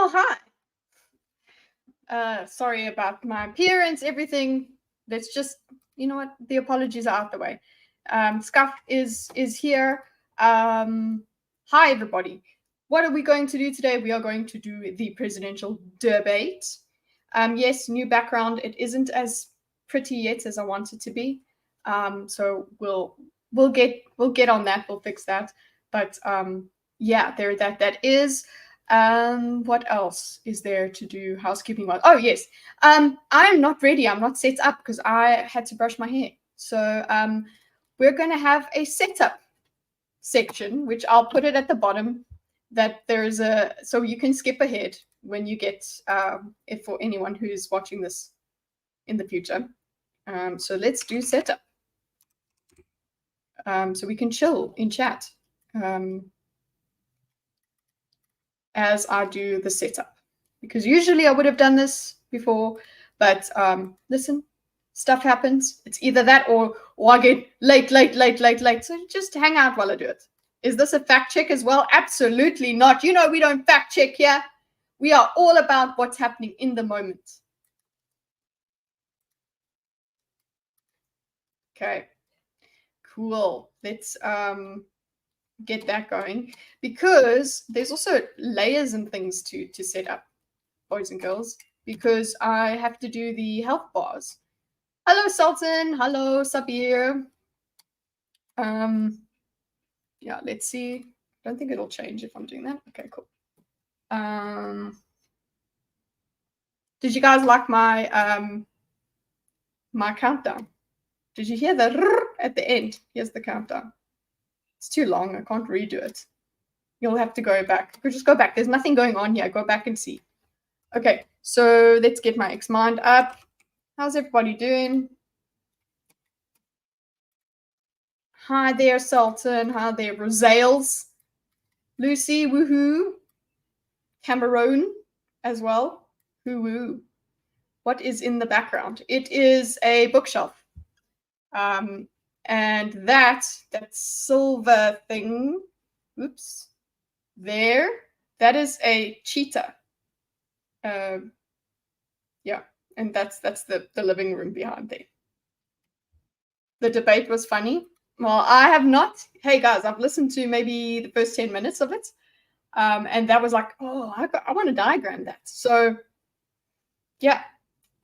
Oh, hi. Sorry about my appearance, everything. Let's just, you know what? The apologies are out the way. Scuff is here. Hi, everybody. What are we going to do today? We are going to do the presidential debate. Yes, new background. It isn't as pretty yet as I want it to be. So we'll get on that. We'll fix that. But yeah, that is. What else is there to do housekeeping wise? Oh yes. I'm not ready. I'm not set up because I had to brush my hair. So we're going to have a setup section, which I'll put it at the bottom. That there's so you can skip ahead when you get if for anyone who's watching this in the future. So let's do setup. So we can chill in chat as I do the setup, because usually I would have done this before, but listen, stuff happens. It's either that or I get late. So just hang out while I do it. Is this a fact check as well? Absolutely not. You know, we don't fact check here. We are all about what's happening in the moment. Okay, cool. Let's get that going, because there's also layers and things to set up, boys and girls, because I have to do the health bars. Hello, Sultan. Hello, Sabir. Yeah, let's see. I don't think it'll change if I'm doing that. Okay, cool. Did you guys like my my countdown? Did you hear the at the end? Here's the countdown. It's too long. I can't redo it. You'll have to go back. Just go back. There's nothing going on here. Go back and see. Okay, so let's get my X-Mind up. How's everybody doing? Hi there, Sultan. Hi there, Rosales. Lucy, woohoo. Cameroon as well. Woo-woo. What is in the background? It is a bookshelf. And that silver thing, oops, there, that is a cheetah. Yeah, and that's the living room behind there. The debate was funny. Well, I have not. Hey guys, I've listened to maybe the first 10 minutes of it. And that was like, oh, I want to diagram that. So yeah,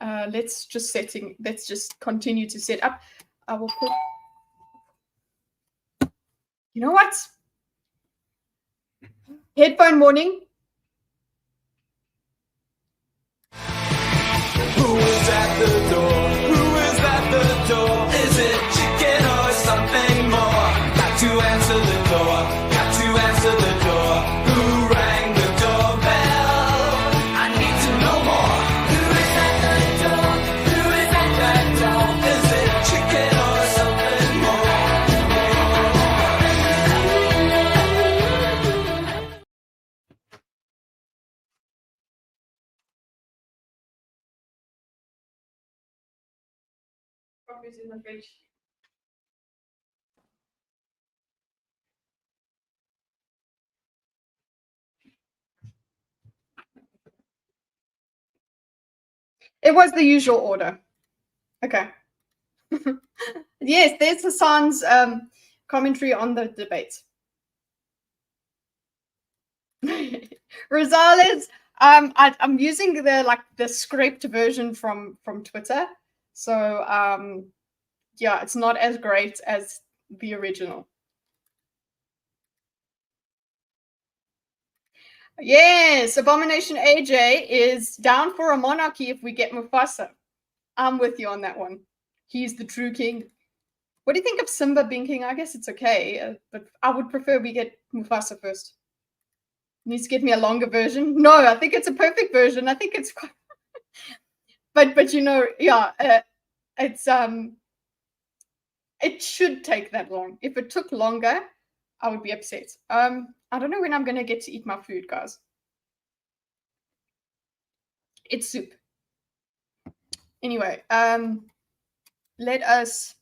let's just continue to set up. I will put, you know what? Headphone warning. Who is at the door? Who is at the door? Is it chicken or something more? Got to answer the door. Got to answer the door. Who rang the doorbell? I need to know more. Who is at the door? Who is at that door? Is it chicken or something more? In the fridge. It was the usual order. Okay. Yes, there's Hassan's commentary on the debate. Rosales, I'm using the scraped version from Twitter. So yeah, it's not as great as the original. Yes, Abomination AJ is down for a monarchy if we get Mufasa. I'm with you on that one. He's the true king. What do you think of Simba being king? I guess it's okay, but I would prefer we get Mufasa first. Needs to get me a longer version. No, I think it's a perfect version. I think it's quite but you know, yeah, it's it should take that long. If it took longer, I would be upset. I don't know when I'm gonna get to eat my food, guys. It's soup. Anyway, let us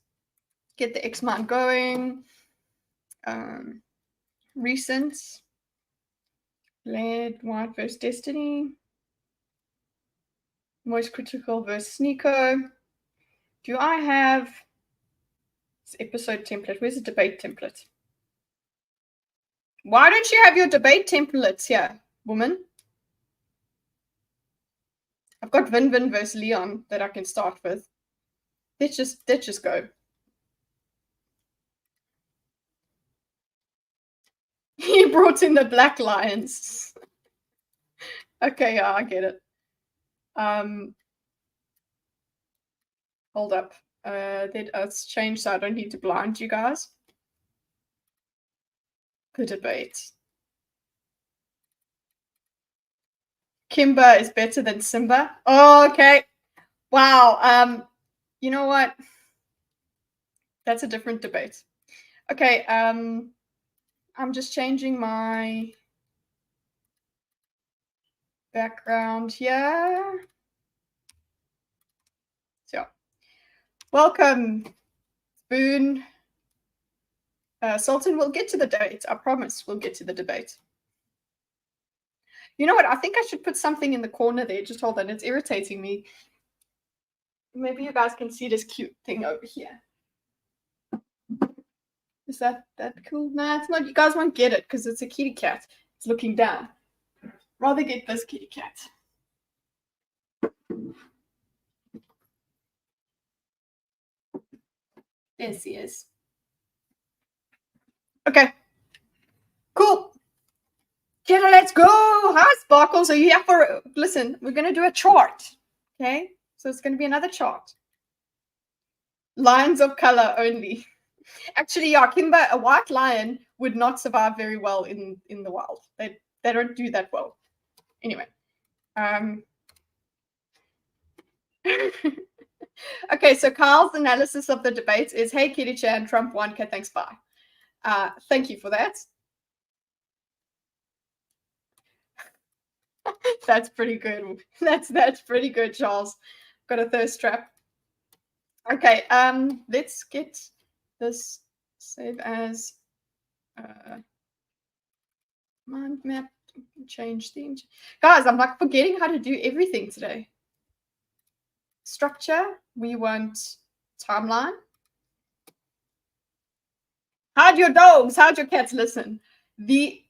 get the X-Mind going. Recent. Red, White versus Destiny. Most Critical versus Nico. Do I have this episode template? Where's the debate template? Why don't you have your debate templates here, woman? I've got Vin versus Leon that I can start with. Let's just go. He brought in the Black Lions. Okay, yeah, I get it. Hold up. Let's change so I don't need to blind you guys. The debate. Kimber is better than Simba. Oh, okay. Wow. You know what? That's a different debate. Okay. I'm just changing my background here. So, welcome, Spoon. Sultan, we'll get to the debate. I promise we'll get to the debate. You know what? I think I should put something in the corner there. Just hold on. It's irritating me. Maybe you guys can see this cute thing over here. Is that cool? Nah, it's not. You guys won't get it because it's a kitty cat. It's looking down. Rather get this kitty cat. There she is. Okay. Cool. Kiddo, let's go. Hi, Sparkles. Are you here for... Listen, we're going to do a chart. Okay? So it's going to be another chart. Lions of color only. Actually, yeah, Kimber, a white lion would not survive very well in the wild. They don't do that well. Anyway. Okay, so Carl's analysis of the debates is, hey, Kitty Chan, Trump won, okay, thanks, bye. Thank you for that. That's pretty good. That's pretty good, Charles. Got a thirst trap. Okay, let's get this save as mind map, change themes. Guys, I'm like forgetting how to do everything today. Structure, we want timeline. How'd your dogs, how'd your cats listen? I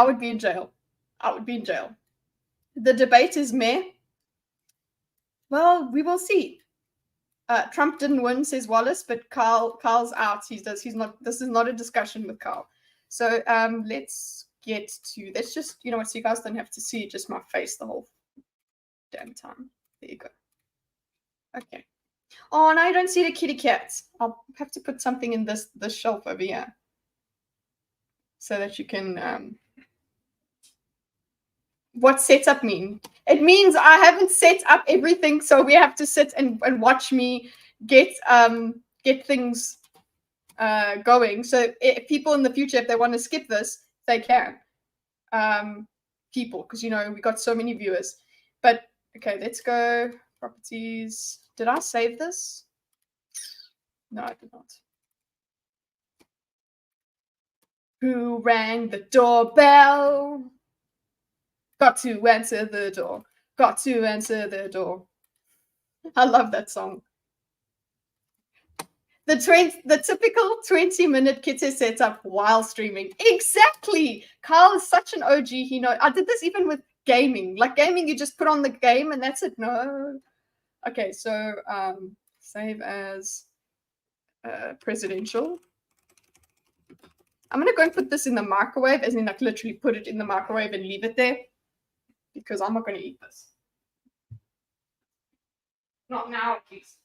would be in jail. I would be in jail. The debate is meh. Well, we will see. Trump didn't win, says Wallace, but Carl's out. This is not a discussion with Carl. So let's just, you know what, so you guys don't have to see just my face the whole damn time. There you go. Okay. Oh, now I don't see the kitty cats. I'll have to put something in this shelf over here so that you can. What setup mean? It means I haven't set up everything, so we have to sit and watch me get things going. So if people in the future, if they want to skip this, they can. People, because you know we got so many viewers. But okay, let's go properties. Did I save this? No, I did not. Who rang the doorbell? Got to answer the door. Got to answer the door. I love that song. The typical 20-minute Kitty setup while streaming. Exactly. Carl is such an OG. He knows. I did this even with gaming. Like gaming, you just put on the game and that's it. No. Okay, so save as presidential. I'm going to go and put this in the microwave, as in like literally put it in the microwave and leave it there. Because I'm not going to eat this. Not now, at least.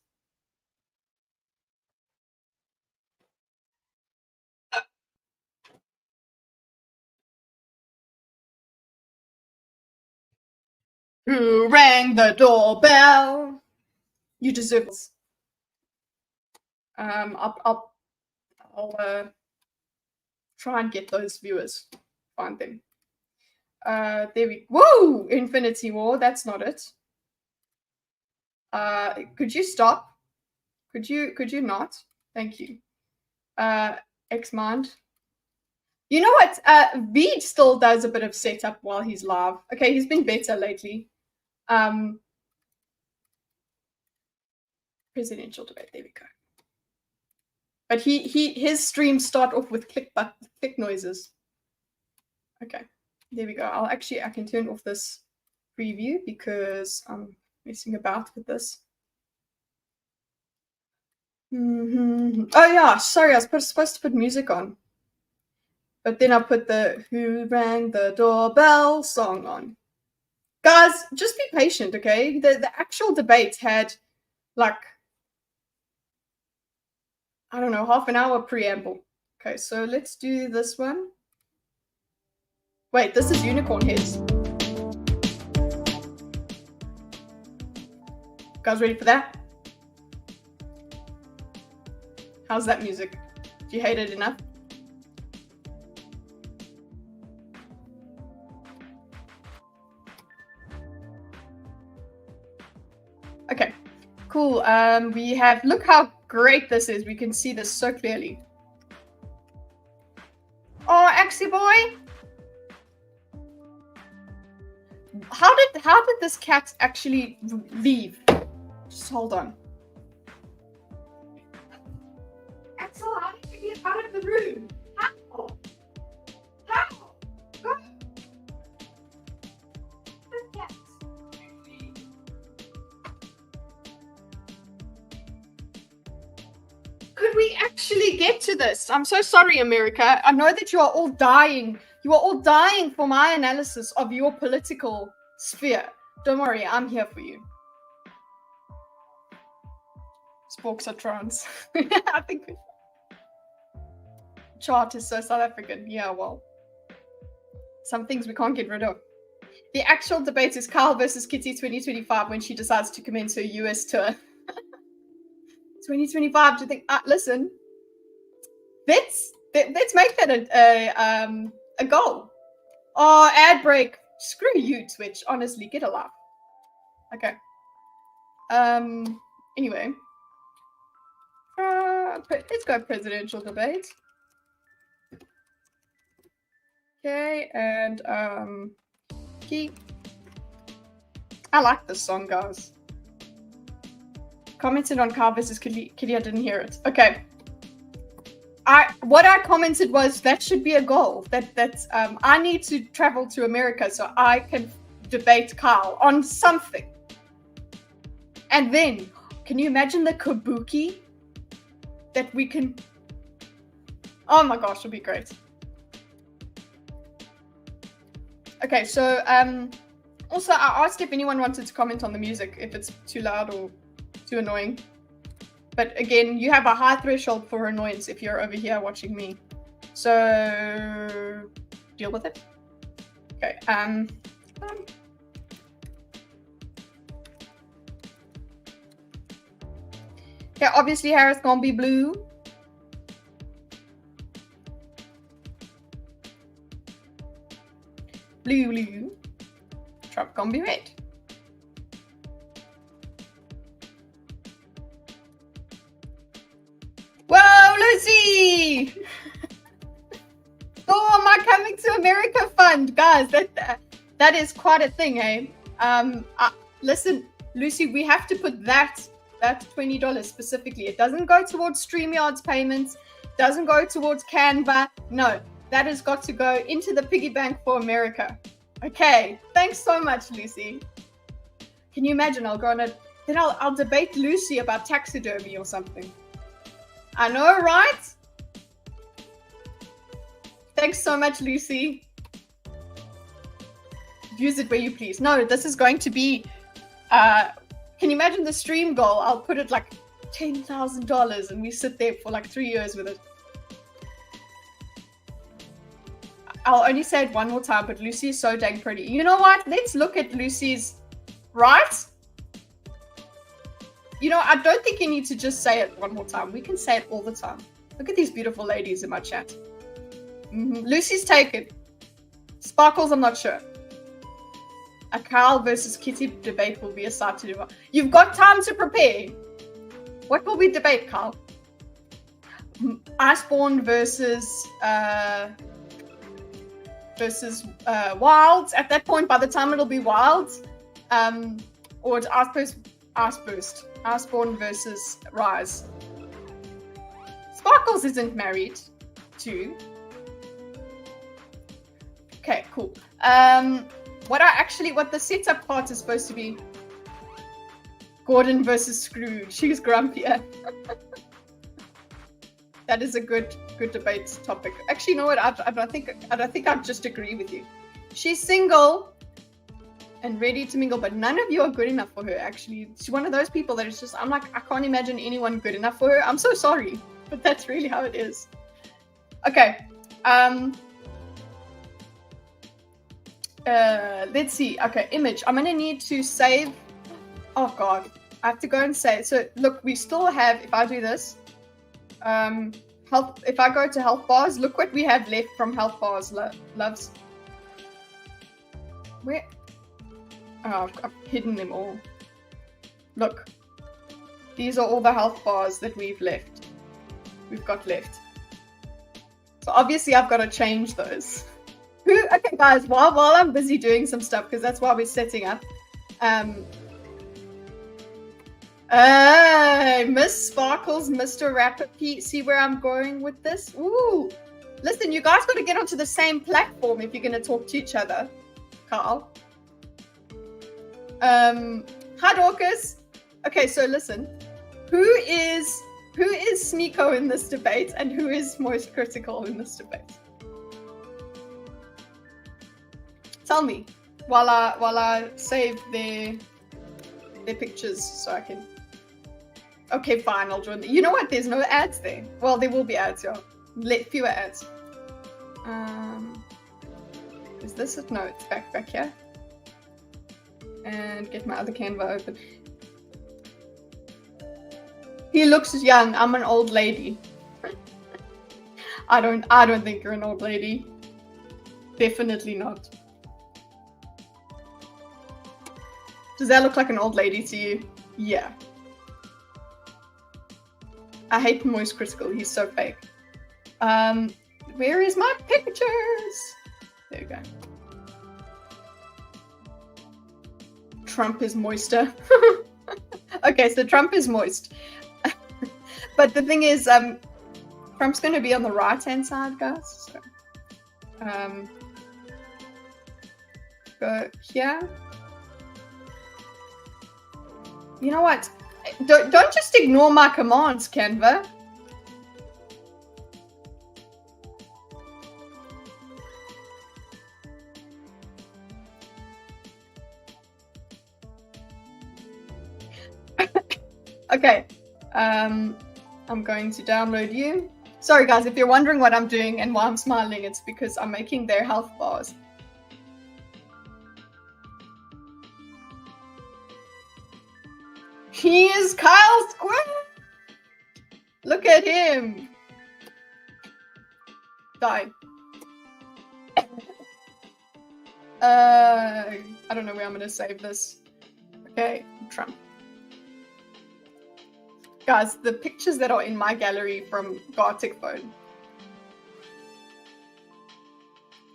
Who rang the doorbell? You deserve this. I'll try and get those viewers. Find them. There we. Whoa! Infinity War. That's not it. Could you stop? Could you not? Thank you. Xmind. You know what? Veed still does a bit of setup while he's live. Okay, he's been better lately. Presidential debate. There we go. But his streams start off with click noises. Okay, there we go. I can turn off this preview because I'm messing about with this. Oh yeah, sorry, I was supposed to put music on. But then I put the Who Rang the Doorbell song on. Guys, just be patient, okay? The actual debate had like, I don't know, half an hour preamble. Okay, so let's do this one. Wait, this is Unicorn Heads. Guys, ready for that? How's that music? Do you hate it enough? Okay, cool. We have, look how great this is. We can see this so clearly. Oh, Axie boy. How did this cat actually leave? Just hold on. Axel, how did you get out of the room? How? Go. The cat. Could we actually get to this? I'm so sorry, America. I know that you are all dying. You are all dying for my analysis of your political sphere. Don't worry, I'm here for you. Sporks are trans. I think chart is so South African. Yeah, well, some things we can't get rid of. The actual debate is Kyle versus Kitty 2025 when she decides to commence her US tour. 2025. Do you think? Listen, let's make that a goal. Oh, ad break. Screw you, Twitch. Honestly, get a laugh. Okay. Anyway, let's go presidential debate. Okay, and key. I like this song, guys. Commented on Carl versus Kitty. I didn't hear it. Okay. What I commented was that should be a goal. That's I need to travel to America so I can debate Carl on something. And then, can you imagine the kabuki that we can? Oh my gosh, it'll be great. Okay, so also I asked if anyone wanted to comment on the music, if it's too loud or too annoying. But again, you have a high threshold for annoyance if you're over here watching me. So deal with it. Okay. Okay, obviously Harris gonna be blue. Blue. Trump gonna be red. Whoa, Lucy! Oh, my Coming to America fund, guys. That is quite a thing, eh? Listen, Lucy, we have to put that $20 specifically. It doesn't go towards StreamYard's payments. Doesn't go towards Canva. No, that has got to go into the piggy bank for America. Okay, thanks so much, Lucy. Can you imagine? I'll go on then I'll debate Lucy about taxidermy or something. I know, right? Thanks so much, Lucy. Use it where you please. No, this is going to be, can you imagine the stream goal? I'll put it like $10,000 and we sit there for like 3 years with it. I'll only say it one more time, but Lucy is so dang pretty. You know what? Let's look at Lucy's, right? You know, I don't think you need to just say it one more time. We can say it all the time. Look at these beautiful ladies in my chat. Lucy's taken. Sparkles, I'm not sure. A Carl versus Kitty debate will be a sight to do. You've got time to prepare. What will we debate, Carl? Iceborne versus versus Wilds. At that point, by the time it'll be Wilds, or it's Iceborne versus Rise. Sparkles isn't married to. Okay, cool. What the setup part is supposed to be Gordon versus Scrooge. Who's grumpier? That is a good debate topic. Actually, you know what? I don't think I'd just agree with you. She's single and ready to mingle, but none of you are good enough for her. Actually, she's one of those people that is just. I'm like, I can't imagine anyone good enough for her. I'm so sorry, but that's really how it is. Okay. Let's see. Okay, image. I'm gonna need to save. Oh God, I have to go and save. So look, we still have. If I do this, health. If I go to health bars, look what we have left from health bars, loves. Where? Oh, I've hidden them all. Look, these are all the health bars that we've got left. So obviously, I've got to change those. Okay, guys. While I'm busy doing some stuff, because that's why we're setting up. Miss Sparkles, Mr. Rapper P. See where I'm going with this? Ooh. Listen, you guys got to get onto the same platform if you're going to talk to each other. Carl. Hi, Dorcas. Okay, so listen. Who is Sneeko in this debate, and who is most critical in this debate? Tell me while I save their pictures so I can. Okay, fine. I'll join. You know what? There's no ads there. Well, there will be ads, yeah. Fewer ads. Is this it? No, it's back here. And get my other Canva open. He looks young. I'm an old lady. I don't think you're an old lady. Definitely not. Does that look like an old lady to you? Yeah. I hate Moist Critical. He's so fake. Where is my pictures? There we go. Trump is moister. Okay, so Trump is moist. But the thing is, Trump's going to be on the right-hand side, guys. So, go here. You know what? Don't just ignore my commands, Canva. Okay. I'm going to download you. Sorry, guys, if you're wondering what I'm doing and why I'm smiling, it's because I'm making their health bars. He is Kyle Square. Look at him. Die. I don't know where I'm going to save this. Okay, Trump. Guys, the pictures that are in my gallery from Gartic phone.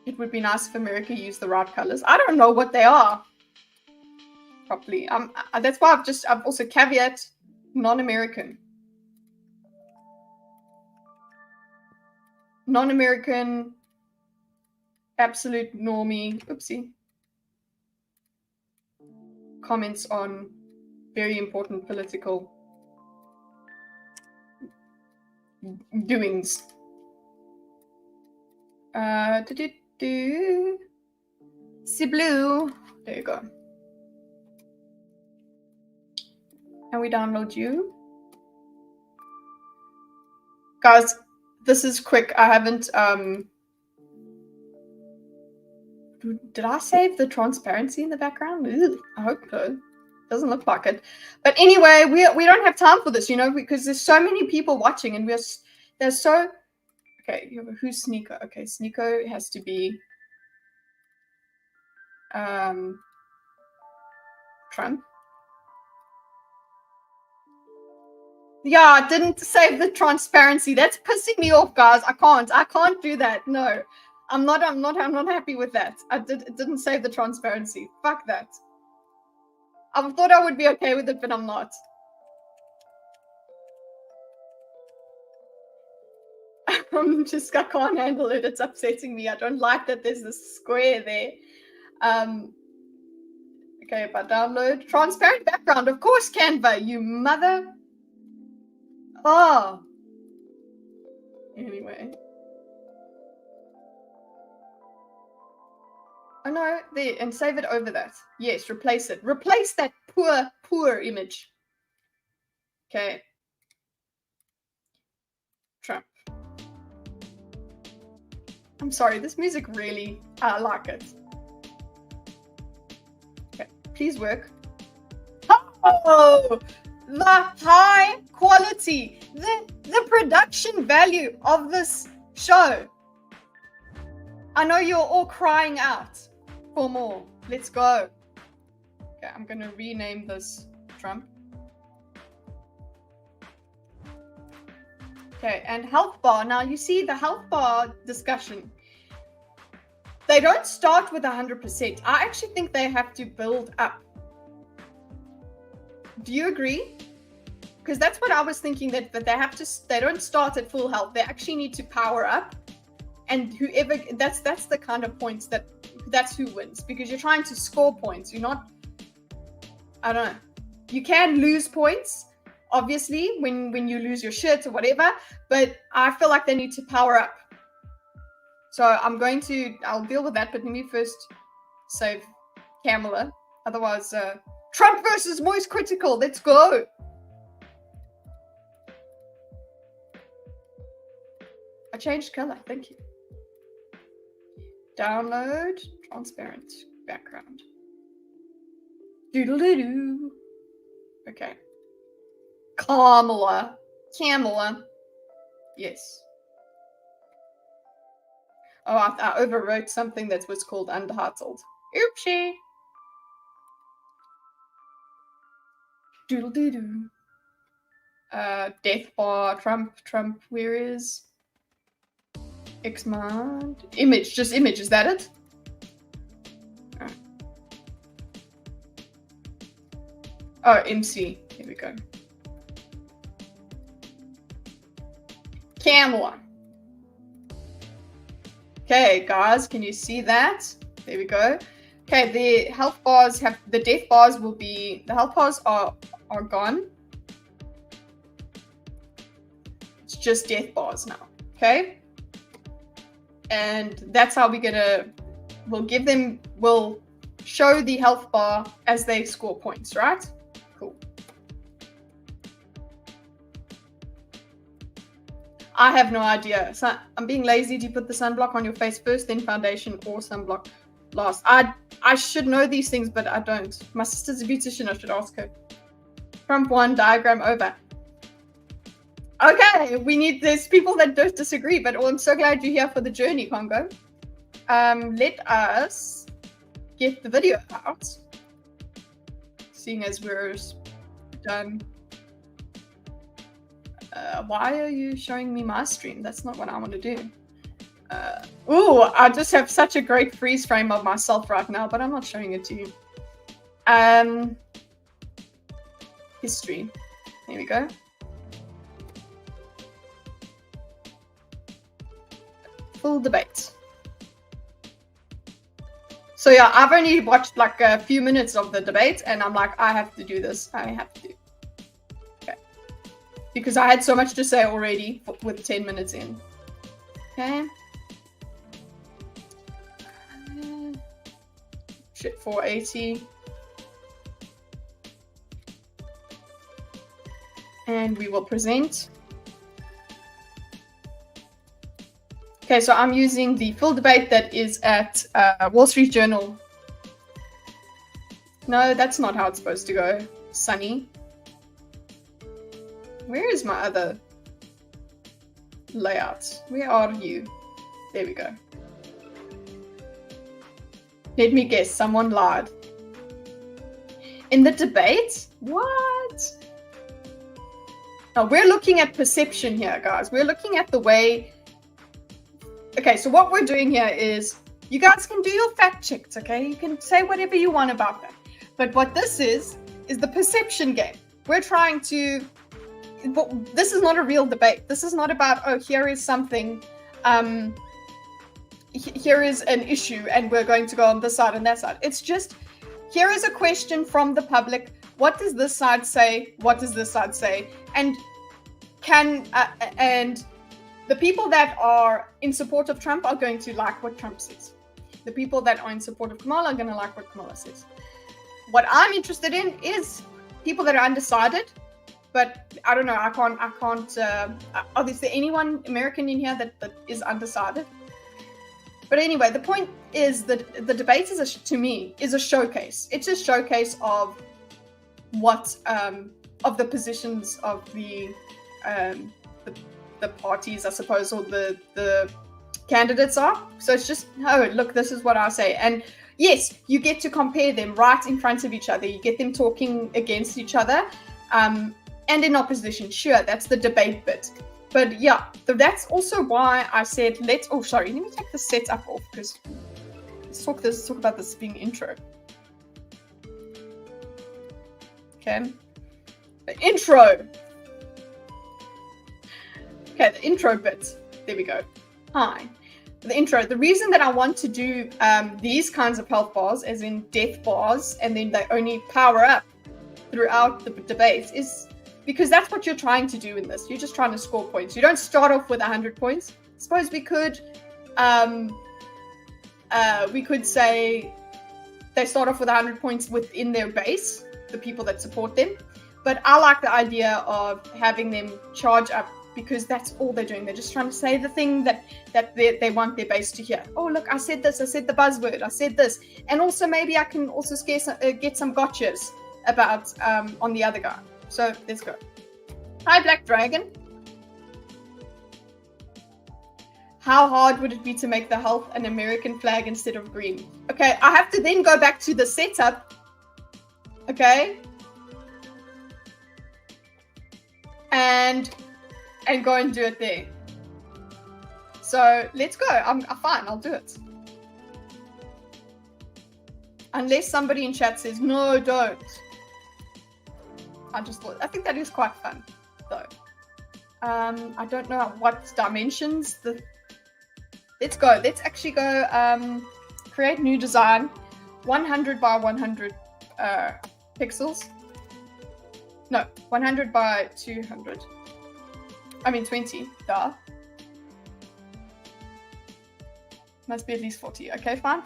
It would be nice if America used the right colors. I don't know what they are properly. That's why I've also caveat non-American. Non-American, absolute normie. Oopsie. Comments on very important political doings. Blue. There you go. And we download you. Guys, this is quick. I haven't did I save the transparency in the background? Ew, I hope so. Doesn't look like it. But anyway, we don't have time for this, you know, because there's so many people watching, and there's so. Okay, who's Sneeko? Okay, Sneeko has to be Trump. Yeah, I didn't save the transparency. That's pissing me off, guys. I can't do that. No. I'm not happy with that. It didn't save the transparency. Fuck that. I thought I would be okay with it, but I'm not. I can't handle it. It's upsetting me. I don't like that there's this square there. Okay, if I download transparent background, of course, Canva, you mother. Oh. Anyway. Oh no, there, and save it over that. Yes, replace it. Replace that poor image. Okay. Trump. I'm sorry, this music really, I like it. Okay, please work. Oh, the high quality, the production value of this show. I know you're all crying out for more. Let's go. Okay, I'm gonna rename this Trump. Okay, and health bar. Now you see the health bar discussion. They don't start with 100%. I actually think they have to build up. Do you agree? Because that's what I was thinking, that they don't start at full health. They actually need to power up. And whoever, that's the kind of points that's who wins, because you're trying to score points. You're not, I don't know. You can lose points, obviously, when you lose your shit or whatever, but I feel like they need to power up. So I'll deal with that, but let me first save Kamala. Otherwise, Trump versus Moist Critical. Let's go. I changed color. Thank you. Download transparent background. Doodle-doo-doo. Okay. Kamala. Yes. Oh, I overwrote something that was called untitled. Oopsie. Doodle-doo-doo. Death bar. Trump. Where is Xmind? Image. Just image. Is that it? Oh, MC. Here we go. Kamala. Okay, guys, can you see that? There we go. Okay, the health bars have, the death bars will be, the health bars are gone. It's just death bars now, okay? And that's how we'll show the health bar as they score points, right? Cool. I have no idea. So I'm being lazy. Do you put the sunblock on your face first, then foundation, or sunblock last? I should know these things, but I don't. My sister's a beautician. I should ask her. Trump 1, diagram over. Okay, there's people that don't disagree, but I'm so glad you're here for the journey, Congo. Let us get the video out, seeing as we're done. Why are you showing me my stream? That's not what I want to do. Ooh, I just have such a great freeze frame of myself right now, but I'm not showing it to you. History. Here we go. Full debate. So yeah, I've only watched like a few minutes of the debate, and I'm like, I have to do this. I have to. Okay. Because I had so much to say already with 10 minutes in. Okay. Shit, 480. And we will present. Okay, so I'm using the full debate that is at Wall Street Journal. No, that's not how it's supposed to go, Sunny. Where is my other layout? Where are you? There we go. Let me guess, someone lied. In the debate? What? No, we're looking at perception here, guys. We're looking at the way Okay, so what we're doing here is you guys can do your fact checks, okay? You can say whatever you want about that. But what this is the perception game. We're trying to, this is not a real debate. This is not about, oh, here is something, here is an issue and we're going to go on this side and that side. It's just, here is a question from the public. What does this side say? What does this side say? And and the people that are in support of Trump are going to like what Trump says. The people that are in support of Kamala are going to like what Kamala says. What I'm interested in is people that are undecided, but I don't know. I can't. Are there anyone American in here that is undecided? But anyway, the point is that the debate to me is a showcase. It's a showcase of what of the positions of the parties, I suppose, or the candidates are. So it's just, oh, look, this is what I say. And yes, you get to compare them right in front of each other. You get them talking against each other and in opposition. Sure, that's the debate bit. But yeah, that's also why I said, let me take the setup off because let's talk about this being intro. Okay. The intro. Okay, the intro bit. There we go. Hi. The intro. The reason that I want to do these kinds of health bars, as in death bars, and then they only power up throughout the debate, is because that's what you're trying to do in this. You're just trying to score points. You don't start off with 100 points. I suppose we could say they start off with 100 points within their base, the people that support them. But I like the idea of having them charge up because that's all they're doing. They're just trying to say the thing that they want their base to hear. Oh, look, I said this. I said the buzzword. I said this. And also maybe I can also get some gotchas about on the other guy. So let's go. Hi, Black Dragon. How hard would it be to make the health an American flag instead of green? Okay, I have to then go back to the setup. Okay. And go and do it there. So let's go. I'm fine. I'll do it. Unless somebody in chat says, no, don't. I think that is quite fun, though. I don't know what dimensions let's go. Let's actually go create new design, 100 by 100 pixels. No, 100 by 200. I mean 20, duh. Must be at least 40. Okay, fine.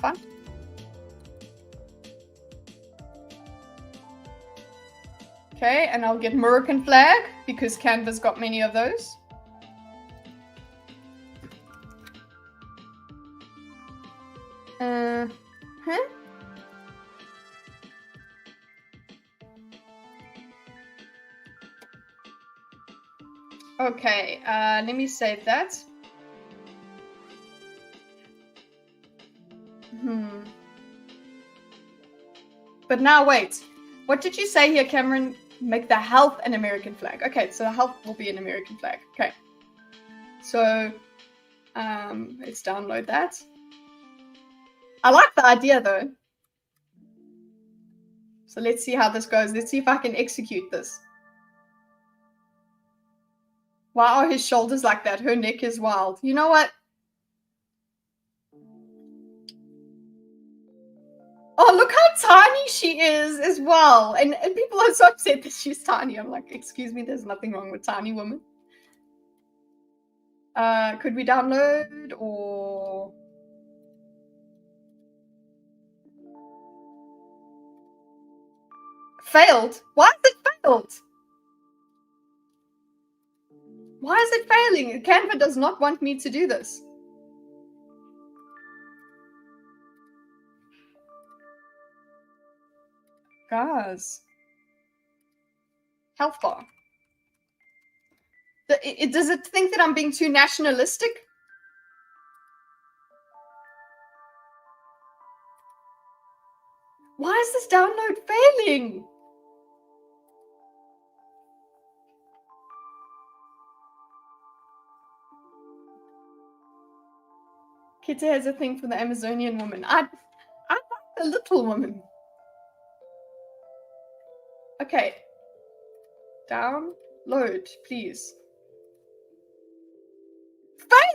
Okay, and I'll get American flag because Canva's got many of those. Okay, let me save that. But now wait, what did you say here, Cameron? Make the health an American flag. Okay, so the health will be an American flag. Okay, so let's download that. I like the idea though. So let's see how this goes. Let's see if I can execute this. Why are his shoulders like that? Her neck is wild. You know what? Oh, look how tiny she is as well. And people are so upset that she's tiny. I'm like, excuse me, there's nothing wrong with tiny women. Could we download or... Failed? Why is it failed? Why is it failing? Canva does not want me to do this. Guys. Health bar. Does it think that I'm being too nationalistic? Why is this download failing? Kitty has a thing for the Amazonian woman. I like the little woman. Okay. Download, please.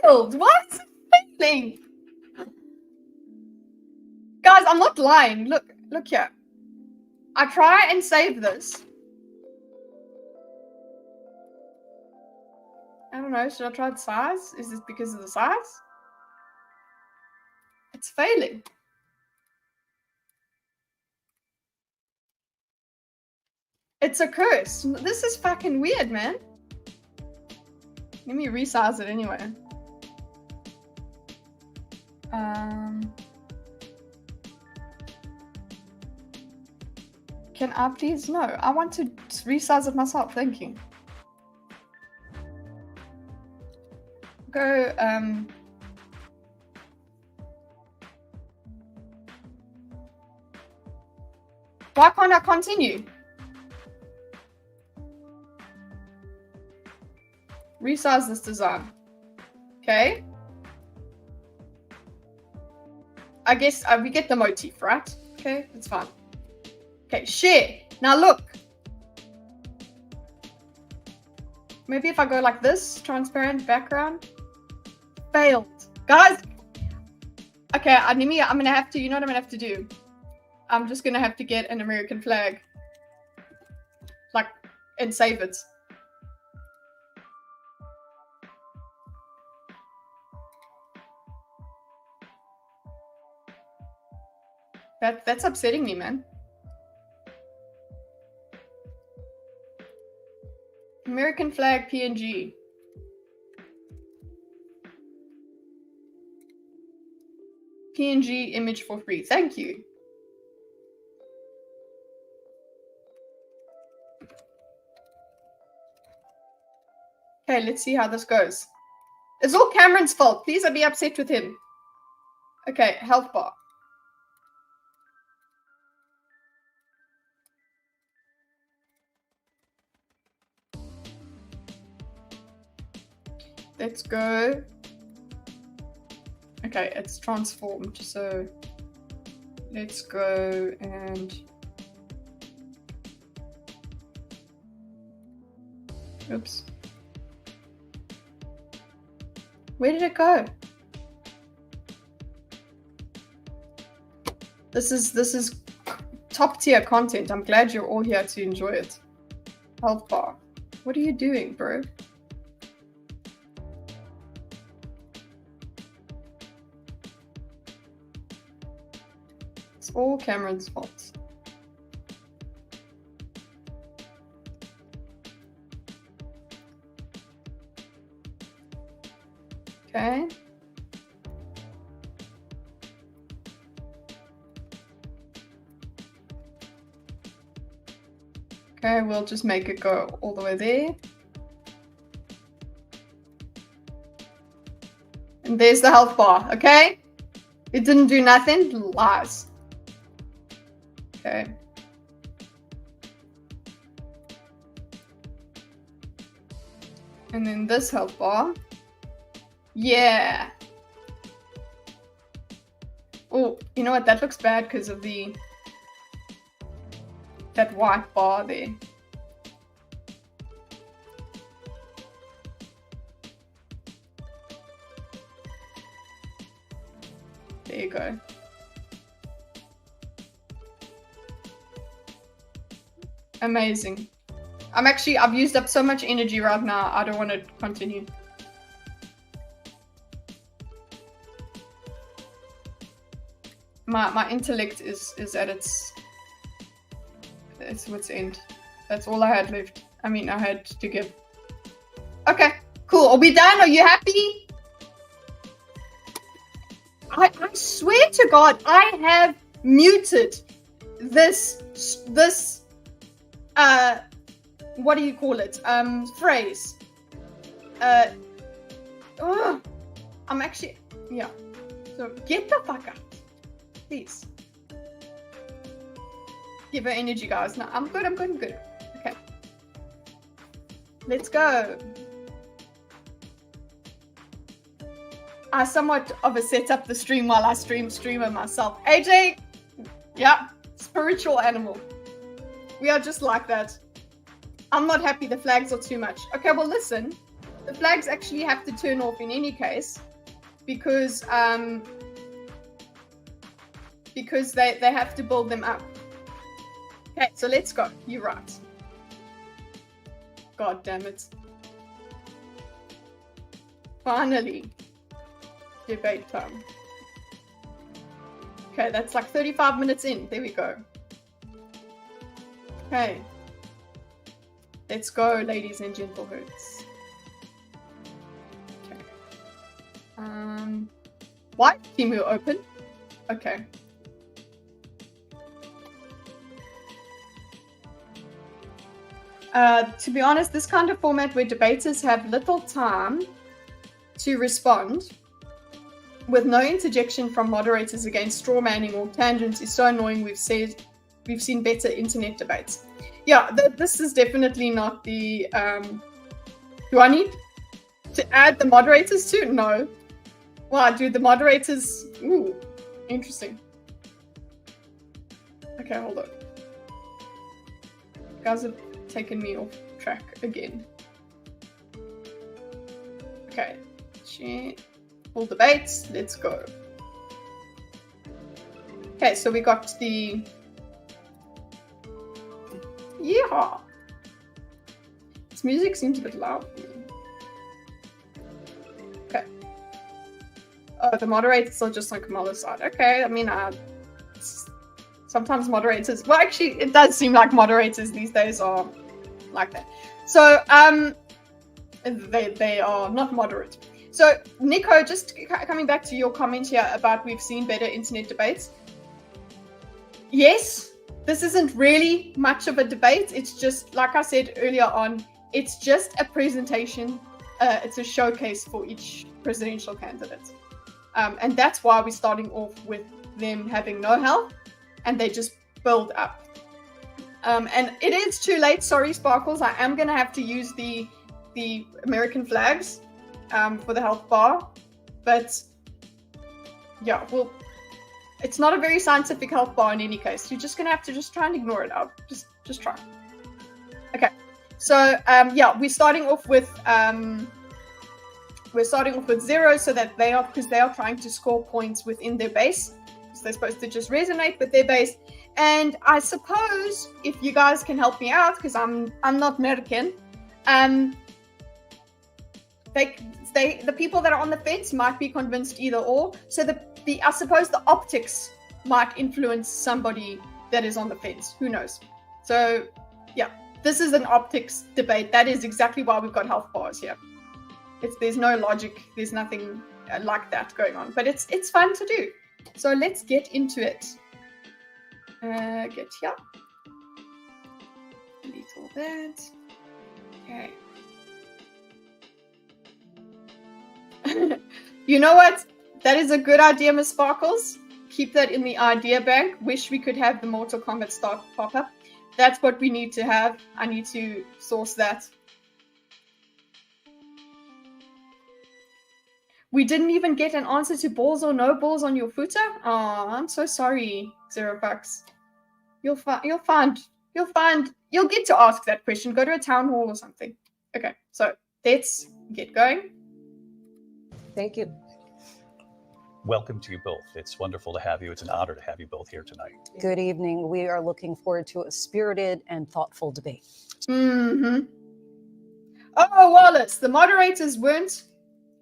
Failed! Why is it failing? Guys, I'm not lying. Look here. I try and save this. I don't know, should I try the size? Is this because of the size? It's failing. It's a curse. This is fucking weird, man. Let me resize it anyway. Can I please? No, I want to resize it myself. Thank you. Go, why can't I continue? Resize this design. Okay. I guess we get the motif, right? Okay, that's fine. Okay, share. Now look. Maybe if I go like this, transparent background. Failed. Guys. Okay, I'm gonna have to, you know what I'm gonna have to do? I'm just gonna have to get an American flag. Like, and save it. That's upsetting me, man. American flag PNG. PNG image for free. Thank you. Okay, let's see how this goes. It's all Cameron's fault. Please, I'd be upset with him. Okay, health bar. Let's go. Okay, it's transformed. So let's go and oops. Where did it go? This is top tier content. I'm glad you're all here to enjoy it. Health bar. What are you doing, bro? It's all Cameron's fault. Okay. Okay, we'll just make it go all the way there. And there's the health bar, okay? It didn't do nothing. Lies. Okay. And then this health bar. Yeah. Oh, you know what? That looks bad because of that white bar there. There you go. Amazing. I've used up so much energy right now. I don't want to continue. My intellect is at its wit's end. That's all I had left. I mean, I had to give. Okay, cool. Are we done? Are you happy? I swear to God, I have muted this what do you call it? Phrase. I'm actually, yeah. So get the fuck out, please. Give her energy, guys. No, I'm good. Okay. Let's go. I somewhat of a set up the stream while I streamer myself. AJ, yeah, spiritual animal. We are just like that. I'm not happy the flags are too much. Okay, well listen, the flags actually have to turn off in any case because they have to build them up. Okay, so let's go. You're right. God damn it. Finally. Debate time. Okay, that's like 35 minutes in. There we go. Okay. Let's go, ladies and gentlehoods. Okay. White team will open. Okay. To be honest, this kind of format where debaters have little time to respond with no interjection from moderators against straw manning or tangents is so annoying. We've seen better internet debates. Yeah, this is definitely not the... do I need to add the moderators too? No. Wow, do the moderators... Ooh, interesting. Okay, hold on. Guys have taken me off track again. Okay, share all debates. Let's go. Okay, so we got the... Yeah. This music seems a bit loud for me. Okay. Oh, the moderators are just on Kamala's side. Okay, I mean, sometimes moderators... Well, actually, it does seem like moderators these days are like that. So, they are not moderate. So, Nico, just coming back to your comment here about we've seen better internet debates. Yes, this isn't really much of a debate. It's just, like I said earlier on, it's just a presentation. It's a showcase for each presidential candidate. And that's why we're starting off with them having no help, and they just build up. And it is too late. Sorry, Sparkles. I am going to have to use the American flags for the health bar. But, yeah, well, it's not a very scientific health bar in any case. You're just going to have to just try and ignore it out. Just try. Okay. So, yeah, we're starting off with 0 so that because they are trying to score points within their base. So they're supposed to just resonate with their base. And I suppose if you guys can help me out, because I'm not American, the people that are on the fence might be convinced either or. So I suppose the optics might influence somebody that is on the fence. Who knows? So yeah, this is an optics debate. That is exactly why we've got health bars here. There's no logic. There's nothing like that going on. But it's fun to do. So let's get into it. Get here. Delete all that. Okay. You know what? That is a good idea, Miss Sparkles. Keep that in the idea bank. Wish we could have the Mortal Kombat start pop up. That's what we need to have. I need to source that. We didn't even get an answer to balls or no balls on your footer. Oh, I'm so sorry, $0. You'll get to ask that question. Go to a town hall or something. Okay, so let's get going. Thank you. Welcome to you both. It's wonderful to have you. It's an honor to have you both here tonight. Good evening. We are looking forward to a spirited and thoughtful debate. Mm-hmm. Oh, Wallace, the moderators weren't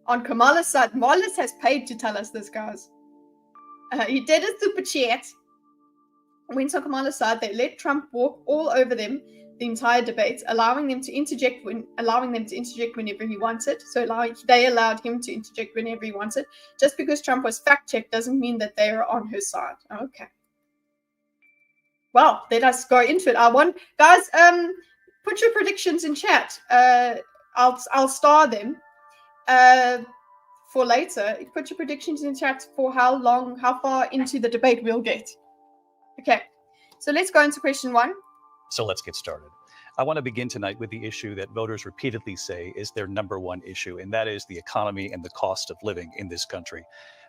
on Kamala's side. Wallace has paid to tell us this, guys. He did a super chat. Went on Kamala's side. They let Trump walk all over them the entire debate, allowing them to interject whenever he wanted. So they allowed him to interject whenever he wanted. Just because Trump was fact-checked doesn't mean that they are on her side. Okay. Well, let us go into it. Guys, put your predictions in chat. I'll star them for later. Put your predictions in chat for how far into the debate we'll get. Okay, so let's go into question 1. So let's get started. I want to begin tonight with the issue that voters repeatedly say is their number one issue, and that is the economy and the cost of living in this country.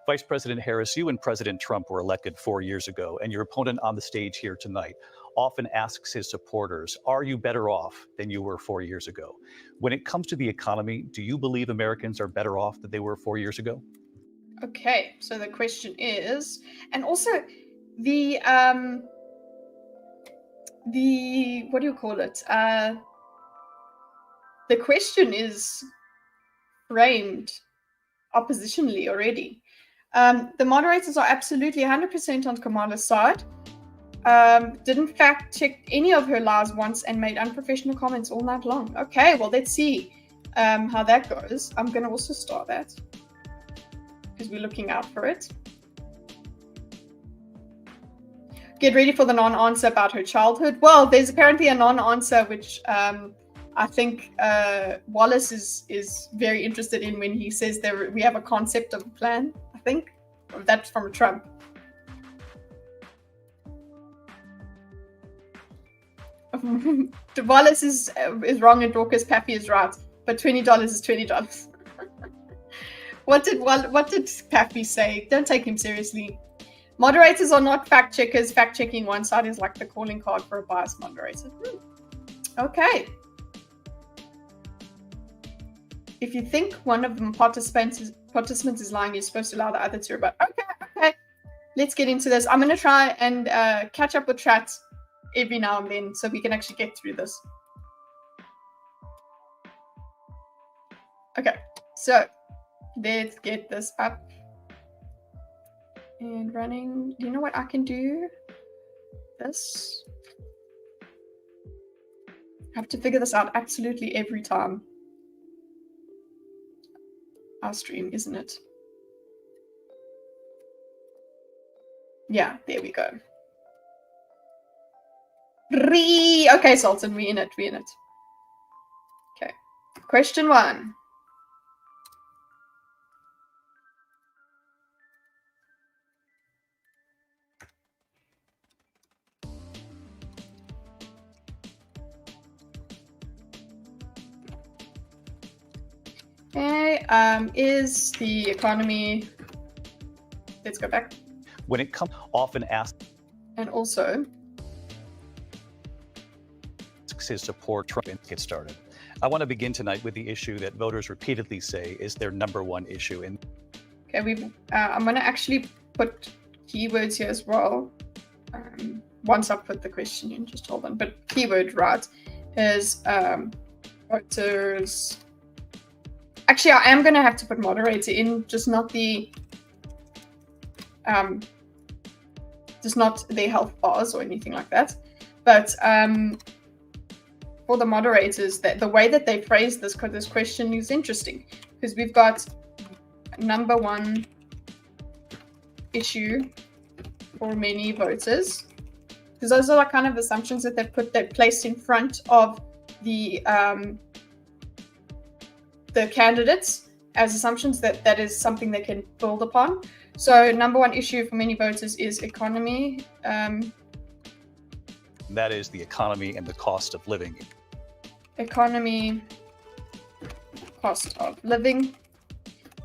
Vice President Harris, you and President Trump were elected 4 years ago, and your opponent on the stage here tonight often asks his supporters, are you better off than you were 4 years ago? When it comes to the economy, do you believe Americans are better off than they were 4 years ago? Okay, so the question is, and also the what do you call it? The question is framed oppositionally already. The moderators are absolutely 100% on Kamala's side. Didn't fact check any of her lies once and made unprofessional comments all night long. Okay, well, let's see how that goes. I'm going to also start that because we're looking out for it. Get ready for the non-answer about her childhood. Well, there's apparently a non-answer which I think Wallace is very interested in when he says that we have a concept of a plan. I think that's from Trump. Wallace is wrong and Dorcas Pappy is right, but $20 is $20. What did Pappy say? Don't take him seriously. Moderators are not fact checkers. Fact checking one side is like the calling card for a biased moderator. Okay. If you think one of the participants is lying, you're supposed to allow the other to rebut. Okay. Let's get into this. I'm going to try and catch up with chat every now and then so we can actually get through this. Okay, so let's get this up and running. You know what I can do? This. I have to figure this out absolutely every time. Our stream, isn't it? Yeah, there we go. Okay, Sultan, we in it. Okay. Question 1. Okay, is the economy... Let's go back. When it comes, often asked... And also... his support Trump and get started. I want to begin tonight with the issue that voters repeatedly say is their number one issue. Okay, I'm going to actually put keywords here as well. Once I put the question in, just hold on. But keyword, right, is voters. Actually, I am going to have to put moderator in, just not the health bars or anything like that. But for the moderators, that the way that they phrase this question is interesting, because we've got number one issue for many voters, because those are like kind of assumptions that they've placed in front of the candidates as assumptions that is something they can build upon. So number one issue for many voters is economy. That is the economy and the cost of living. Economy, cost of living.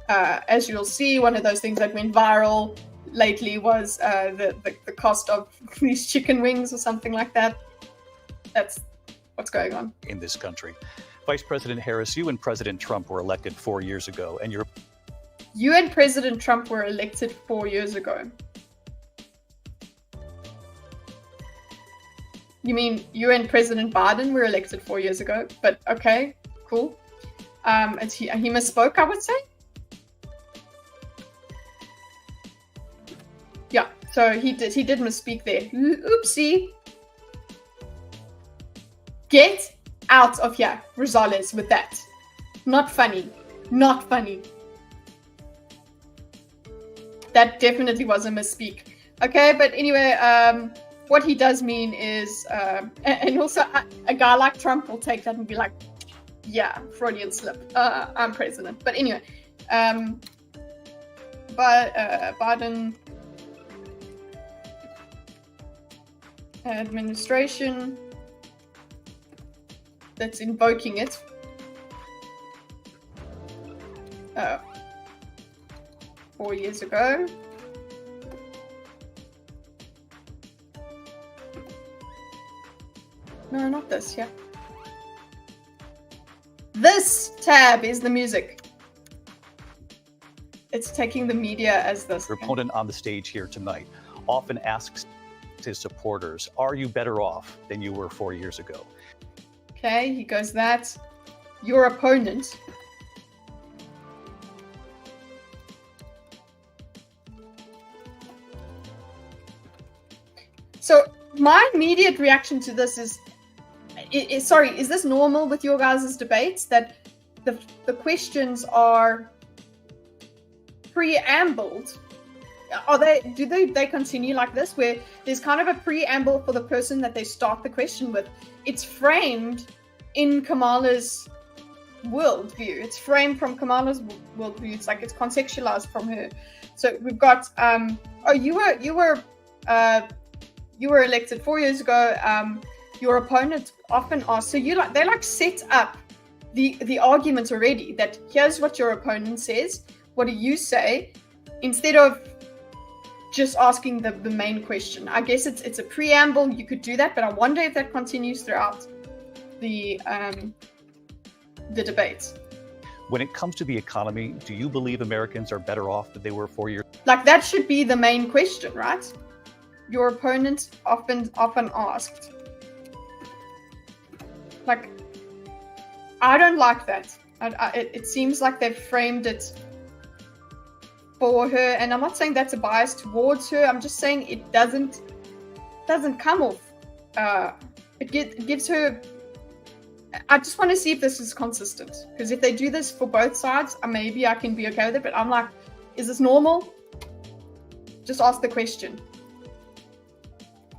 As you'll see, one of those things that went viral lately was the cost of these chicken wings or something like that. That's what's going on in this country. Vice President Harris, you and President Trump were elected 4 years ago, and You and President Trump were elected 4 years ago. You mean you and President Biden were elected 4 years ago? But okay, cool. He misspoke, I would say. Yeah, so he did misspeak there. Oopsie. Get out of here, Rosales, with that. Not funny. Not funny. That definitely was a misspeak. Okay, but anyway, what he does mean is, and also a guy like Trump will take that and be like, yeah, Freudian slip. I'm president. But anyway, Biden administration that's invoking it. 4 years ago. No, not this, yeah. This tab is the music. It's taking the media as this. Your opponent on the stage here tonight often asks his supporters, are you better off than you were 4 years ago? Okay, he goes that. Your opponent. So my immediate reaction to this is, sorry, is this normal with your guys' debates that the questions are preambled? Do they continue like this, where there's kind of a preamble for the person that they start the question with? It's framed in Kamala's worldview. It's framed from Kamala's worldview. It's like it's contextualized from her. So we've got, you were elected 4 years ago. Your opponent often asks, so they set up the argument already, that here's what your opponent says, what do you say, instead of just asking the main question. I guess it's a preamble. You could do that, but I wonder if that continues throughout the debates. When it comes to the economy, do you believe Americans are better off than they were 4 years? Like, that should be the main question, right? Your opponent often asked. Like, I don't like that. It seems like they've framed it for her, and I'm not saying that's a bias towards her. I'm just saying it doesn't come off. It gives her. I just want to see if this is consistent, because if they do this for both sides, maybe I can be okay with it. But I'm like, is this normal? Just ask the question.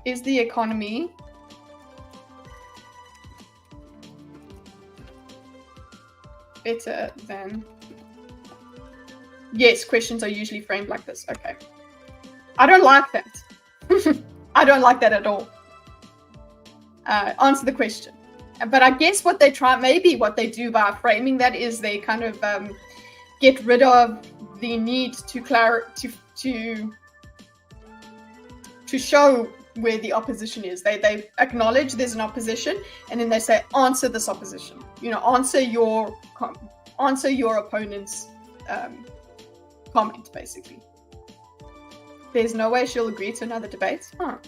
Is the economy better than? Yes, questions are usually framed like this. Okay. I don't like that. I don't like that at all. Answer the question. But I guess what they do by framing that is they kind of get rid of the need to show where the opposition is. They acknowledge there's an opposition, and then they say, answer this opposition. Answer your opponent's comment, basically. There's no way she'll agree to another debate. Huh.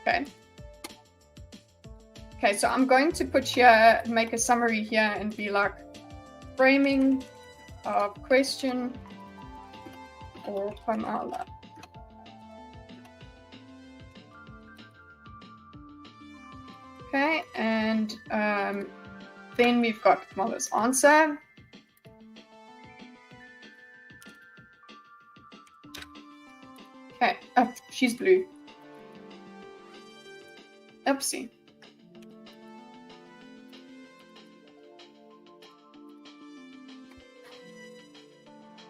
Okay, so I'm going to put here, make a summary here, and be like, framing of question for Kamala. Okay, and then we've got Kamala's answer. Okay, she's blue. Oopsie.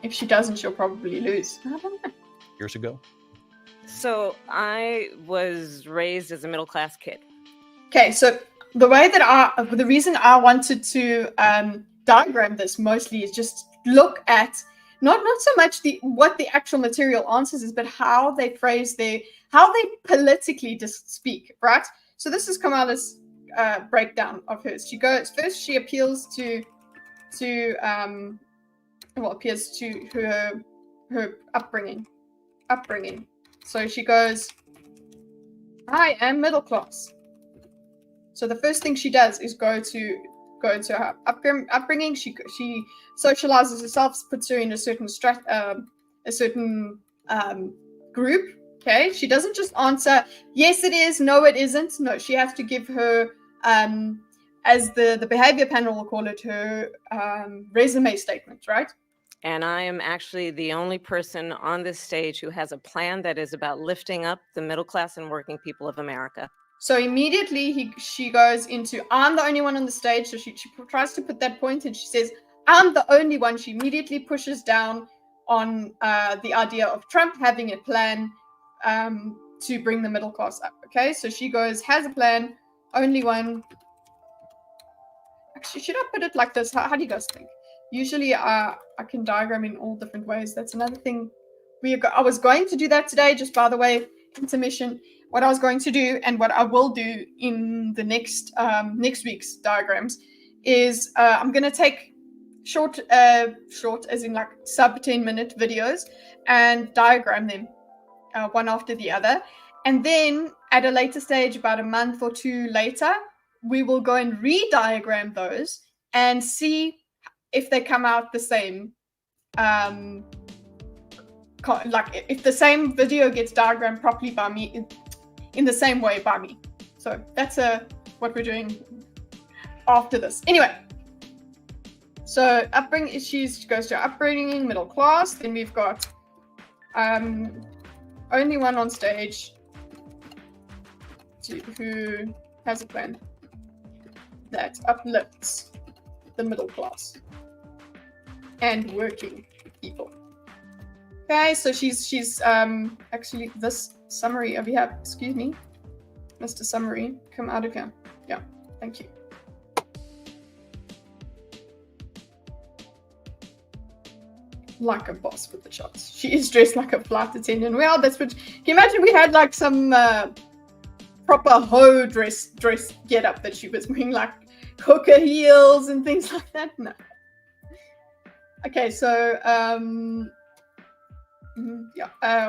If she doesn't, she'll probably lose. I don't know. Years ago? So I was raised as a middle-class kid. Okay, so the reason I wanted to diagram this mostly is just look at not so much what the actual material answers is, but how they phrase how they politically speak, right? So this is Kamala's breakdown of hers. She goes first. She appeals to her upbringing. So she goes, I am middle class. So the first thing she does is go to her upbringing. She socializes herself, puts her in a certain group. Okay, she doesn't just answer yes it is, no it isn't. No, she has to give her as the behavior panel will call it, her resume statement, right? And I am actually the only person on this stage who has a plan that is about lifting up the middle class and working people of America. So immediately she goes into, I'm the only one on the stage. So she tries to put that point, and she says, I'm the only one. She immediately pushes down on the idea of Trump having a plan to bring the middle class up. Okay, so she goes, has a plan, only one, should I put it like this? How do you guys think? Usually I can diagram in all different ways. That's another thing. I was going to do that today, just by the way, intermission. What I was going to do and what I will do in the next week's diagrams is I'm going to take short as in like sub 10-minute videos and diagram them one after the other. And then at a later stage, about a month or two later, we will go and re-diagram those and see if they come out the same. Like if the same video gets diagrammed properly by me in the same way by me. So that's what we're doing after this. Anyway, so upbringing, she goes to upbringing, middle class. Then we've got only one on stage who has a plan that uplifts the middle class and working people. Okay, so she's actually this summary over here. Excuse me, Mr. Summary, come out of here. Yeah, thank you. Like a boss with the shots. She is dressed like a flight attendant. Well, that's what. Can you imagine we had like some proper hoe dress get up that she was wearing, like hooker heels and things like that? No. Okay, so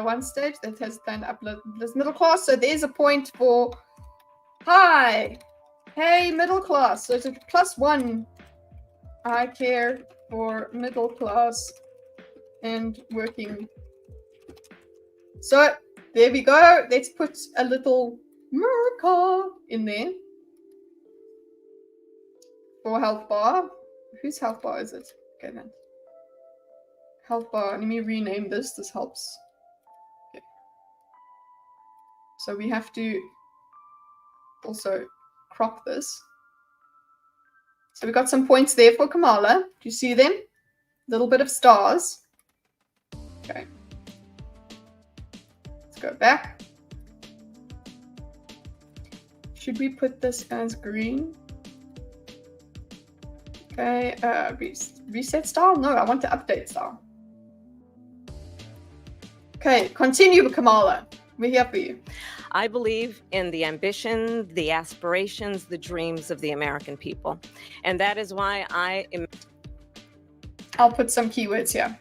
one stage that has planned to uplift this middle class. So there's a point for hi, hey, middle class. So it's a +1. I care for middle class and working. So there we go. Let's put a little marker in there for health bar. Whose health bar is it? Okay, then. Health bar. Let me rename this. This helps. Okay. So we have to also crop this. So we got some points there for Kamala. Do you see them? Little bit of stars. Okay. Let's go back. Should we put this as green? Okay, reset style? No, I want the update style. Okay, continue, Kamala. We're here for you. I believe in the ambition, the aspirations, the dreams of the American people. And that is why I'll put some keywords here.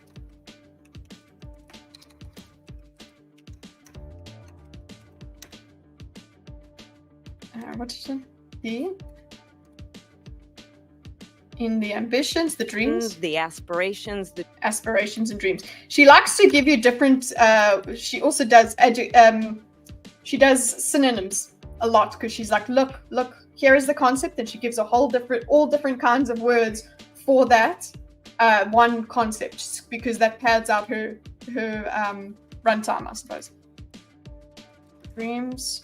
What is it? In the ambitions, the dreams, the aspirations, the aspirations and dreams. She likes to give you different. She also does she does synonyms a lot because she's like, look, here is the concept, and she gives all different kinds of words for that one concept because that pads out her runtime, I suppose. Dreams.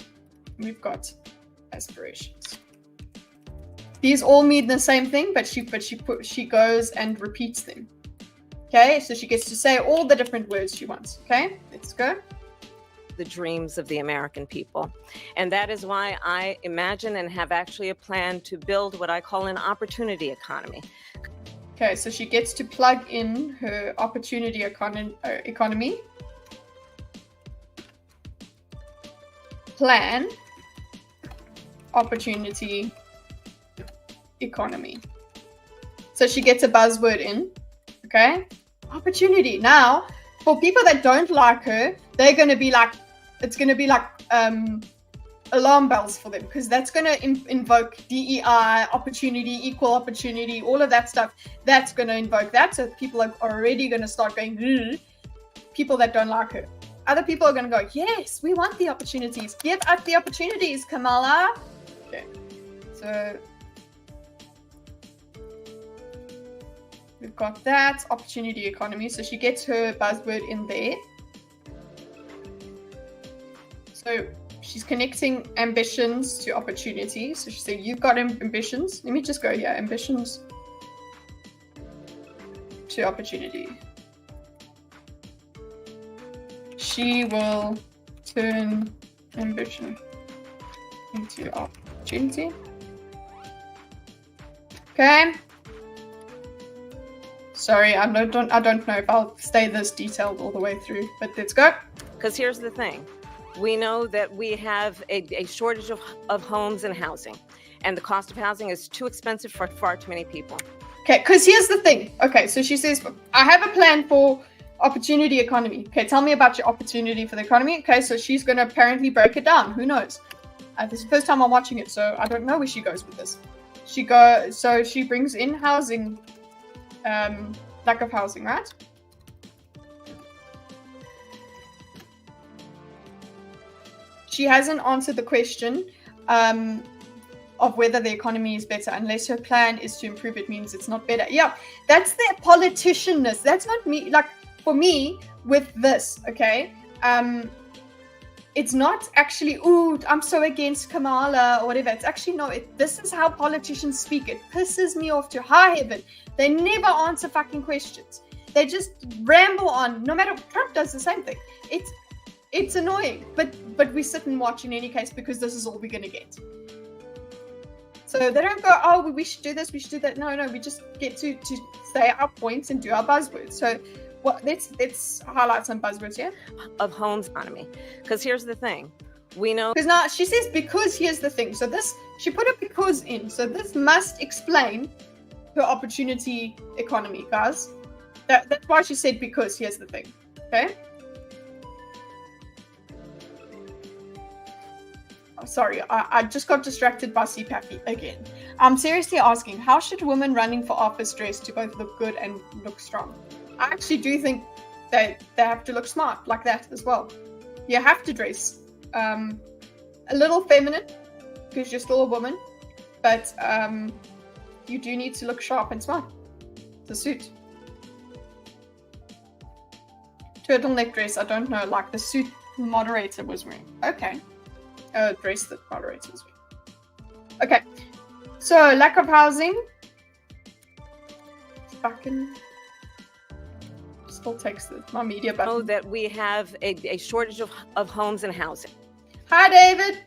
We've got aspirations. These all mean the same thing, but she goes and repeats them. Okay, so she gets to say all the different words she wants. Okay, let's go. The dreams of the American people. And that is why I imagine and have actually a plan to build what I call an opportunity economy. Okay, so she gets to plug in her opportunity economy plan. Opportunity economy. So she gets a buzzword in. Okay, opportunity. Now, for people that don't like her, they're going to be like, it's going to be like alarm bells for them because that's going to invoke DEI, opportunity, equal opportunity, all of that stuff. That's going to invoke that. So people are already going to start going, ugh. People that don't like her. Other people are going to go, yes, we want the opportunities. Give us the opportunities, Kamala. Okay, so we've got that opportunity economy. So she gets her buzzword in there. So she's connecting ambitions to opportunity. So she's saying, you've got ambitions. Let me just go here. Ambitions to opportunity. She will turn ambition into opportunity. Okay, Okay. Sorry, I don't know if I'll stay this detailed all the way through, but let's go. Because here's the thing. We know that we have a shortage of homes and housing, and the cost of housing is too expensive for far too many people. Okay, because here's the thing. Okay, so she says, I have a plan for opportunity economy. Okay, tell me about your opportunity for the economy. Okay, so she's going to apparently break it down. Who knows? This is the first time I'm watching it, so I don't know where she goes with this. So she brings in housing, lack of housing, right? She hasn't answered the question of whether the economy is better, unless her plan is to improve it means it's not better. Yeah, that's their politicianness. That's not me. Like, for me, with this, okay, it's not actually, ooh, I'm so against Kamala or whatever. It's actually, no, this is how politicians speak. It pisses me off to high heaven. They never answer fucking questions. They just ramble on. No matter, Trump does the same thing. It's annoying, but we sit and watch in any case because this is all we're gonna get. So they don't go, oh, we should do this, we should do that. No, we just get to say our points and do our buzzwords. So let's highlight some buzzwords here. Of homes economy. Because here's the thing. We know. Because now she says, because here's the thing. So this, she put a because in. So this must explain her opportunity economy, guys. That's why she said, because here's the thing. Okay. Sorry, I just got distracted by CPAP again. I'm seriously asking, how should women running for office dress to both look good and look strong? I actually do think that they have to look smart like that as well. You have to dress a little feminine because you're still a woman, but you do need to look sharp and smart. The suit. Turtleneck dress, I don't know, like the suit moderator was wearing. Okay. Dress that moderators. Okay, so lack of housing. Fucking still takes my media button. Know that we have a shortage of homes and housing. Hi, David.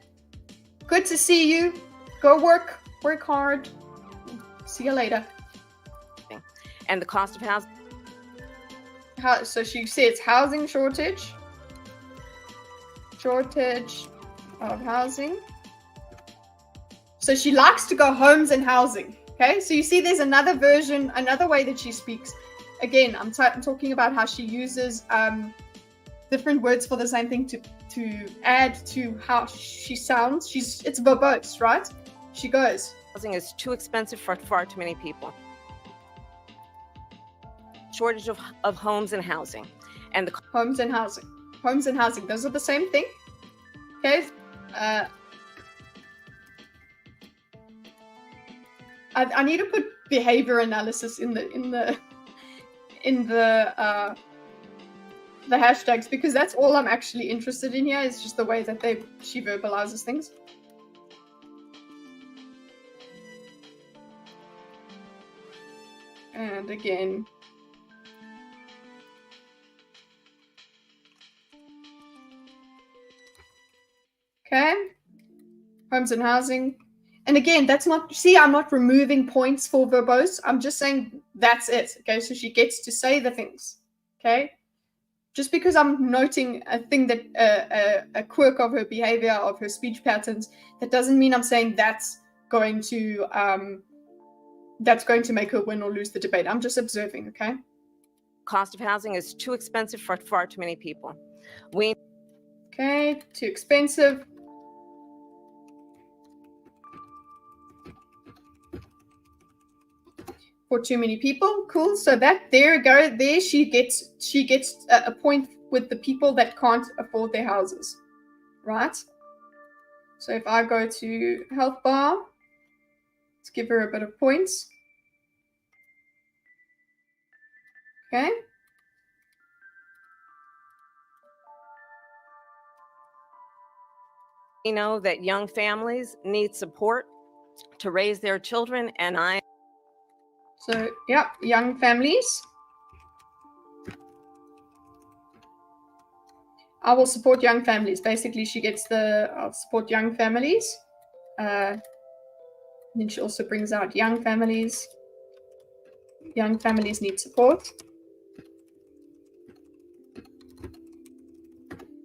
Good to see you. Go work hard. See you later. And the cost of housing. So she says housing shortage. Shortage of housing. So she likes to go homes and housing. Okay, so you see there's another version, another way that she speaks. Again, I'm talking about how she uses different words for the same thing to add to how she sounds. It's verbose, right? She goes, housing is too expensive for far too many people. Shortage of homes and housing. And the homes and housing. Homes and housing. Those are the same thing. Okay. I need to put behavior analysis in the hashtags, because that's all I'm actually interested in here, is just the way that she verbalizes things. And again, okay, homes and housing. And again, that's not, see, I'm not removing points for verbose. I'm just saying that's it. Okay, so she gets to say the things. Okay, just because I'm noting a thing that a quirk of her behavior, of her speech patterns, that doesn't mean I'm saying that's going to make her win or lose the debate. I'm just observing. Okay. Cost of housing is too expensive for far too many people. Okay, too expensive. For too many people. Cool. So that there she gets a point with the people that can't afford their houses, right? So if I go to health bar, let's give her a bit of points. Okay. We know that young families need support to raise their children, and So, yeah, young families. I will support young families. Basically, she gets I'll support young families. And then she also brings out young families. Young families need support.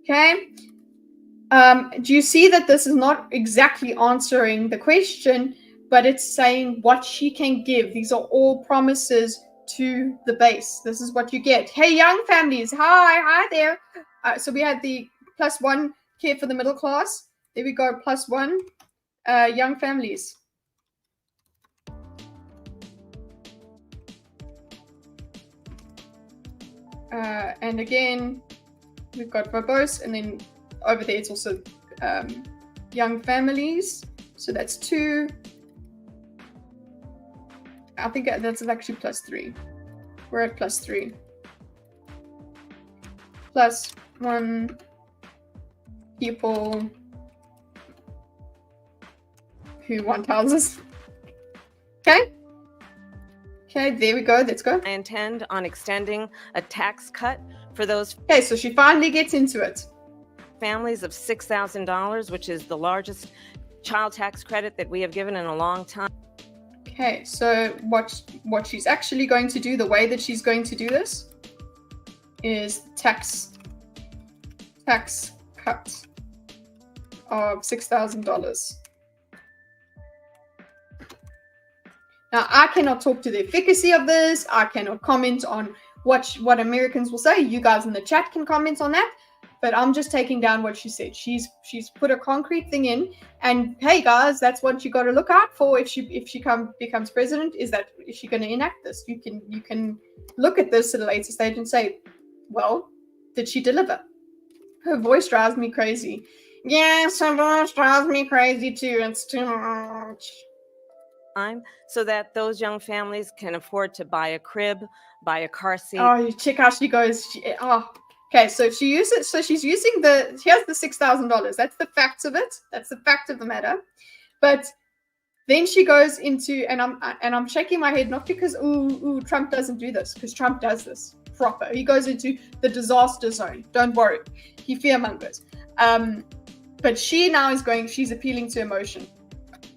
Okay. Do you see that this is not exactly answering the question, but it's saying what she can give? These are all promises to the base. This is what you get. Hey, young families. Hi there. So we had the +1 care for the middle class. There we go. +1 young families. And again, we've got verbose, and then over there it's also young families. So that's 2. I think that's actually +3. We're at +3. +1 people who want houses. Okay. Okay, there we go. Let's go. I intend on extending a tax cut for those Okay, so she finally gets into it. families of $6,000, which is the largest child tax credit that we have given in a long time. Okay, so what she's actually going to do, the way that she's going to do this, is tax cut of $6,000. Now, I cannot talk to the efficacy of this. I cannot comment on what Americans will say. You guys in the chat can comment on that. But I'm just taking down what she said. She's put a concrete thing in, and hey guys, that's what you got to look out for if she becomes president. Is she going to enact this? You can look at this at a later stage and say, well, did she deliver? Her voice drives me crazy. Yes, her voice drives me crazy too. It's too much. So that those young families can afford to buy a crib, buy a car seat. Oh, you check how she goes. Okay, so she uses. So she's using here's the $6,000. That's the facts of it. That's the fact of the matter. But then she goes into, and I'm shaking my head, not because Trump doesn't do this, because Trump does this proper. He goes into the disaster zone. Don't worry, he fearmongers. But she now is going. She's appealing to emotion.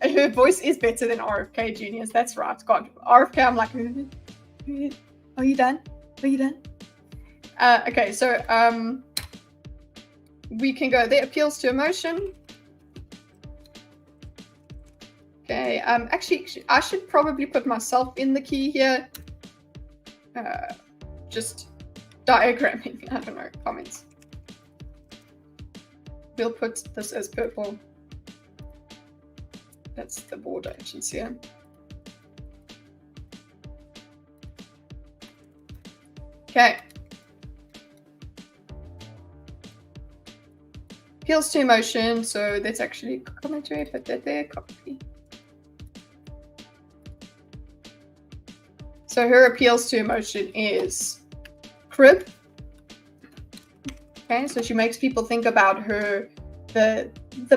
Her voice is better than RFK Jr.'s. That's right. God, RFK, I'm like, are you done? Are you done? Okay, so we can go there. Appeals to emotion. Okay, actually, I should probably put myself in the key here. Just diagramming. I don't know, comments. We'll put this as purple. That's the border edges here. Okay. Appeals to emotion, so that's actually commentary, put that there, copy. So her appeals to emotion is crib. Okay, so she makes people think about the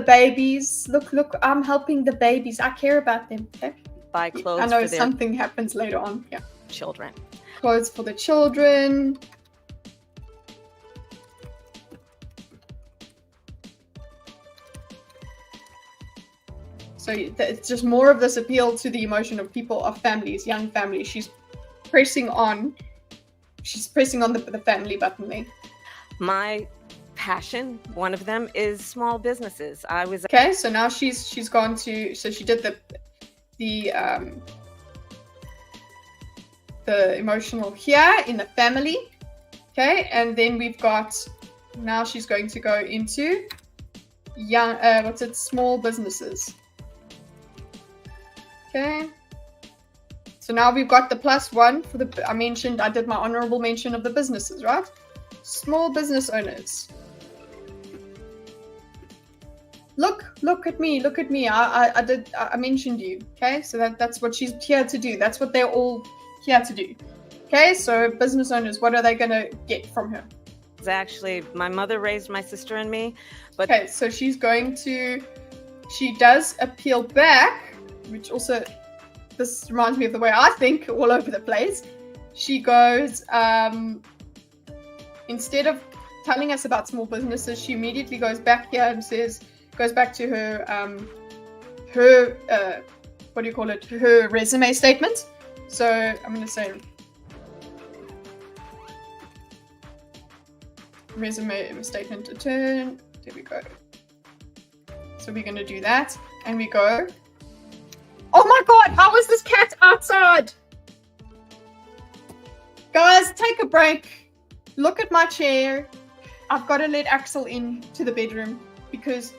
babies. Look, I'm helping the babies. I care about them. Okay? Buy clothes I know for their something happens later on. Yeah. children. Clothes for the children. So it's just more of this appeal to the emotion of people, of families, young families. She's pressing on the family button there. My passion, one of them, is small businesses. Okay, so now she's gone to, so she did the emotional here in the family. Okay, and then we've got, now she's going to go into small businesses. Okay, so now we've got the +1 for I did my honorable mention of the businesses, right? Small business owners. Look at me. I mentioned you. Okay, so that's what she's here to do. That's what they're all here to do. Okay, so business owners, what are they going to get from her? Actually, my mother raised my sister and me. But okay, so she does appeal back, which also, this reminds me of the way I think all over the place. She goes, instead of telling us about small businesses, she immediately goes back here and goes back to her what do you call it, her resume statement. So I'm going to say resume statement return. There we go. So we're going to do that, and we go. Oh my god, how is this cat outside? Guys, take a break. Look at my chair. I've got to let Axel into the bedroom because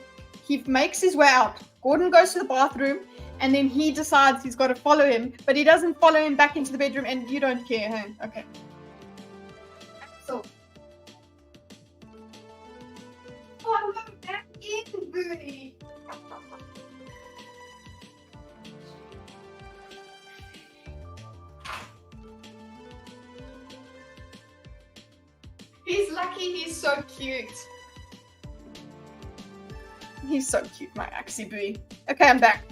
he makes his way out. Gordon goes to the bathroom, and then he decides he's got to follow him, but he doesn't follow him back into the bedroom, and you don't care, huh? Okay. Axel. Follow back in, Booty. He's lucky he's so cute. He's so cute, my Axie Booey. Okay, I'm back.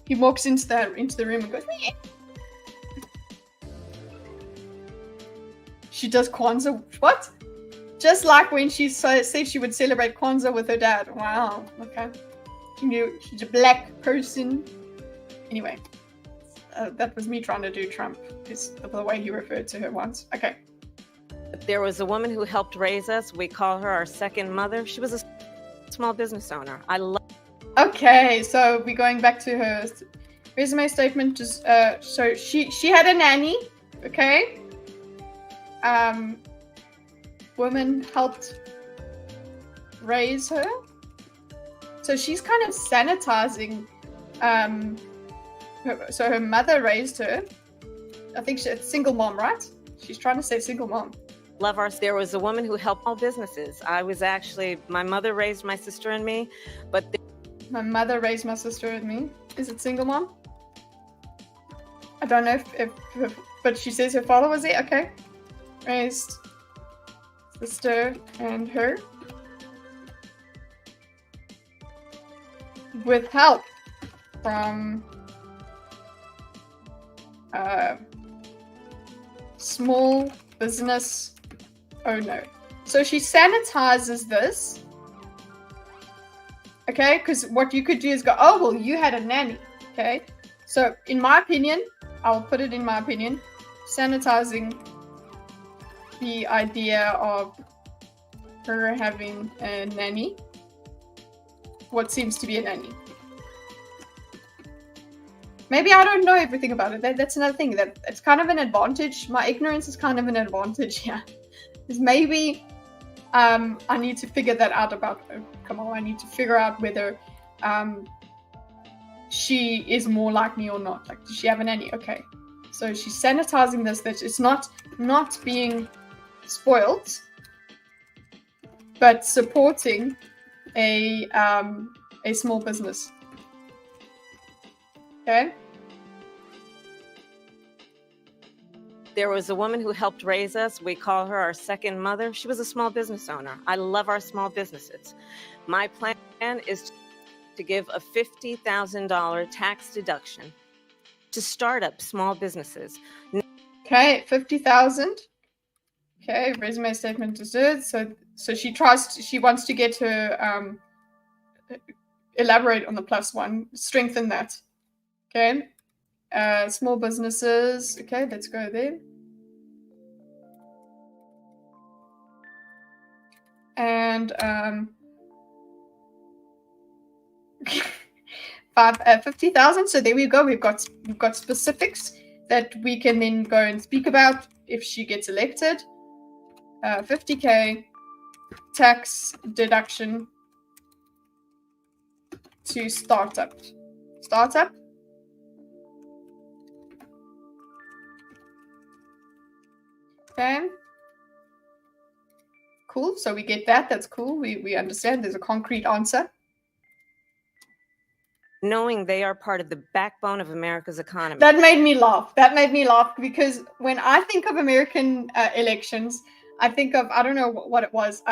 He walks into the room and goes, meh. She does Kwanzaa. What? Just like when she said she would celebrate Kwanzaa with her dad. Wow. Okay. She knew she's a black person. Anyway, that was me trying to do Trump. Is the way he referred to her once. Okay. There was a woman who helped raise us. We call her our second mother. She was a small business owner. I love. Okay, so we're going back to her resume statement. Just so she had a nanny. Okay. Woman helped raise her. So she's kind of sanitizing. So her mother raised her. I think she's a single mom, right? She's trying to say single mom. Love our. There was a woman who helped all businesses. I was actually, my mother raised my sister and me, but my mother raised my sister and me. Is it single mom? I don't know if but she says her father was there. Okay, raised sister and her with help from small business owner. So she sanitizes this. Okay, because what you could do is go, oh, well, you had a nanny. Okay, so in my opinion, I'll put it in my opinion, sanitizing the idea of her having a nanny. What seems to be a nanny. Maybe I don't know everything about it. That's another thing. That it's kind of an advantage. My ignorance is kind of an advantage here. Because maybe I need to figure that out about Kamal. I need to figure out whether she is more like me or not. Like, does she have a nanny? Okay. So she's sanitizing this. That it's not being spoiled, but supporting a small business. Okay. there was a woman who helped raise us. We call her our second mother. She was a small business owner. I love our small businesses. My plan is to give a $50,000 tax deduction to start up small businesses. Okay, 50,000. Okay, resume statement deserved. So she wants to get her elaborate on the +1, strengthen that. Okay. Small businesses. Okay, let's go there. And 50,000. So there we go. We've got specifics that we can then go and speak about if she gets elected. 50K tax deduction to startup. Okay. Cool. So we get that. That's cool. We understand there's a concrete answer. Knowing they are part of the backbone of America's economy. That made me laugh. Because when I think of American elections, I think of, I don't know what it was.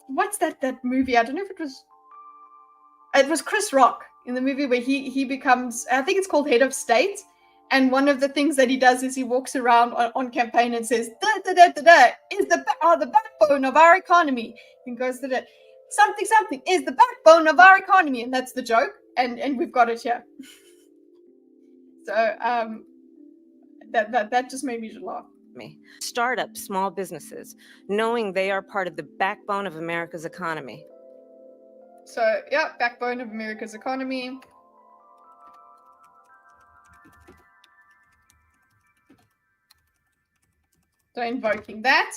What's that movie? I don't know if it was Chris Rock in the movie where he becomes, I think it's called Head of State. And one of the things that he does is he walks around on campaign and says, da, da, da, da, da, is the backbone of our economy. And goes to something is the backbone of our economy. And that's the joke. and we've got it here. So that just made me laugh. Startup small businesses, knowing they are part of the backbone of America's economy. So yeah, backbone of America's economy. So invoking that.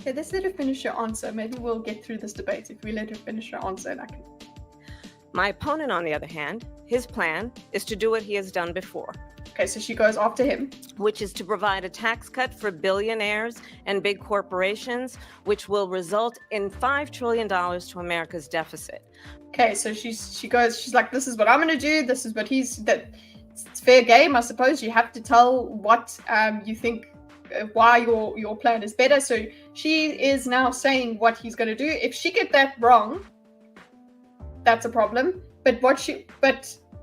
Okay, let's let her finish her answer. Maybe we'll get through this debate if we let her finish her answer. And I can... My opponent, on the other hand, his plan is to do what he has done before. Okay, so she goes after him. Which is to provide a tax cut for billionaires and big corporations, which will result in $5 trillion to America's deficit. Okay, so she's like, this is what I'm going to do. This is what it's fair game, I suppose. You have to tell what you think, why your plan is better. So she is now saying what he's going to do. If she get that wrong, that's a problem. But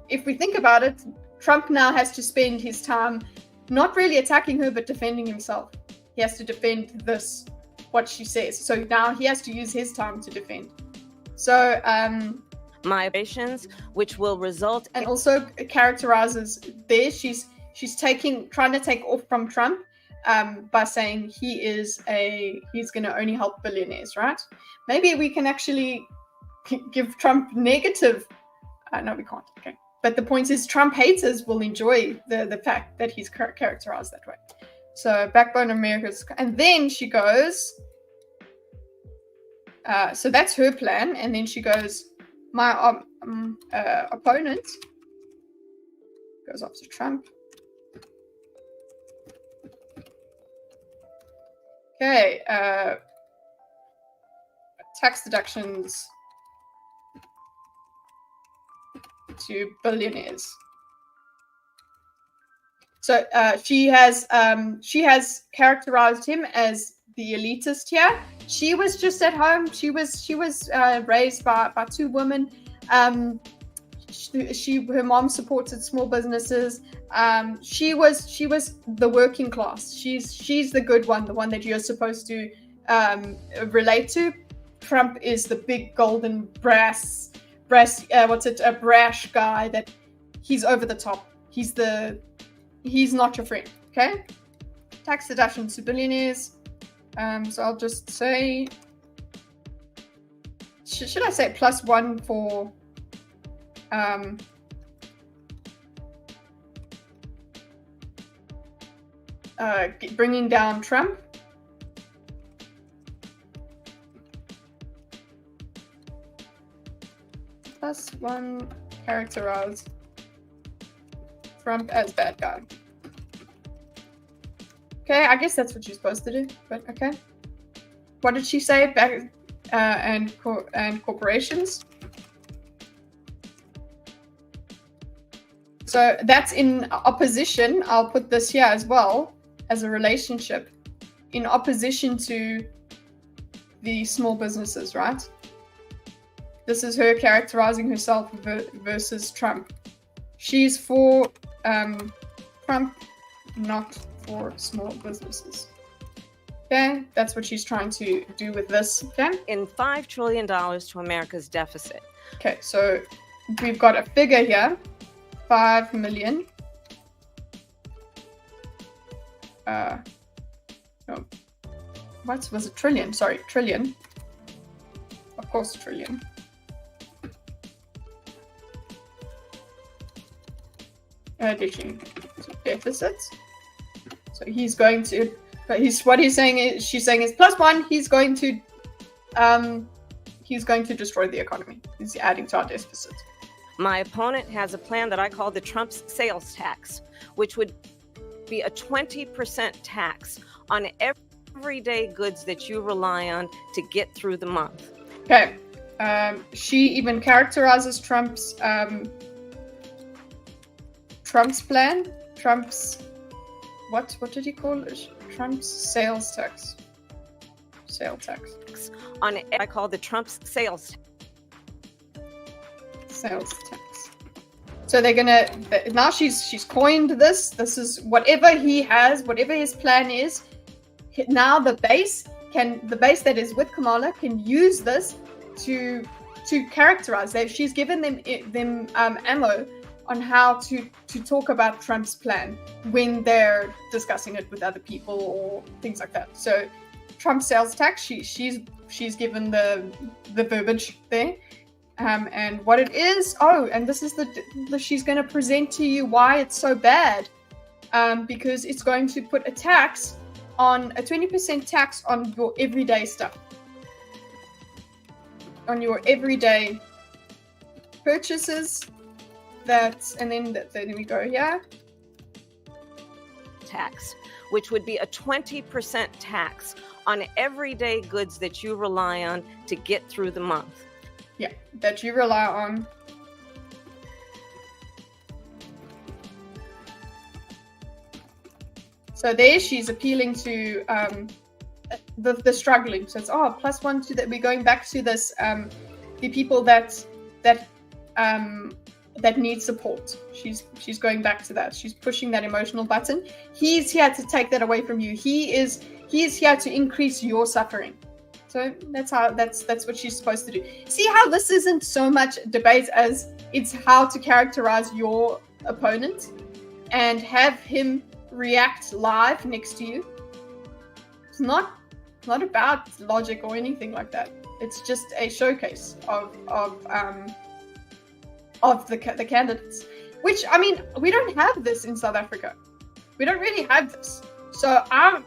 if we think about it, Trump now has to spend his time not really attacking her, but defending himself. He has to defend what she says. So now he has to use his time to defend. So my operations, which will result and also characterizes there. She's trying to take off from Trump by saying he's going to only help billionaires, right? Maybe we can actually give Trump negative. No, we can't. Okay. But the point is, Trump haters will enjoy the fact that he's characterized that way. So backbone of America's, and then she goes. So that's her plan, and then she goes. My opponent goes after Trump. Okay, tax deductions to billionaires. So she has characterized him as the elitist here. She was just at home. She was raised by two women. Her mom supported small businesses. She was the working class. She's the good one, the one that you're supposed to relate to. Trump is the big golden brash guy that he's over the top. He's not your friend. Okay, tax deductions to billionaires. So I'll just say, should I say +1 for bringing down Trump? +1 characterize Trump as bad guy. Okay, I guess that's what you're supposed to do, but okay. What did she say? Back and corporations. So that's in opposition. I'll put this here as well as a relationship in opposition to the small businesses, right? This is her characterizing herself versus Trump. She's for Trump, not for small businesses. Okay, that's what she's trying to do with this. Okay, in $5 trillion to America's deficit. Okay, so we've got a figure here, 5 million. No, what was it? Trillion? Sorry, trillion. Of course, trillion. Addition to deficits. So he's going to. She's saying is +1. He's going to destroy the economy. He's adding to our deficit. My opponent has a plan that I call the Trump's sales tax, which would be a 20% tax on everyday goods that you rely on to get through the month. Okay. She even characterizes Trump's plan. Trump's what did he call it? Trump's sales tax. Sale tax. I call the Trump's sales tax. So they're gonna now she's coined this. This is whatever he has, whatever his plan is. Now the base that is with Kamala can use this to characterize. She's given them ammo on how to talk about Trump's plan when they're discussing it with other people or things like that. So Trump sales tax, she's given the verbiage there, and what it is. Oh, and this is the she's going to present to you why it's so bad, because it's going to put a 20% tax on your everyday stuff, on your everyday purchases. And then we go here. Tax, which would be a 20% tax on everyday goods that you rely on to get through the month. Yeah, that you rely on. So there she's appealing to the struggling. So it's +1 to that. We're going back to this the people that need support. She's going back to that. She's pushing that emotional button. He's here to take that away from you. He is here to increase your suffering. So that's what she's supposed to do. See how this isn't so much debate as it's how to characterize your opponent and have him react live next to you. It's not about logic or anything like that. It's just a showcase of the candidates, which, I mean, we don't have this in South Africa. We don't really have this. So I'm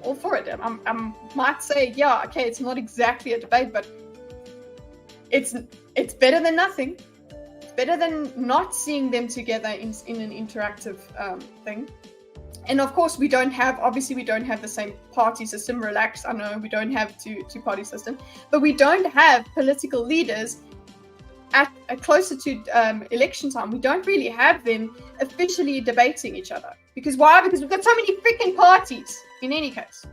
all for it. I might say, yeah, okay, it's not exactly a debate, but it's better than nothing. It's better than not seeing them together in an interactive thing. And of course, we don't have the same party system. Relax, I know we don't have two-party system, but we don't have political leaders at closer to election time. We don't really have them officially debating each other. Because why? Because we've got so many freaking parties in any case.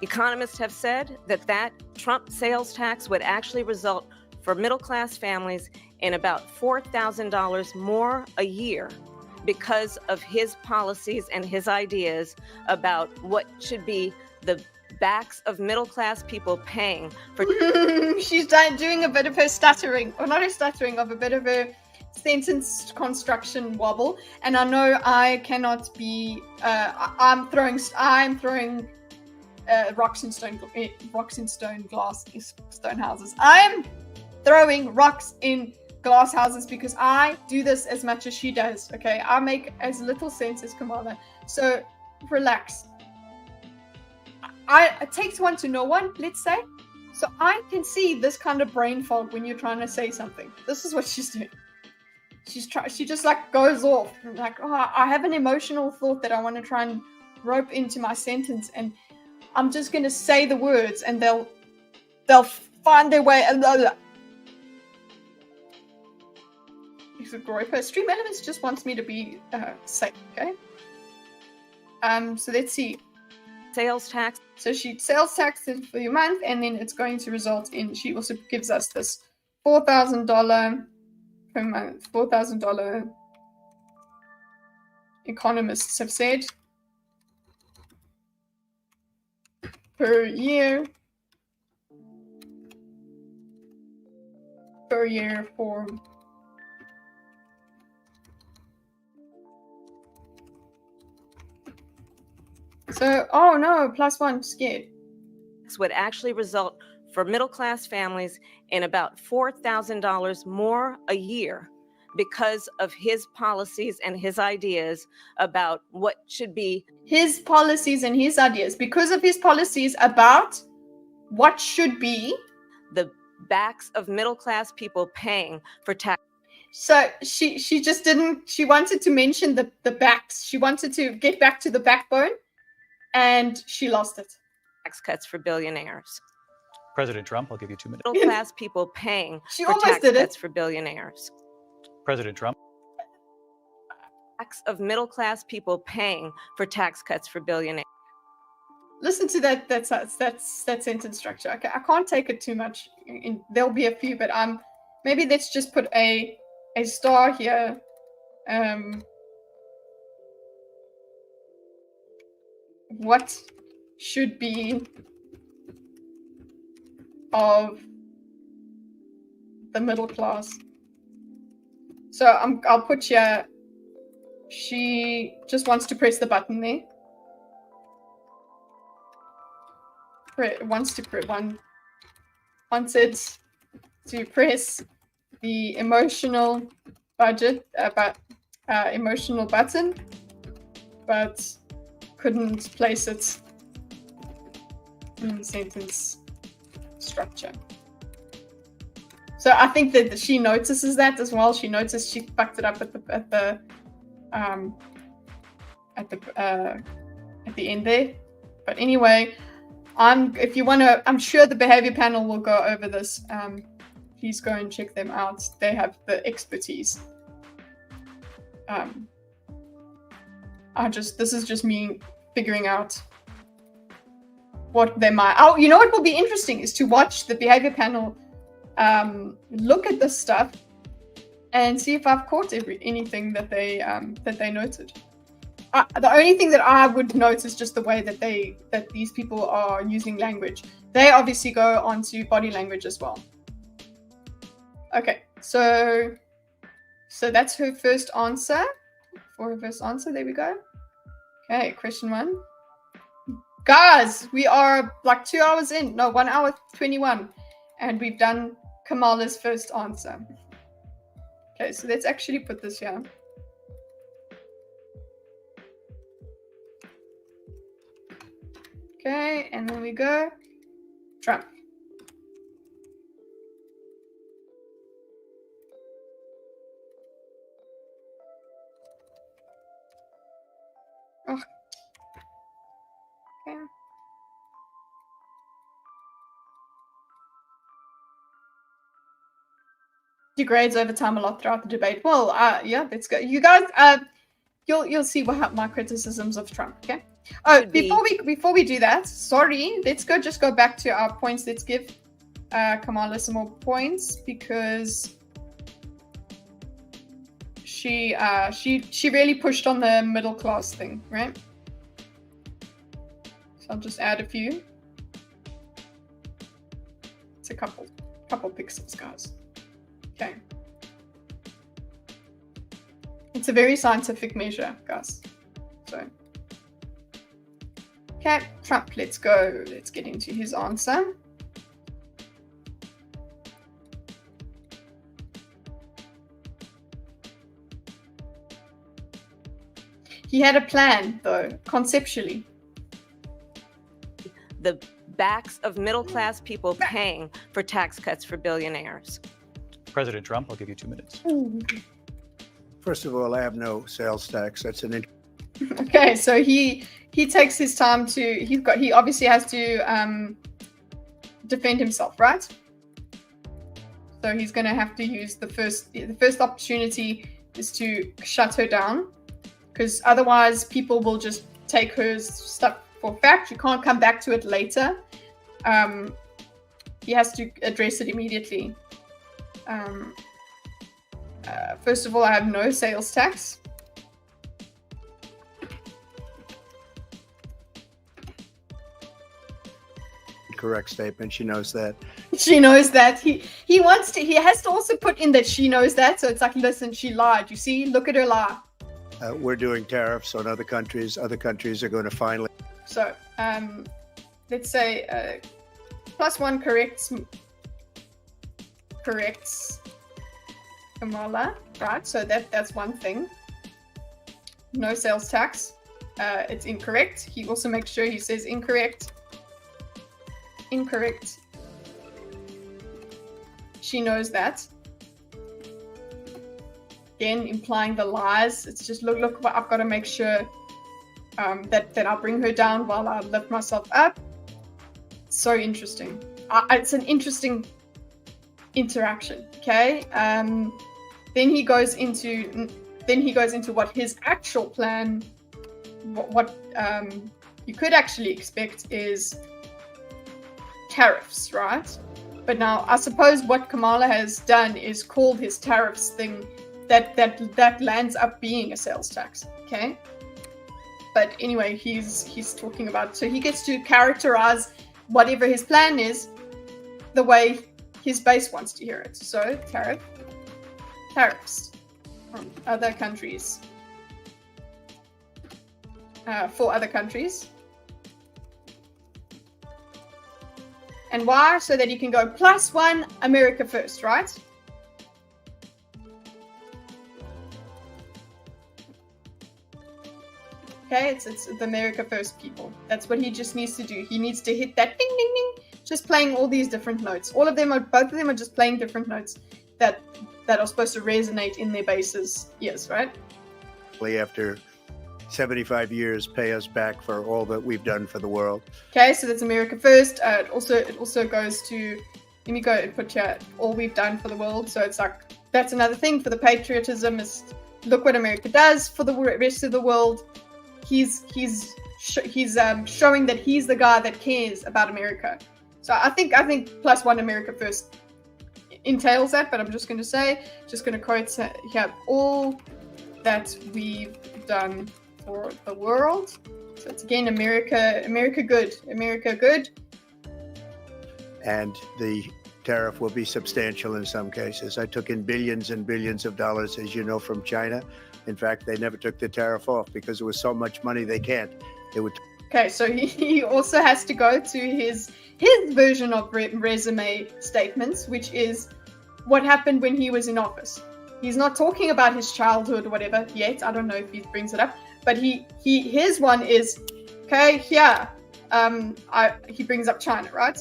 Economists have said that Trump sales tax would actually result for middle-class families in about $4,000 more a year because of his policies and his ideas about what should be the backs of middle-class people paying for. She's doing a bit of her stuttering, or not her stuttering, of a bit of a sentence construction wobble. And I know I cannot be. I'm throwing rocks in stone houses. I'm throwing rocks in glass houses because I do this as much as she does. Okay, I make as little sense as Kamala. So relax. It takes one to know one, let's say. So I can see this kind of brain fog when you're trying to say something. This is what she's doing. She just like goes off. Like, I have an emotional thought that I want to try and rope into my sentence, and I'm just going to say the words, and they'll find their way. It's a groper. Stream Elements just wants me to be safe. Okay. So let's see. Sales tax. So she sales tax for your month, and then it's going to result in. She also gives us this $4,000 per month. $4,000. Economists have said per year. Per year for. So, oh no, +1, scared. This would actually result for middle-class families in about $4,000 more a year because of his policies and his ideas about what should be. His policies and his ideas. Because of his policies about what should be. The backs of middle-class people paying for tax. So she just didn't, she wanted to mention the backs. She wanted to get back to the backbone. And she lost it. Tax cuts for billionaires. President Trump, I'll give you 2 minutes. Middle-class people paying she for almost tax did cuts it. for billionaires. President Trump. Backs of middle-class people paying for tax cuts for billionaires. Listen to that sentence structure. Okay, I can't take it too much. There'll be a few, but maybe let's just put a star here. What should be of the middle class. So I'll put here, she just wants to press the button there. Wants it to press the emotional emotional button, but couldn't place it in sentence structure. So I think that she notices that as well. She noticed she fucked it up at the end there. But anyway, if you want to, I'm sure the behavior panel will go over this. Please go and check them out. They have the expertise. This is just me figuring out what they might. Oh, you know what will be interesting is to watch the behavior panel look at this stuff and see if I've caught anything that they noted. The only thing that I would note is just the way that these people are using language. They obviously go onto body language as well. Okay, so that's her first answer. For her first answer, there we go. Okay, question 1. Guys, we are like 2 hours in. No, 1 hour 21. And we've done Kamala's first answer. Okay, so let's actually put this here. Okay, and then we go Trump. Oh. Okay. Degrades over time a lot throughout the debate. Well, yeah, let's go. You guys, you'll see what my criticisms of Trump. Okay. Oh, before we do that, sorry, let's just go back to our points. Let's give Kamala some more points because she really pushed on the middle class thing, right? So I'll just add a few. It's a couple pixels, guys. Okay. It's a very scientific measure, guys. So. Okay, Trump, let's go. Let's get into his answer. He had a plan, though, conceptually. The backs of middle-class people paying for tax cuts for billionaires. President Trump, I'll give you 2 minutes. First of all, I have no sales tax. That's an Okay, so he takes his time to. He obviously has to defend himself, right? So he's going to have to use the first opportunity is to shut her down, because otherwise people will just take her stuff for fact. You can't come back to it later. He has to address it immediately. First of all, I have no sales tax. correct statement. She knows that. She knows that. He has to also put in that she knows that. So it's like, listen, she lied. You see, look at her lie. We're doing tariffs on other countries. Other countries are going to finally. So let's say +1 corrects Kamala, right? So that's one thing. No sales tax. It's incorrect. He also makes sure he says incorrect. Incorrect. She knows that. Again, implying the lies. It's just look. I've got to make sure that I bring her down while I lift myself up. So interesting. It's an interesting interaction. Okay. Then he goes into what his actual plan. What you could actually expect is tariffs, right? But now I suppose what Kamala has done is called his tariffs thing that lands up being a sales tax. Okay. But anyway, he's talking about, so he gets to characterize whatever his plan is the way his base wants to hear it. So tariffs from other countries. For other countries. And why? So that you can go +1 America first, right? Okay, it's the America first, people. That's what he just needs to do. He needs to hit that ding, ding, ding, just playing all these different notes. Both of them are just playing different notes that are supposed to resonate in their bases' ears, right? After 75 years, pay us back for all that we've done for the world. Okay, so that's America first. It also goes to, let me go and put here, all we've done for the world. So it's like, that's another thing for the patriotism is look what America does for the rest of the world. He's showing that he's the guy that cares about America. So I think +1 America first entails that, but I'm just going to quote here, all that we've done for the world. So it's again America good. And the tariff will be substantial in some cases. I took in billions and billions of dollars, as you know, from China. In fact, they never took the tariff off because it was so much money they can't. They would. Okay, so he also has to go to his version of resume statements, which is what happened when he was in office. He's not talking about his childhood or whatever yet. I don't know if he brings it up, but his one is okay. Here, he brings up China, right?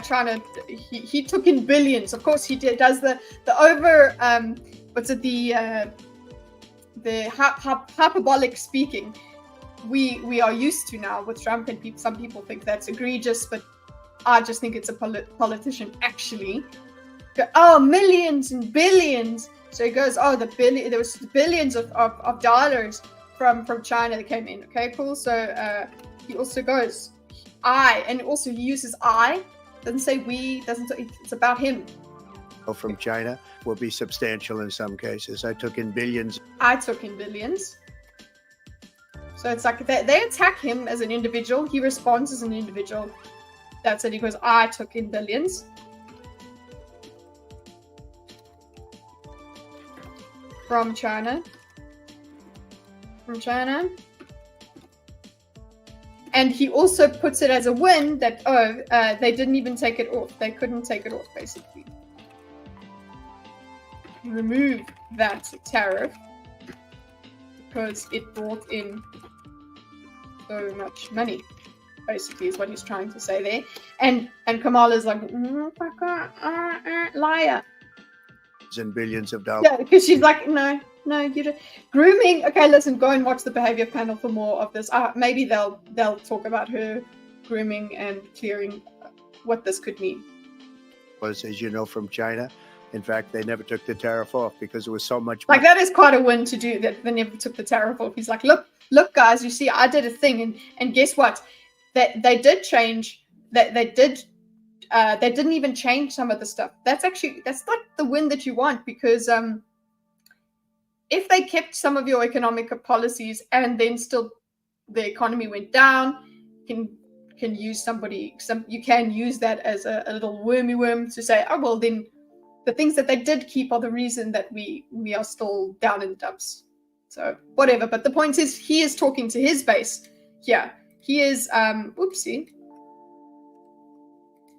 China, he took in billions. Of course, he does the over. What's it? The hyperbolic speaking. We are used to now with Trump, and some people think that's egregious, but I just think it's a politician actually. Oh, millions and billions. So he goes, oh, there was billions of dollars from China that came in. Okay, cool. So he also goes, and also he uses I. Doesn't say we. It's about him. From China will be substantial in some cases. I took in billions. So it's like they attack him as an individual. He responds as an individual. That's it. He goes, I took in billions. From China. And he also puts it as a win that, they didn't even take it off. They couldn't take it off, basically. Remove that tariff because it brought in so much money, basically, is what he's trying to say there. And Kamala's like, liar. And billions of dollars. Yeah, because she's like, no, you don't. Grooming. Okay, listen, go and watch the behavior panel for more of this. Maybe they'll talk about her grooming and clearing what this could mean. Was, as you know, from China. In fact, they never took the tariff off because it was so much money. Like, that is quite a win to do, that they never took the tariff off. He's like, look, guys, you see, I did a thing, and guess what? That they did change. That they didn't even change some of the stuff. That's like the win that you want, because if they kept some of your economic policies and then still the economy went down, you can use that as a little worm to say, oh well, then the things that they did keep are the reason that we are still down in the dumps. So whatever. But the point is, he is talking to his base. Yeah, he is.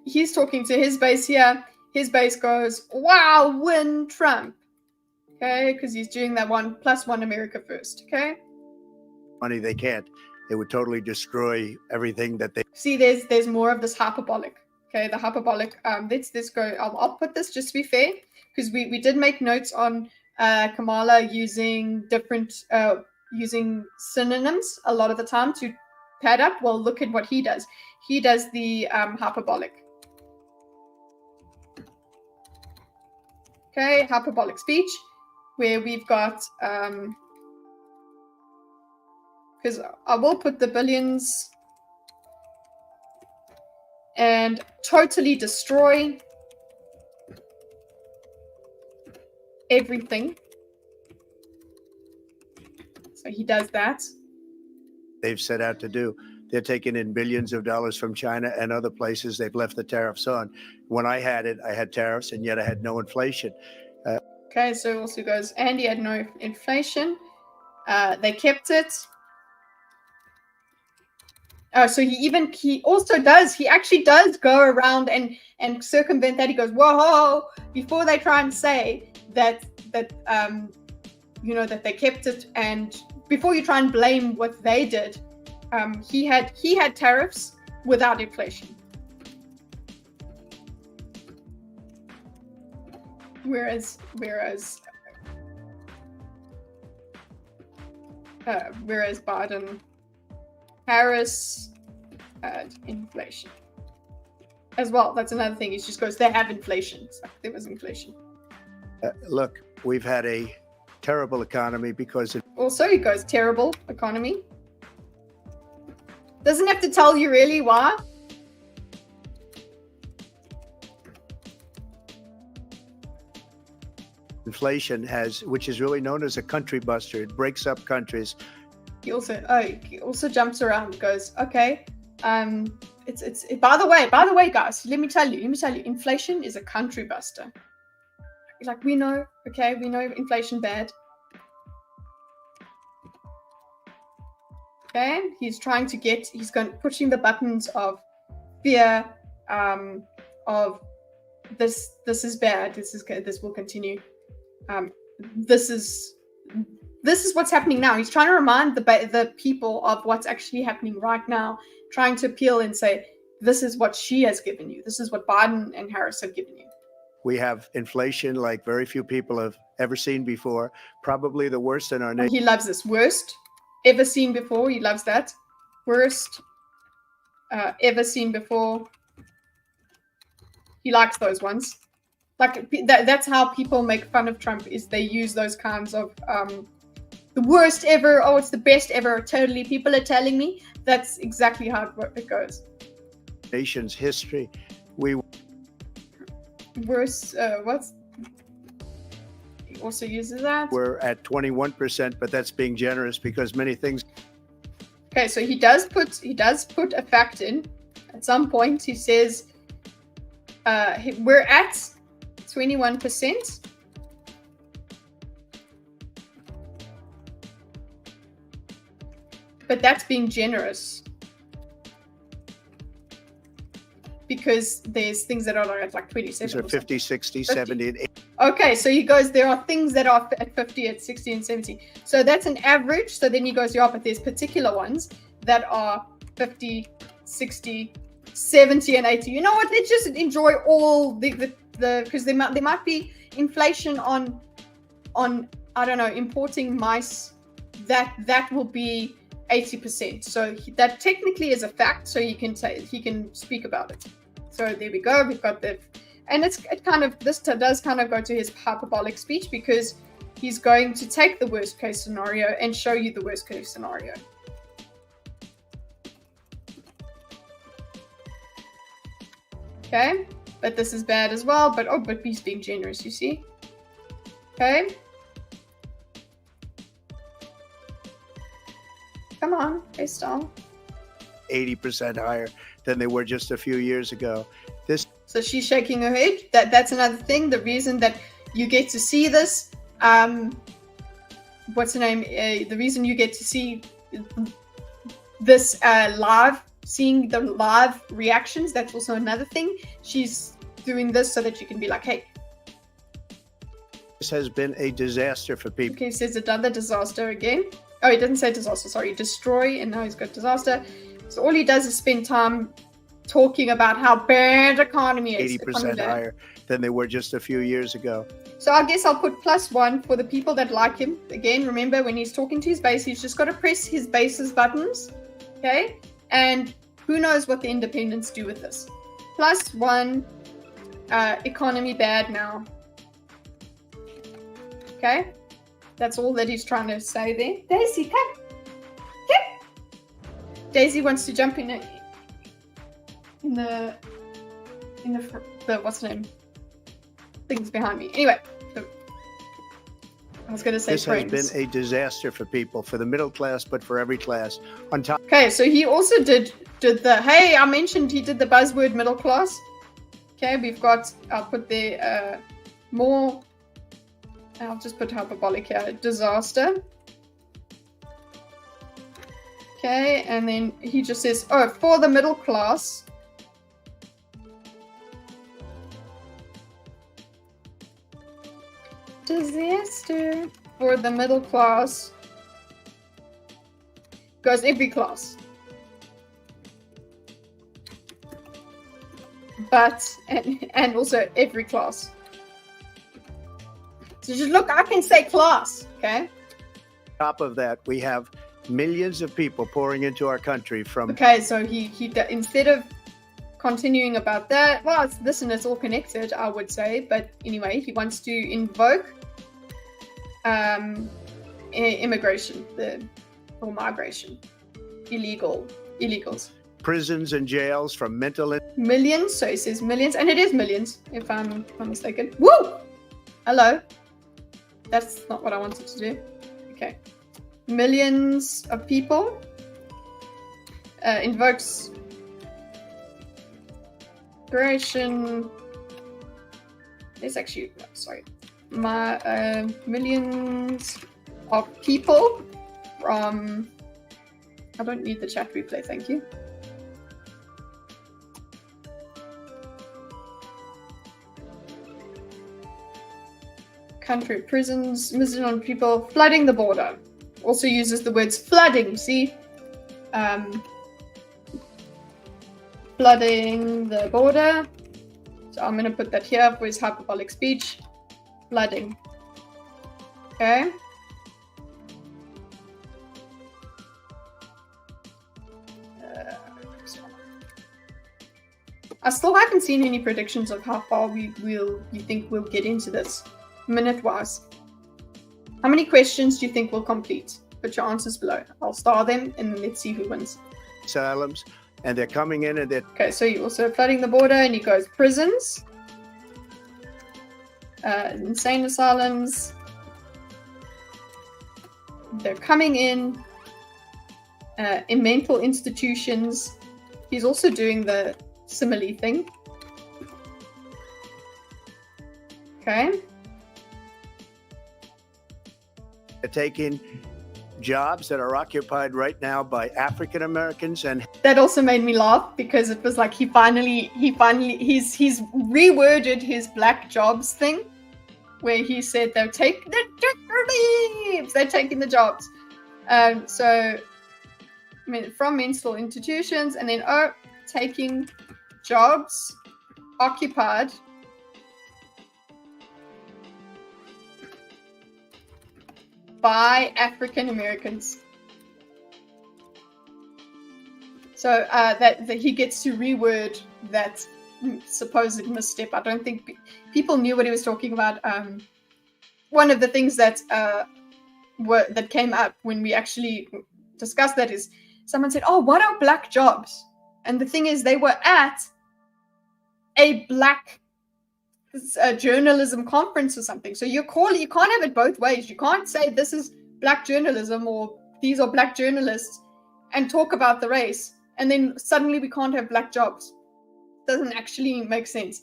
He's talking to his base here. His base goes, wow, win Trump. Okay, because he's doing that +1 America first. Okay. Money they can't. It would totally destroy everything that they. See, there's more of this hyperbolic. Okay, the hyperbolic. Let's go. I'll put this just to be fair, because we did make notes on Kamala using different using synonyms a lot of the time to pad up. Well, look at what he does. He does the hyperbolic. Okay, hyperbolic speech, where we've got, because I will put the billions, and totally destroy everything. So he does that. They've set out to do. They're taking in billions of dollars from China and other places they've left the tariffs on. When I had it, I had tariffs, and yet I had no inflation. Okay, so it also goes, and he had no inflation. They kept it. Oh, so he actually does go around and circumvent that. He goes, whoa, before they try and say that that they kept it, and before you try and blame what they did, he had tariffs without inflation. Whereas Biden, Harris had inflation as well. That's another thing. He just goes, they have inflation. It's like there was inflation. Look, we've had a terrible economy because of Also, he goes, terrible economy. Doesn't have to tell you really why. inflation which is really known as a country buster. It breaks up countries. He also jumps around, goes, okay, it's by the way, guys, let me tell you, inflation is a country buster. Like, we know inflation bad. Okay, he's pushing the buttons of fear, of this is bad, this will continue. This is what's happening now. He's trying to remind the people of what's actually happening right now, trying to appeal and say, this is what she has given you. This is what Biden and Harris have given you. We have inflation like very few people have ever seen before, probably the worst in our nation. He loves this. Worst ever seen before. He loves that. Worst ever seen before. He likes those ones. Like, that's how people make fun of Trump, is they use those kinds of the worst ever, oh, it's the best ever, totally. People are telling me that's exactly how it goes. Nation's history. Worse, what's... He also uses that. We're at 21%, but that's being generous because many things. Okay, so he does put a fact in. At some point, he says, we're at 21%. But that's being generous. Because there's things that are at like 27. These are 50, 60, 70, and 80. Okay, so he goes, there are things that are at 50, at 60, and 70. So that's an average. So then he goes, yeah, but there's particular ones that are 50, 60, 70, and 80. You know what? Let's just enjoy all the because there might be inflation on I don't know, importing mice. That will be 80%. So that technically is a fact. So he can speak about it. So there we go. We've got the, and this does kind of go to his hyperbolic speech, because he's going to take the worst case scenario and show you the worst case scenario. Okay, but this is bad as well. But he's being generous, you see. Okay. Come on, Estelle. 80% higher than they were just a few years ago. So she's shaking her head. That's another thing. The reason that you get to see this, what's the name? The reason you get to see this live, seeing the live reactions. That's also another thing. She's doing this so that you can be like, hey. This has been a disaster for people. Okay, he says another disaster again. Oh, he didn't say disaster, sorry, destroy, and now he's got disaster. So all he does is spend time talking about how bad economy is. 80% higher than they were just a few years ago. So I guess I'll put +1 for the people that like him. Again, remember, when he's talking to his base, he's just got to press his base's buttons, okay? And who knows what the independents do with this. +1, economy bad now. Okay? That's all that he's trying to say there. Daisy, come. Come. Daisy wants to jump in the what's the name? Things behind me. Anyway. I was going to say This friends. has been a disaster for people, for the middle class, but for every class. On top Okay, so he also did the, hey, I mentioned he did the buzzword middle class. Okay, we've got, I'll put the more, I'll just put hyperbolic here, disaster. Okay, and then he just says, oh, for the middle class. Disaster for the middle class. Goes every class. But, and also every class. So just look, I can say class, okay? top of that, we have millions of people pouring into our country from Okay, so he instead of continuing about that, well, this and it's all connected, I would say. But anyway, he wants to invoke immigration, or migration, illegals. prisons and jails, from mental Millions, so he says millions, and it is millions, if I'm not mistaken. Woo! Hello. That's not what I wanted to do. Okay. Millions of people. Invokes migration. It's actually, sorry. Millions of people from, I don't need the chat replay, thank you. Country prisons, millions of people flooding the border. Also uses the words flooding, see? Flooding the border. So I'm going to put that here for his hyperbolic speech. Flooding. Okay. I still haven't seen any predictions of how far you think we'll get into this, minute-wise. How many questions do you think we'll complete? Put your answers below. I'll star them and let's see who wins. asylums, and they're coming in and they're Okay, so you're also flooding the border, and he goes prisons, insane asylums. They're coming in mental institutions. He's also doing the simile thing. Okay. taking jobs that are occupied right now by African Americans, and That also made me laugh because it was like he's reworded his black jobs thing, where he said they're taking they're taking the jobs. So I mean, from mental institutions, and then taking jobs occupied by African Americans. So that he gets to reword that supposed misstep. I don't think people knew what he was talking about. One of the things that that came up when we actually discussed that is someone said, "Oh, what are black jobs?" And the thing is, they were at a black journalism conference or something. So you can't have it both ways. You can't say this is black journalism or these are black journalists and talk about the race, and then suddenly we can't have black jobs. Doesn't actually make sense.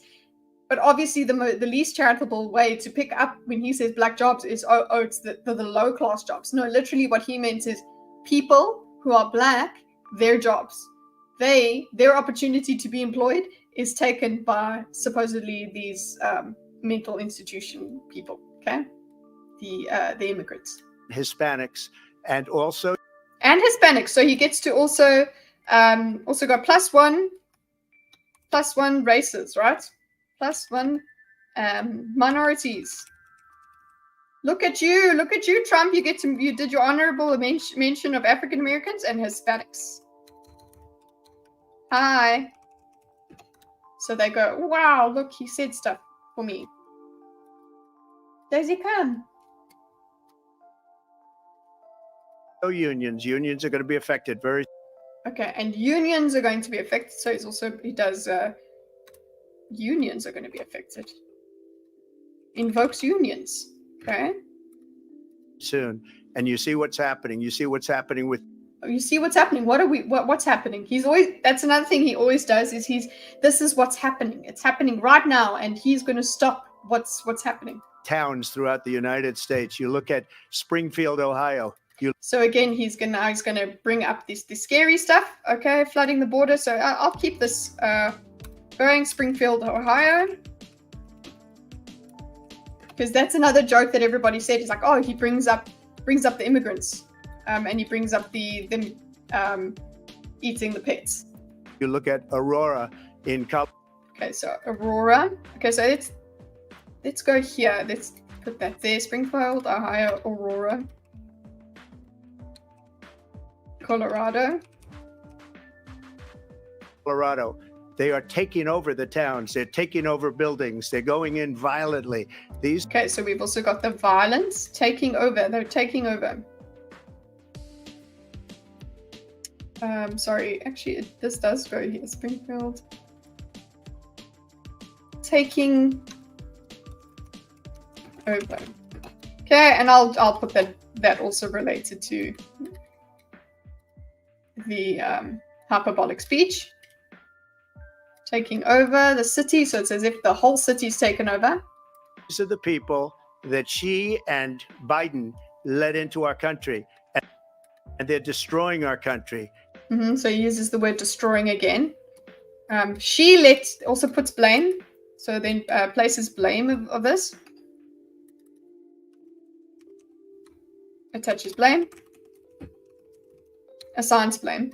But obviously the least charitable way to pick up when he says black jobs is it's the low class jobs. No, literally what he meant is people who are black, their jobs, their opportunity to be employed is taken by supposedly these mental institution people. Okay, the immigrants, Hispanics, and also Hispanics. So he gets to also go +1 races, right? +1 minorities. Look at you, Trump. You did your honorable mention of African Americans and Hispanics. Hi. So they go, wow, look, he said stuff for me. Does he come? unions. Unions are going to be affected very. Okay, and unions are going to be affected. So he does unions are going to be affected. Invokes unions. Okay. soon. And you see what's happening. You see what's happening with You see what's happening. What's happening? That's another thing he always does is this is what's happening. It's happening right now, and he's going to stop what's happening. towns throughout the United States. You look at Springfield, Ohio. So again, he's gonna bring up this scary stuff. Okay, flooding the border. So I'll keep this going. Springfield, Ohio, because that's another joke that everybody said. Is like, oh, he brings up the immigrants, and he brings up them eating the pets. You look at Aurora in Colorado. Okay, so Aurora. Okay, so let's go here. Let's put that there. Springfield, Ohio, Aurora. Colorado. They are taking over the towns. They're taking over buildings. They're going in violently. Okay, so we've also got the violence taking over. They're taking over. Sorry, actually, this does go here. Springfield. Taking over. Okay, and I'll put that also related to the hyperbolic speech. Taking over the city, so it's as if the whole city's taken over. These are the people that she and Biden led into our country, and they're destroying our country. So he uses the word destroying again. She also puts blame, so then places blame of this. Attaches blame. Assigns blame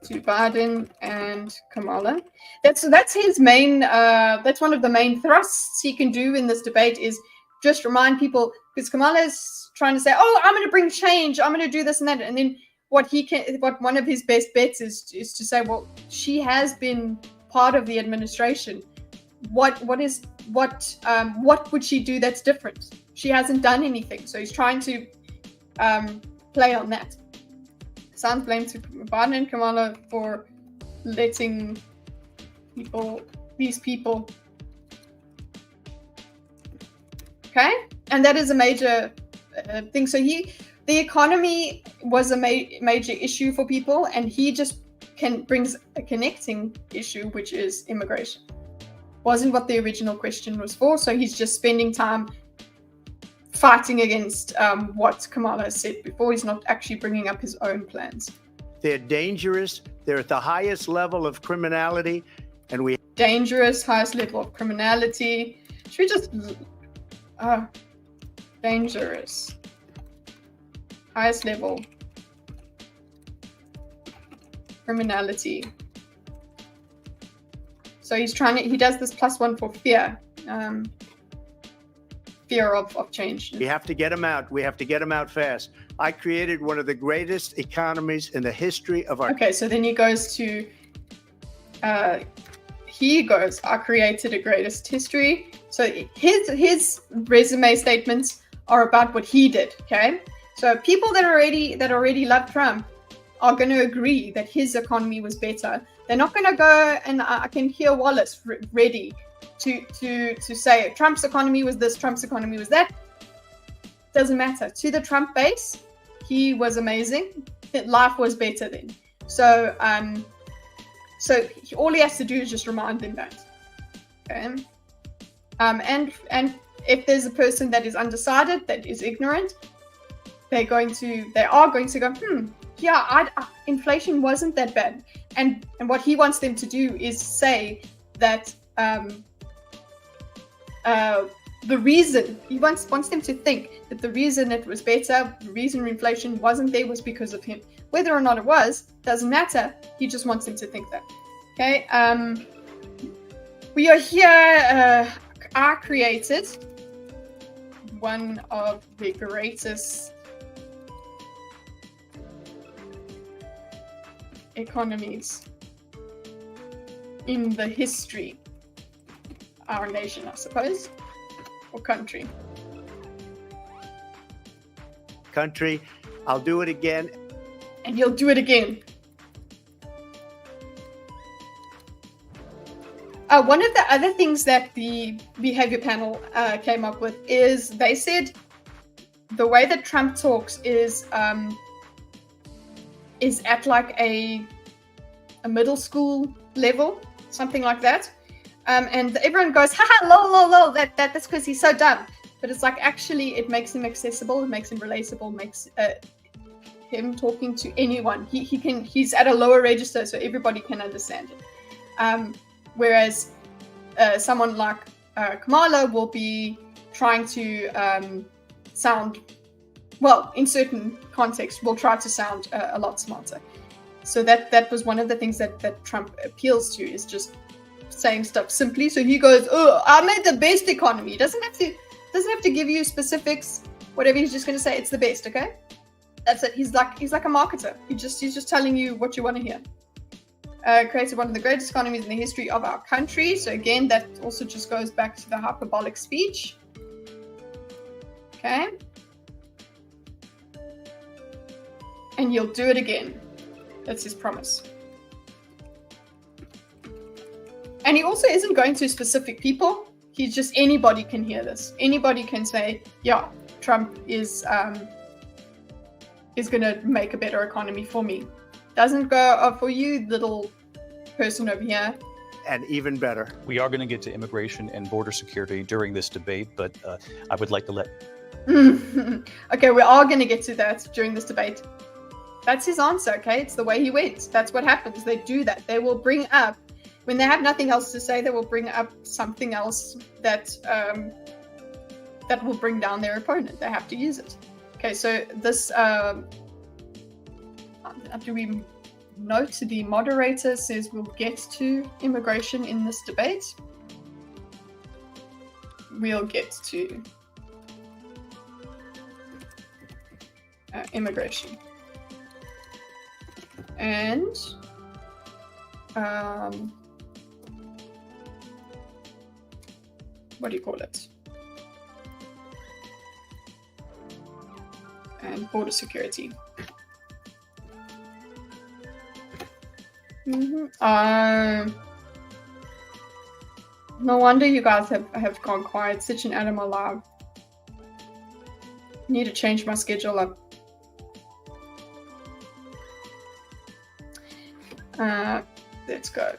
to Biden and Kamala. That's his main. That's one of the main thrusts he can do in this debate is just remind people, because Kamala is trying to say, "Oh, I'm going to bring change. I'm going to do this and that," and then what one of his best bets is to say, "Well, she has been part of the administration. What would she do that's different? She hasn't done anything." So he's trying to play on that. Sounds blame to Biden and Kamala for letting these people. Okay, and that is a major thing. So the economy was a major issue for people, and he just brings a connecting issue, which is immigration. Wasn't what the original question was for, so he's just spending time fighting against what Kamala has said before. He's not actually bringing up his own plans. They're dangerous. They're at the highest level of criminality, and dangerous, highest level of criminality. Should we just dangerous, highest level criminality. So he does this +1 for fear. Fear of change. We have to get them out. We have to get them out fast. I created one of the greatest economies in the history of our. Okay, so then he goes to. I created a greatest history. So his resume statements are about what he did. Okay, so people that already love Trump are going to agree that his economy was better. They're not going to go, and I can hear Wallace ready to say Trump's economy was this, Trump's economy was that. Doesn't matter. To the Trump base, he was amazing. Life was better then. So all he has to do is just remind them that. Okay. And if there's a person that is undecided, that is ignorant, they are going to go, yeah, inflation wasn't that bad. And what he wants them to do is say that the reason he wants them to think that the reason it was better, the reason inflation wasn't there was because of him. Whether or not it was doesn't matter. He just wants them to think that. Okay. We are here. I created one of the greatest economies in the history. Our nation, I suppose, or country. I'll do it again. And you'll do it again. One of the other things that the behavior panel came up with is they said the way that Trump talks is at like a middle school level, something like that. And everyone goes, haha, lol, that's because he's so dumb. But it's like, actually, it makes him accessible, it makes him relatable, makes him talking to anyone. He's at a lower register, so everybody can understand it. Whereas someone like Kamala will be trying to sound, well, in certain contexts, will try to sound a lot smarter. So that was one of the things that Trump appeals to, is just saying stuff simply. So he goes, oh, I made the best economy. He doesn't have to give you specifics. Whatever he's just going to say, it's the best. Okay, that's it. He's like a marketer. He's just telling you what you want to hear. Created one of the greatest economies in the history of our country. So again, that also just goes back to the hyperbolic speech. Okay, and you'll do it again. That's his promise. And he also isn't going to specific people. He's just, anybody can hear this. Anybody can say, yeah, Trump is going to make a better economy for me. Doesn't go, oh, for you, little person over here. And even better. We are going to get to immigration and border security during this debate, but I would like to let... Okay, we are going to get to that during this debate. That's his answer, okay? It's the way he wins. That's what happens. They do that. They will bring up, when they have nothing else to say, they will bring up something else that that will bring down their opponent. They have to use it. Okay, so this, do we note the moderator says we'll get to immigration in this debate? We'll get to immigration. And what do you call it? And border security. No wonder you guys have gone quiet. Such an animal alive. Need to change my schedule up. Let's go.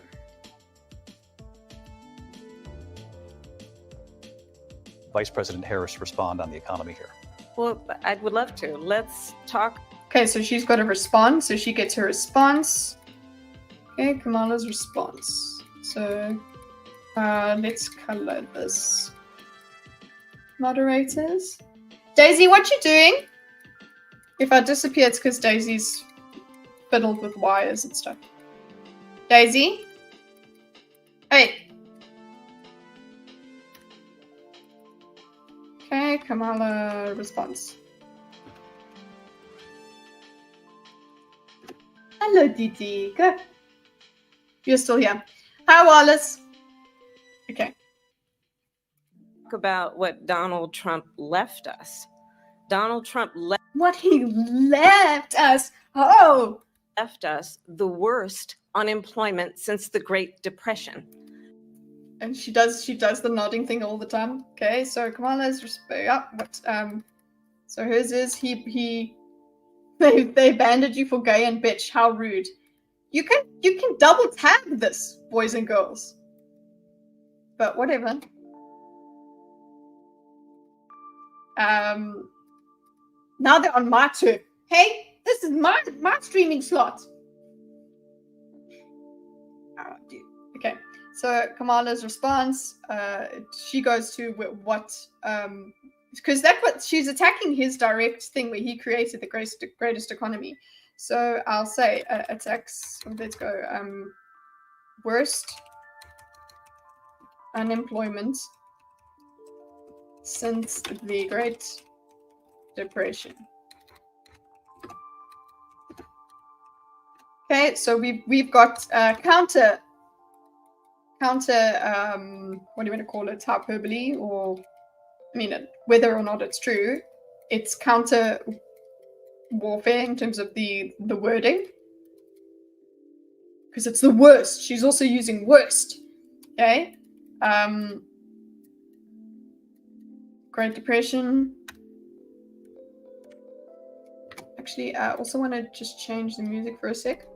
Vice President Harris respond on the economy here. Well, I would love to. Let's talk. Okay, so she's got to respond. So she gets her response. Okay, Kamala's response. So let's color this. Moderators. Daisy, what you doing? If I disappear, it's because Daisy's fiddled with wires and stuff. Daisy? Hey. Okay, Kamala response. Hello, Didi. Good. You're still here. Hi, Wallace. Okay. Talk about what Donald Trump left us. Donald Trump What he left us. Oh. left us the worst unemployment since the Great Depression. And she does the nodding thing all the time. Okay, so Kamala's so hers is they banded you for gay and bitch. How rude. You can double tag this, boys and girls. But whatever. Now they're on my turn. Hey, this is my streaming slot. Oh, dude. Okay. So Kamala's response, she goes to what, because that's what she's attacking his direct thing where he created the greatest economy. So I'll say attacks. Let's go. Worst unemployment since the Great Depression. Okay, so we've got counter what do you want to call it, hyperbole, or I mean whether or not it's true, it's counter warfare in terms of the wording, because it's the worst. She's also using worst. Okay. Great Depression. Actually, I also want to just change the music for a sec.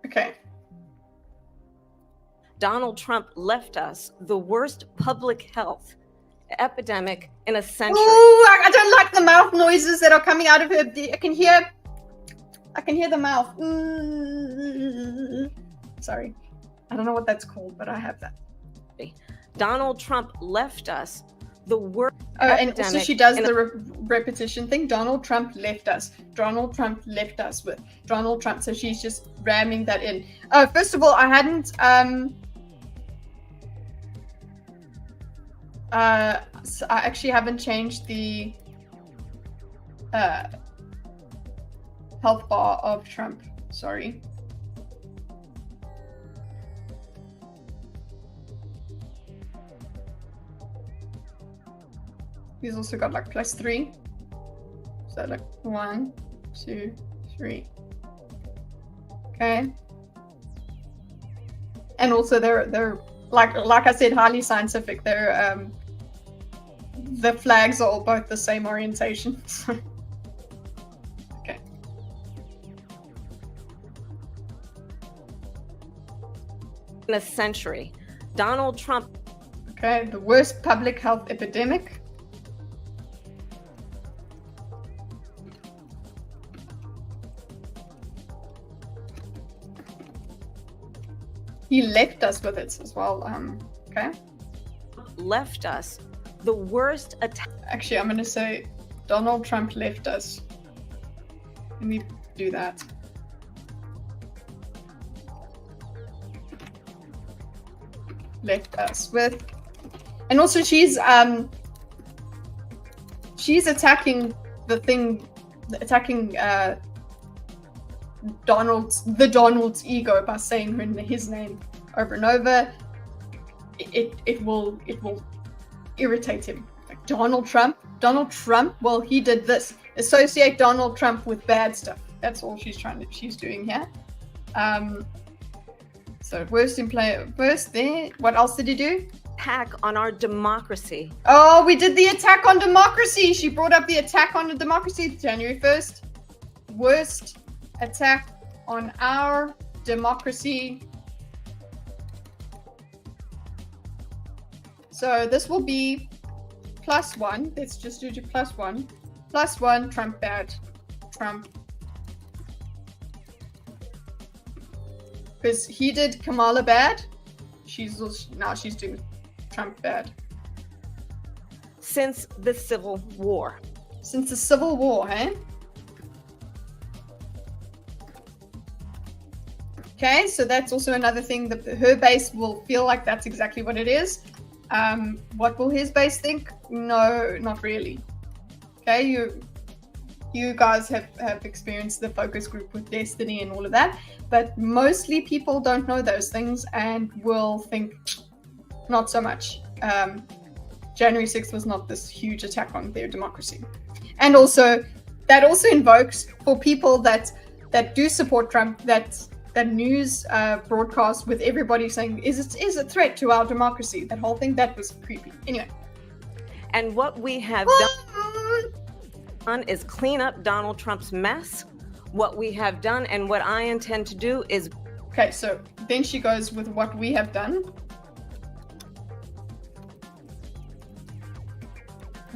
Okay. Donald Trump left us the worst public health epidemic in a century. Ooh, I don't like the mouth noises that are coming out of her. I can hear the mouth. Sorry. I don't know what that's called, but I have that. Donald Trump left us the worst and epidemic. also she does the repetition thing. Donald Trump left us. Donald Trump left us with Donald Trump. So she's just ramming that in. First of all, I hadn't so I actually haven't changed the health bar of Trump. Sorry. He's also got like +3. So like 1, 2, 3. Okay. And also they're like I said, highly scientific. They're the flags are all both the same orientation. Okay. In a century. Donald Trump. Okay, the worst public health epidemic. He left us with it as well. Okay. Left us the worst attack. Actually, I'm going to say Donald Trump left us. Let me do that. Left us with, and also she's attacking the thing, attacking Donald's ego by saying his name over and over. It will irritate him. Like Donald Trump. Well, he did this. Associate Donald Trump with bad stuff. That's all she's doing here. So worst there. What else did he do? Attack on our democracy. Oh, we did the attack on democracy. She brought up the attack on the democracy. January 1st. Worst attack on our democracy. So this will be +1. Let's just do +1. +1, Trump bad. Trump. Because he did Kamala bad. Now she's doing Trump bad. Since the Civil War. Since the Civil War, hey? Okay, so that's also another thing that her base will feel like that's exactly what it is. What will his base think? No, not really. Okay, you guys have experienced the focus group with Destiny and all of that, but mostly people don't know those things and will think not so much. January 6th was not this huge attack on their democracy. And also, that also invokes for people that do support Trump, that news broadcast with everybody saying is a threat to our democracy. That whole thing, that was creepy. Anyway. And what we have done is clean up Donald Trump's mess. What we have done and what I intend to do is... Okay, so then she goes with what we have done.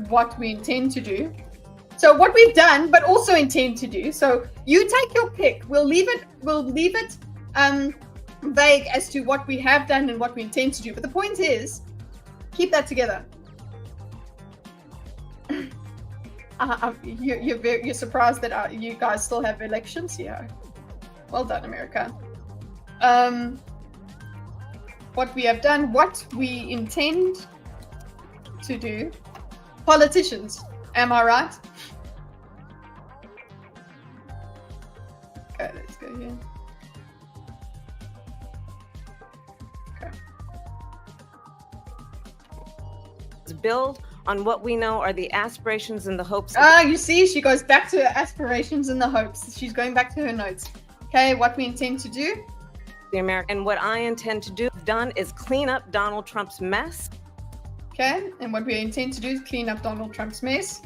What we intend to do. So what we've done, but also intend to do. So you take your pick. We'll leave it vague as to what we have done and what we intend to do. But the point is, keep that together. You're surprised that you guys still have elections? Yeah. Well done, America. What we have done, what we intend to do. Politicians, am I right? Okay, let's go here. Okay. build on what we know are the aspirations and the hopes. You see, she goes back to her aspirations and the hopes. She's going back to her notes. Okay, what we intend to do. The American, and what I intend to do done is clean up Donald Trump's mess. Okay, and what we intend to do is clean up Donald Trump's mess.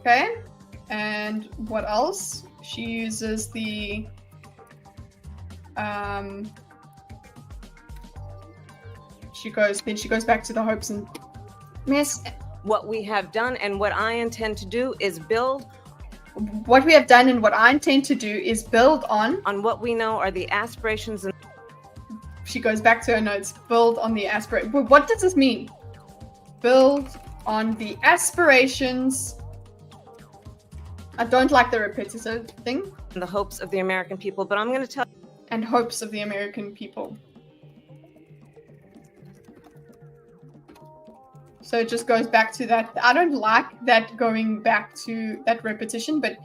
Okay, and what else? She uses the she goes back to the hopes and mess. What we have done and what I intend to do is build. What we have done and what I intend to do is build on what we know are the aspirations. And she goes back to her notes. Build on the aspiration. What does this mean? Build on the aspirations. I don't like the repetitive thing. The hopes of the American people, but I'm going to tell. And hopes of the American people. So it just goes back to that. I don't like that going back to that repetition, but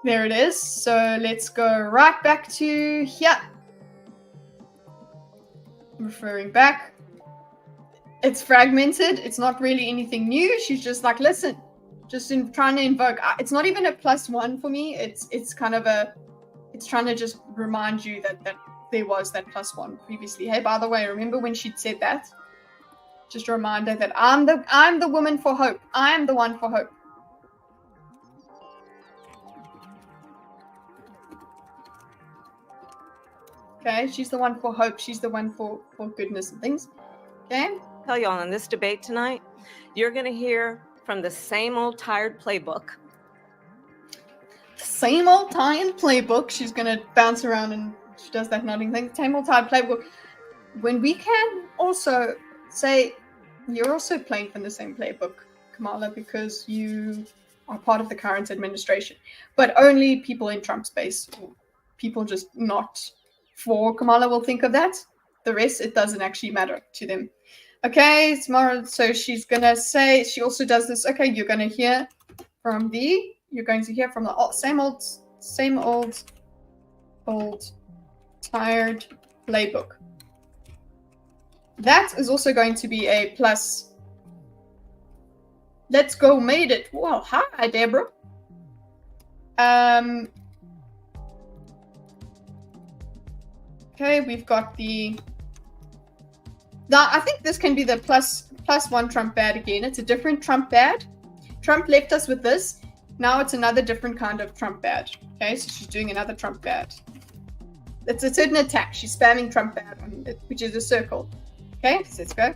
there it is. So let's go right back to here. Referring back. It's fragmented. It's not really anything new. She's just like, listen, just trying to invoke. It's not even a +1 for me. It's kind of it's trying to just remind you that there was that +1 previously. Hey, by the way, remember when she'd said that? Just a reminder that I'm the woman for hope. I am the one for hope. Okay, she's the one for hope. She's the one for goodness and things. Okay. Tell y'all in this debate tonight, you're going to hear from the same old tired playbook. Same old tired playbook. She's going to bounce around and she does that nodding thing. Same old tired playbook. When we can also say, you're also playing from the same playbook, Kamala, because you are part of the current administration. But only people in Trump's base, people just not for Kamala will think of that. The rest, it doesn't actually matter to them. Okay, tomorrow, so she's going to say, she also does this, okay, you're going to hear from the same old tired playbook. That is also going to be a plus. Let's go, made it. Well, hi, Deborah. Okay, we've got now, I think this can be the +1 Trump bad again. It's a different Trump bad. Trump left us with this. Now it's another different kind of Trump bad. Okay, so she's doing another Trump bad. It's a certain attack. She's spamming Trump bad, which is a circle. Okay, so let's go.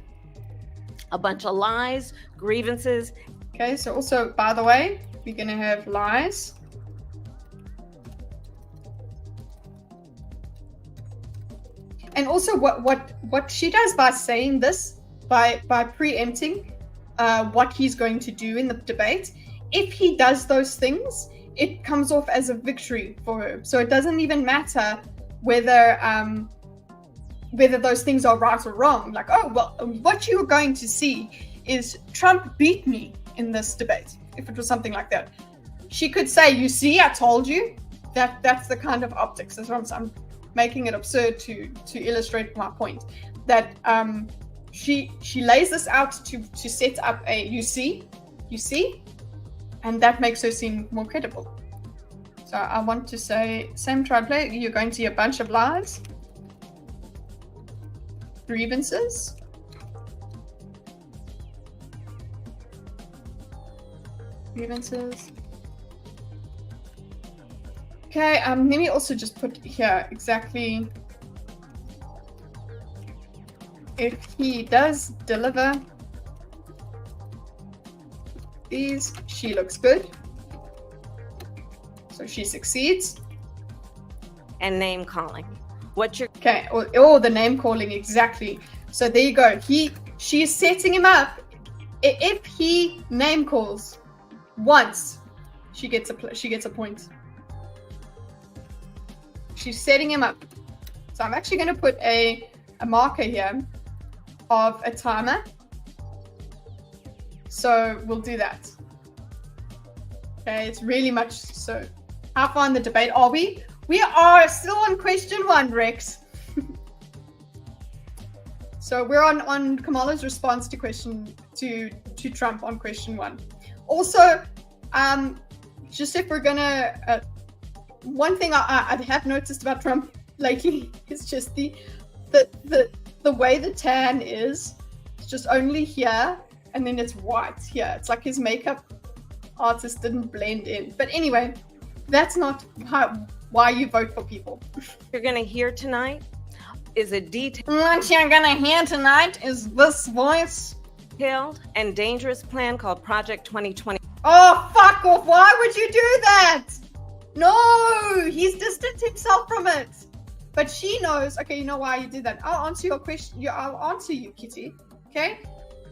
A bunch of lies, grievances. Okay, so also, by the way, we're going to have lies. And also what she does by saying this, by preempting what he's going to do in the debate, if he does those things, it comes off as a victory for her. So it doesn't even matter whether those things are right or wrong. Like, oh, well, what you're going to see is Trump beat me in this debate. If it was something like that, she could say, you see, I told you. That's the kind of optics. That's what I'm making it absurd to illustrate my point. That she lays this out to set up a you see, and that makes her seem more credible. So I want to say, same tried play, you're going to see a bunch of lies, grievances, Okay, let me also just put here exactly if he does deliver these, she looks good. So she succeeds. And name calling. Okay, oh, the name calling, exactly. So there you go. She's setting him up. If he name calls once, she gets a point. She's setting him up. So I'm actually going to put a marker here of a timer. So we'll do that. Okay, it's really much so. How far in the debate are we? We are still on question 1, Rex. So we're on Kamala's response to to Trump on question 1. Also, just if we're gonna, one thing I have noticed about Trump lately is just the way the tan is. It's just only here, and then it's white here. It's like his makeup artist didn't blend in. But anyway, that's not why you vote for people. You're going to hear tonight is a What you're gonna hear tonight is this voice. detailed and dangerous plan called Project 2020. Oh, fuck off. Why would you do that? No, he's distanced himself from it. But she knows. Okay, you know why you did that. I'll answer your question. I'll answer you, Kitty. Okay?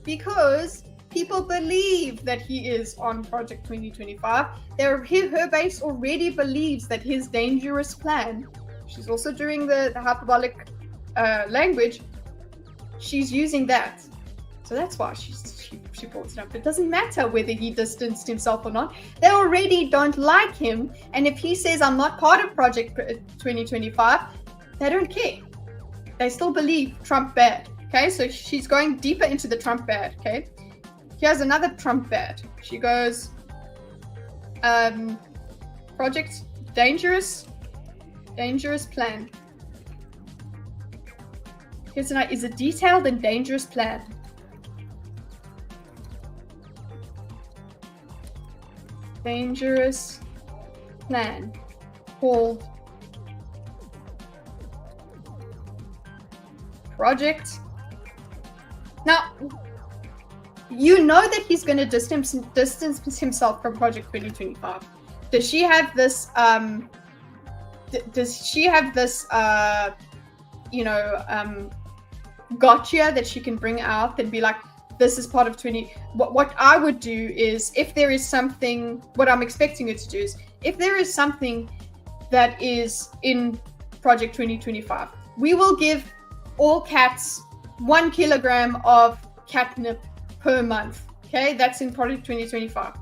Because people believe that he is on Project 2025. Her base already believes that his dangerous plan, she's also doing the hyperbolic language, she's using that. So that's why she brought it up. It doesn't matter whether he distanced himself or not. They already don't like him. And if he says, I'm not part of Project 2025, they don't care. They still believe Trump bad. Okay, so she's going deeper into the Trump bad. Okay, here's another Trump bad. She goes, Project dangerous plan. Here's is a detailed and dangerous plan. Dangerous plan called Project. Now, you know that he's going to distance himself from Project 2025. Does she have this? Does she have this? Gotcha that she can bring out and be like, this is part of 20. What I would do is, if there is something, what I'm expecting her to do is, if there is something that is in Project 2025, we will give all cats 1 kilogram of catnip per month. Okay, that's in Project 2025.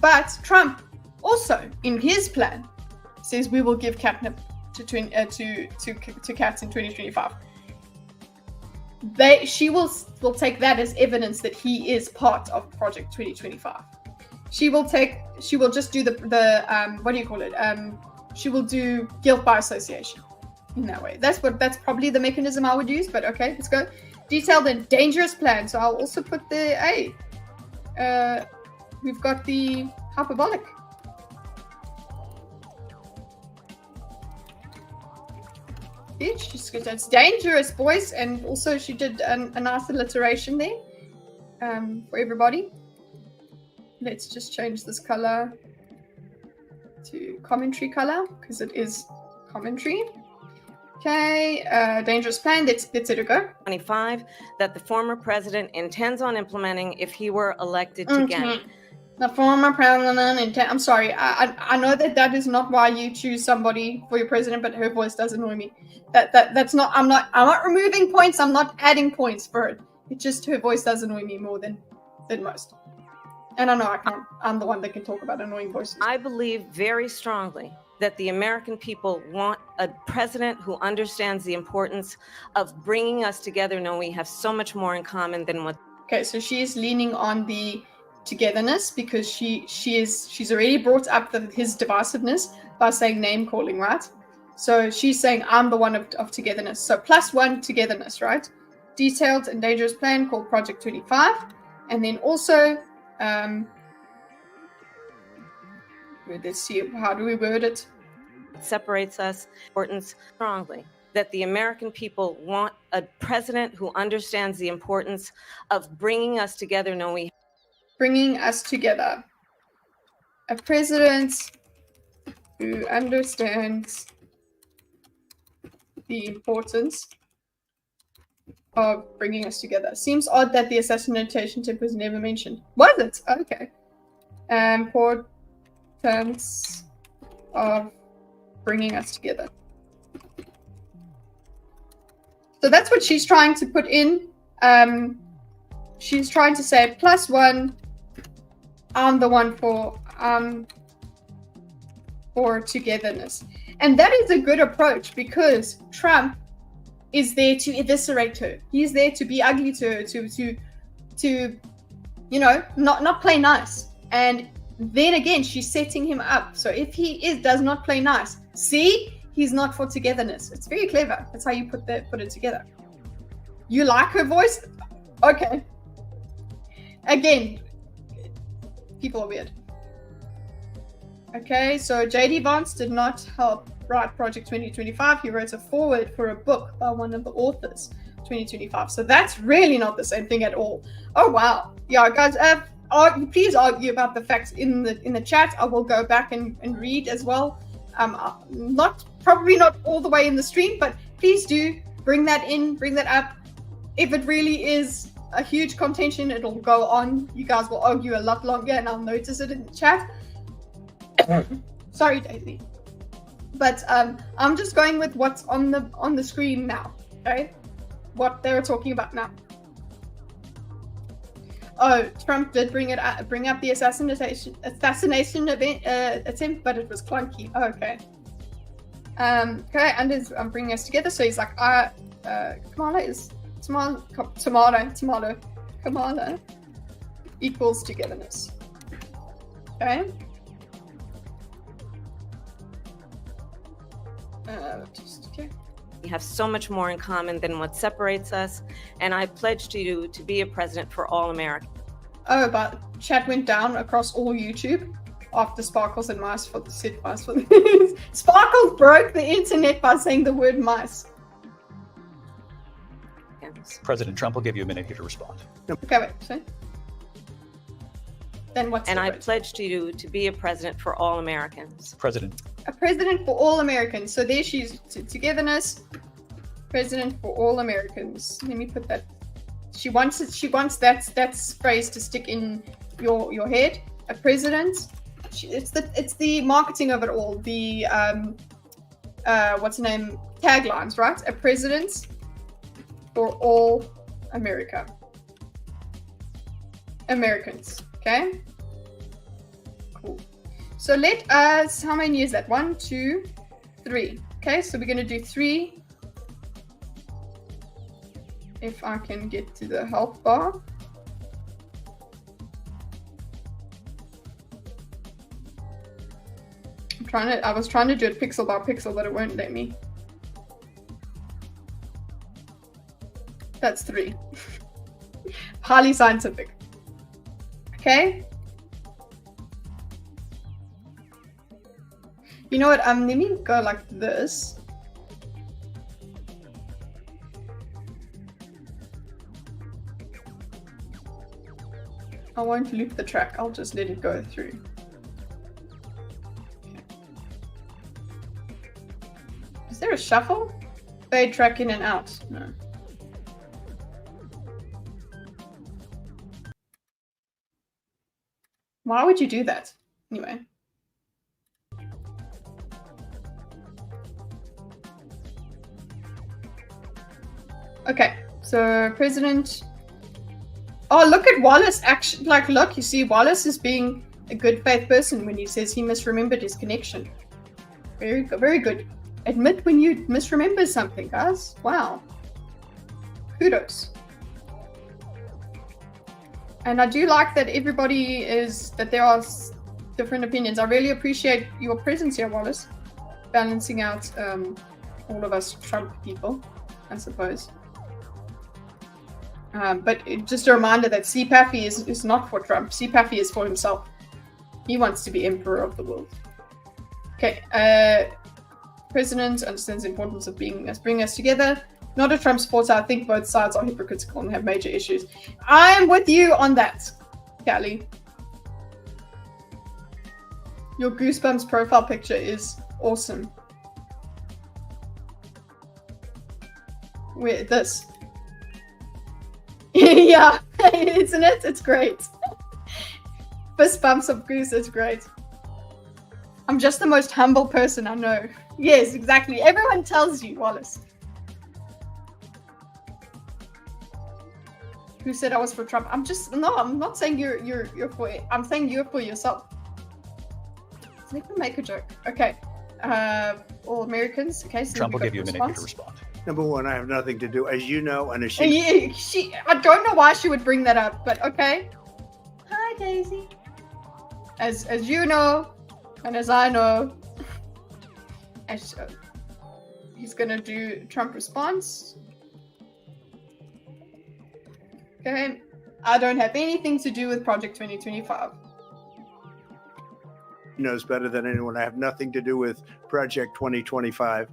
But Trump also, in his plan, says we will give catnip to cats in 2025. She will take that as evidence that he is part of Project 2025. She will just do the what do you call it? She will do guilt by association in that way. That's probably the mechanism I would use. But okay, let's go. Detailed and dangerous plan. So I'll also put the A. We've got the hyperbolic. It's dangerous, boys. And also she did a nice alliteration there for everybody. Let's just change this color to commentary color because it is commentary. Okay, dangerous plan. Let's let it go. 25 that the former president intends on implementing if he were elected again. The former president. I'm sorry. I know that is not why you choose somebody for your president, but her voice does annoy me. That's not. I'm not removing points. I'm not adding points for it. It's just her voice does annoy me more than most. And I know I can't. I'm the one that can talk about annoying voices. I believe very strongly that the American people want a president who understands the importance of bringing us together, knowing we have so much more in common than what. Okay, so she is leaning on the togetherness because she's already brought up his divisiveness by saying name calling, right? So she's saying I'm the one of togetherness. So +1 togetherness, right? Detailed and dangerous plan called Project 25, and then also let's see, how do we word it? Separates us, importance strongly that the American people want a president who understands the importance of bringing us together, knowing we bringing us together. A president who understands the importance of bringing us together. Seems odd that the assassination tip was never mentioned. Was it? Okay. Importance of bringing us together. So that's what she's trying to put in. She's trying to say +1. I'm the one for togetherness. And that is a good approach because Trump is there to eviscerate her. He's there to be ugly to her, to to, you know, not play nice. And then again, she's setting him up. So if he does not play nice, see, he's not for togetherness. It's very clever. That's how you put it together. You like her voice? Okay. Again, people are weird. Okay, so J.D. Vance did not help write Project 2025. He wrote a foreword for a book by one of the authors, 2025. So that's really not the same thing at all. Oh, wow. Yeah, guys, please argue about the facts in the chat. I will go back and read as well. Probably not all the way in the stream, but please do bring that up. If it really is a huge contention, it'll go on. You guys will argue a lot longer, and I'll notice it in the chat. Sorry, Daisy, but I'm just going with what's on the screen now. Okay, what they're talking about now. Oh, Trump did bring up the assassination event attempt, but it was clunky. Oh, okay. Okay, and I'm bringing us together. So he's like, Kamala is tomato Kamala equals togetherness. Okay. Okay. We have so much more in common than what separates us, and I pledge to you to be a president for all Americans. Oh, but chat went down across all YouTube after Sparkles and Mice for the said mice for the Sparkles broke the internet by saying the word mice. Yes. President Trump will give you a minute here to respond. Okay, wait. So then what's And the I word? pledge to you to be a president for all Americans. President. A president for all Americans. So there she's togetherness. President for all Americans. Let me put that. She wants that phrase to stick in your head. A president. It's the marketing of it all. The what's the name? Taglines, right? A president for all Americans. Okay. Cool. So let us, how many is that? 1, 2, 3. Okay, so we're going to do 3. If I can get to the health bar. I was trying to do it pixel by pixel, but it won't let me. That's 3. Highly scientific. Okay. You know what? Let me go like this. I won't loop the track. I'll just let it go through. Okay. Is there a shuffle? Fade track in and out. No. Why would you do that? Anyway. Okay, so President. Oh, look at Wallace. Actually, look, you see, Wallace is being a good faith person when he says he misremembered his connection. Very good, very good. Admit when you misremember something, guys. Wow. Kudos. And I do like that that there are different opinions. I really appreciate your presence here, Wallace. Balancing out all of us Trump people, I suppose. But just a reminder that CPAFI is not for Trump. CPAFI is for himself. He wants to be emperor of the world. Okay. President understands the importance of bringing us together. Not a Trump supporter. I think both sides are hypocritical and have major issues. I'm with you on that, Callie. Your Goosebumps profile picture is awesome. Wait, this. Yeah, isn't it? It's great. Fist bumps of Goose is great. I'm just the most humble person I know. Yes, exactly. Everyone tells you, Wallace. Who said I was for Trump? I'm not saying you're for it. I'm saying you're for yourself. Let me make a joke. Okay. All Americans. Okay. So Trump will give you a minute to respond. Number one, I have nothing to do, as you know, and as she I don't know why she would bring that up, but okay. Hi, Daisy. As you know, and as I know, he's gonna do Trump response. Okay. I don't have anything to do with Project 2025. knows better than anyone. I have nothing to do with Project 2025.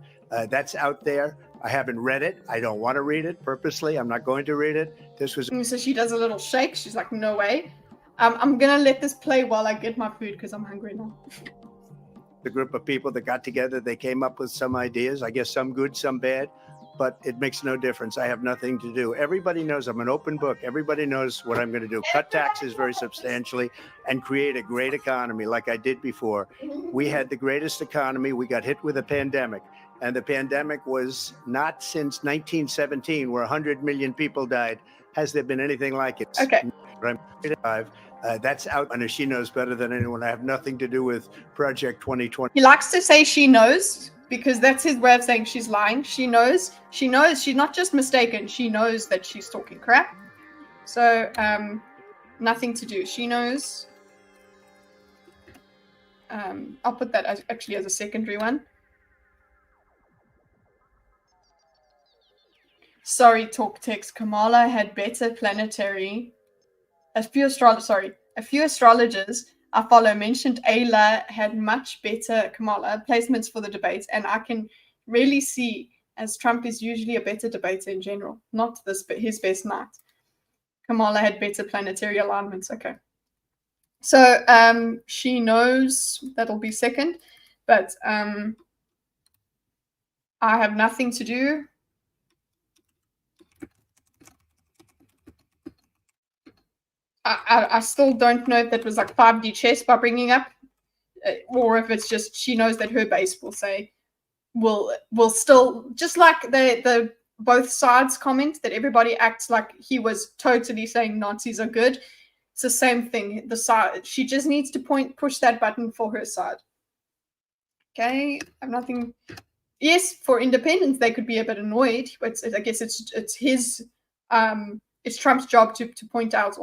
That's out there. I haven't read it. I don't want to read it purposely. I'm not going to read it. This was. And so she does a little shake. She's like, no way. I'm going to let this play while I get my food because I'm hungry now. The group of people that got together, they came up with some ideas. I guess some good, some bad, but it makes no difference. I have nothing to do. Everybody knows I'm an open book. Everybody knows what I'm going to do. Cut taxes very substantially and create a great economy like I did before. We had the greatest economy. We got hit with a pandemic. And the pandemic was not since 1917, where 100 million people died. Has there been anything like it? Okay. That's out, and she knows better than anyone. I have nothing to do with Project 2020. He likes to say she knows because that's his way of saying she's lying. She knows. She knows. She's not just mistaken. She knows that she's talking crap. So, nothing to do. She knows. I'll put that as a secondary one. Sorry, talk text. Kamala had better planetary. A few astrologers I follow mentioned Ayla had much better Kamala placements for the debates, and I can really see, as Trump is usually a better debater in general, not his best night. Kamala had better planetary alignments. Okay, so she knows that'll be second, but I have nothing to do. I still don't know if that was like 5D chess by bringing up, or if it's just she knows that her base will say, will still, just like the both sides comment that everybody acts like he was totally saying Nazis are good. It's the same thing. The side, she just needs to push that button for her side. Okay, I'm nothing. Yes, for independents they could be a bit annoyed, but I guess it's his it's Trump's job to point out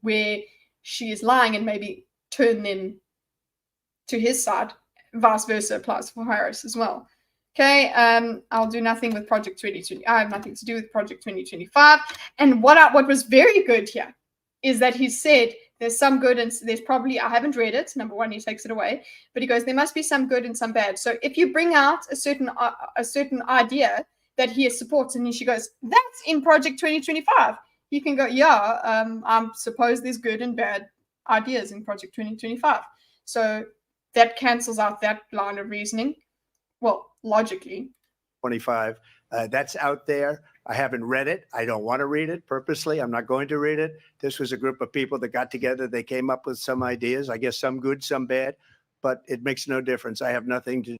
where she is lying and maybe turn them to his side. Vice versa applies for Harris as well. Okay, I'll do nothing with Project 2020. I have nothing to do with Project 2025. And what was very good here is that he said there's some good and there's probably, I haven't read it. Number one, he takes it away, but he goes, there must be some good and some bad. So if you bring out a certain idea that he supports, and she goes, that's in Project 2025. You can go, yeah, I suppose there's good and bad ideas in Project 2025. So that cancels out that line of reasoning. Well, logically. 25. That's out there. I haven't read it. I don't want to read it purposely. I'm not going to read it. This was a group of people that got together. They came up with some ideas. I guess some good, some bad, but it makes no difference. I have nothing to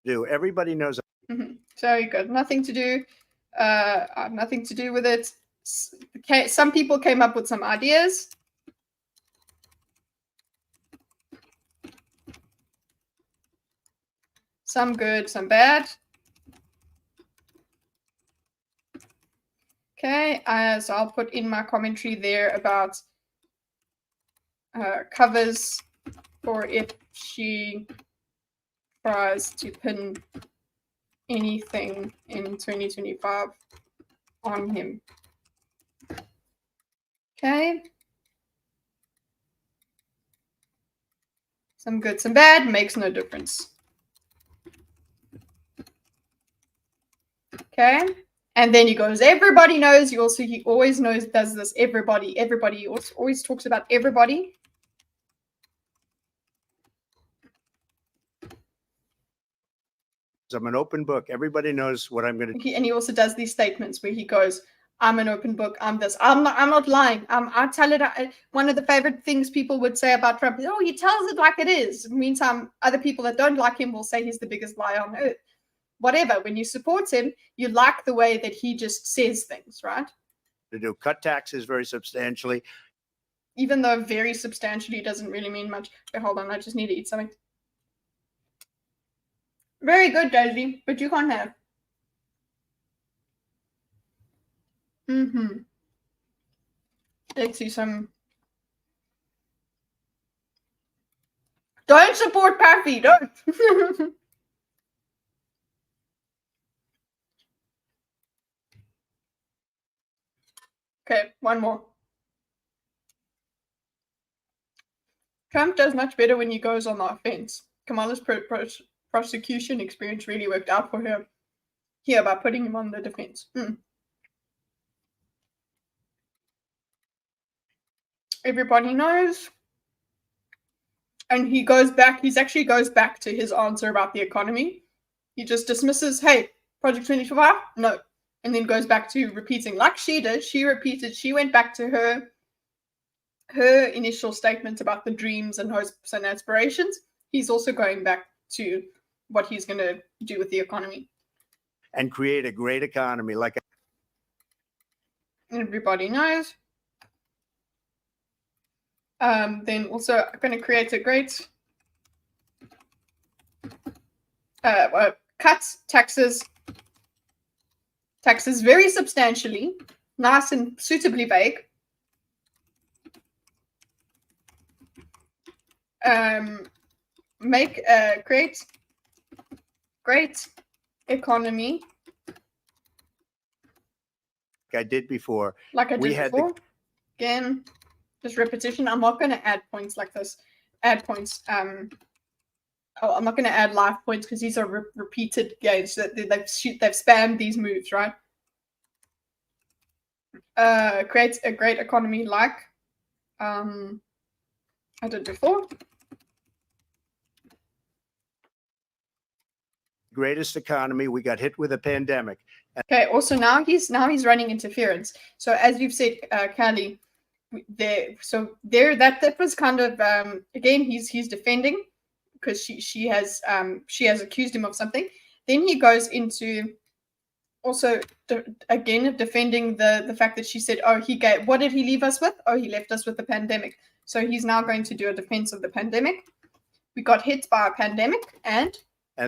do. Everybody knows. Mm-hmm. Very good. Nothing to do. I have nothing to do with it. Okay, some people came up with some ideas. Some good, some bad. Okay, so I'll put in my commentary there about covers for if she tries to pin anything in 2025 on him. Okay. Some good, some bad, makes no difference. Okay. And then he goes, everybody knows. He always knows, does this, everybody always talks about everybody. I'm an open book. Everybody knows what I'm going to do. And he also does these statements where he goes, I'm an open book. I'm this. I'm not lying. I tell it. One of the favorite things people would say about Trump is, oh, he tells it like it is. Meantime, other people that don't like him will say he's the biggest liar on earth. Whatever. When you support him, you like the way that he just says things, right? To do cut taxes very substantially. Even though very substantially doesn't really mean much. But hold on, I just need to eat something. Very good, Daisy, but you can't have. Mm-hmm. Let's see some. Don't support Paffy, don't. Okay, one more. Trump does much better when he goes on the offense. Kamala's prosecution experience really worked out for her here by putting him on the defense. Everybody knows. And he actually goes back to his answer about the economy. He just dismisses, hey, Project 25? No. And then goes back to repeating like she did. She went back to her initial statement about the dreams and hopes and aspirations. He's also going back to what he's going to do with the economy. And create a great economy like everybody knows. Then also going to create a great cuts taxes very substantially, nice and suitably vague. Make a great economy I did before. Like I did before. Again, just repetition. I'm not going to add points like this. Add points. I'm not going to add life points because these are repeated games. That they've spammed these moves, right? Create a great economy like I did before. Greatest economy. We got hit with a pandemic. Okay. Also, now he's running interference. So as you've said, Callie, that was kind of again he's defending because she has accused him of something. Then he goes into also again defending the fact that she said, oh, what did he leave us with? Oh, he left us with the pandemic. So he's now going to do a defense of the pandemic. We got hit by a pandemic and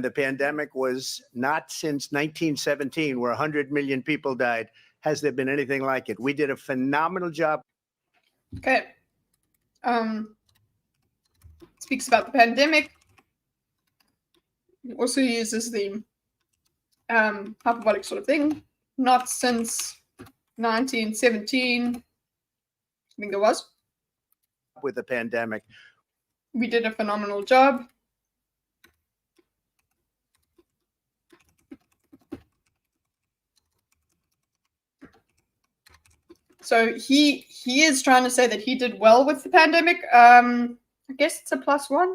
the pandemic was not since 1917 where 100 million people died. Has there been anything like it? We did a phenomenal job. Okay. Speaks about the pandemic. Also uses the hyperbolic sort of thing. Not since 1917, I think it was. With the pandemic. We did a phenomenal job. So he is trying to say that he did well with the pandemic. I guess it's a +1.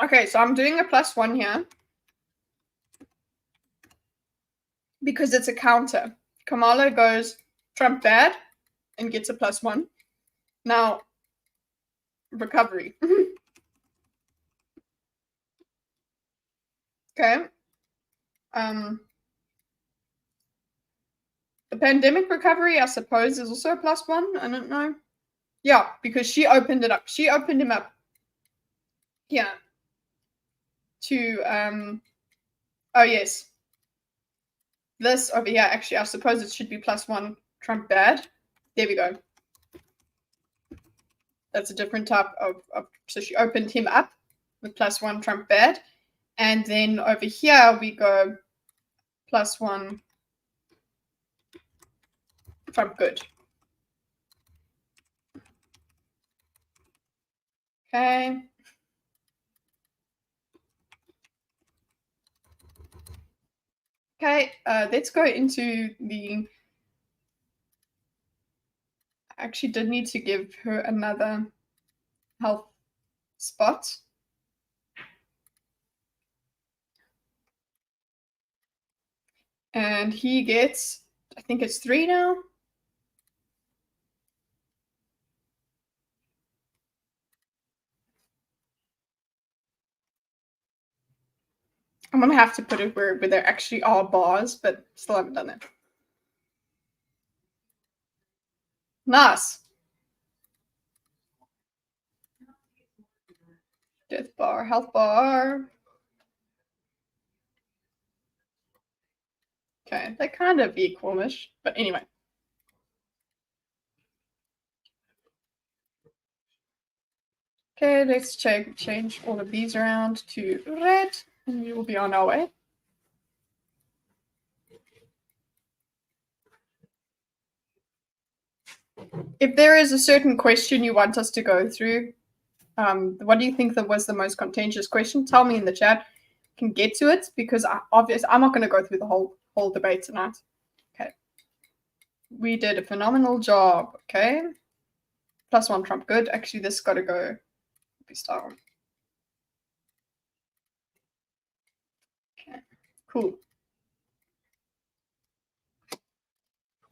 Okay, so I'm doing a +1 here because it's a counter. Kamala goes Trump bad and gets a +1. Now, recovery. Okay. The pandemic recovery, I suppose, is also a +1. I don't know. Yeah, because she opened it up. She opened him up. Yeah. To oh yes. This over here, actually, I suppose it should be +1 Trump bad. There we go. That's a different type of so she opened him up with +1 Trump bad. And then over here we go +1 Trump good. Okay. Okay, let's go into the. I actually did need to give her another health spot. And he gets, I think it's 3 now. I'm going to have to put it where there actually are bars, but still haven't done it. Nice. Death bar, health bar. Okay, they're kind of equal-ish, but anyway. Okay, let's change all of these around to red, and we will be on our way. If there is a certain question you want us to go through, what do you think that was the most contentious question? Tell me in the chat. I can get to it because obviously I'm not going to go through the whole debate tonight. Okay. We did a phenomenal job. Okay. +1 Trump. Good. Actually, this got to go. Style. Okay. Cool.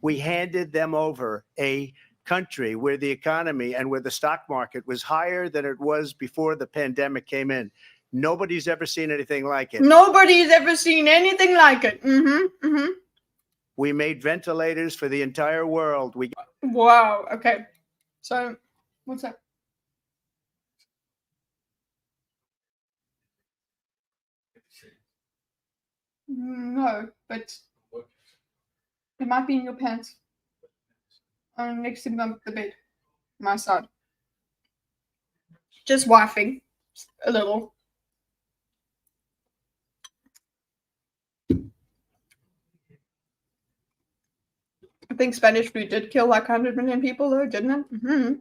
We handed them over a country where the economy and where the stock market was higher than it was before the pandemic came in. Nobody's ever seen anything like it. Nobody's ever seen anything like it. We made ventilators for the entire world. Wow. Okay. So, what's that? No, but it might be in your pants. Next to the bed, my side. Just wifing a little. I think Spanish flu did kill like 100 million people, though, didn't it?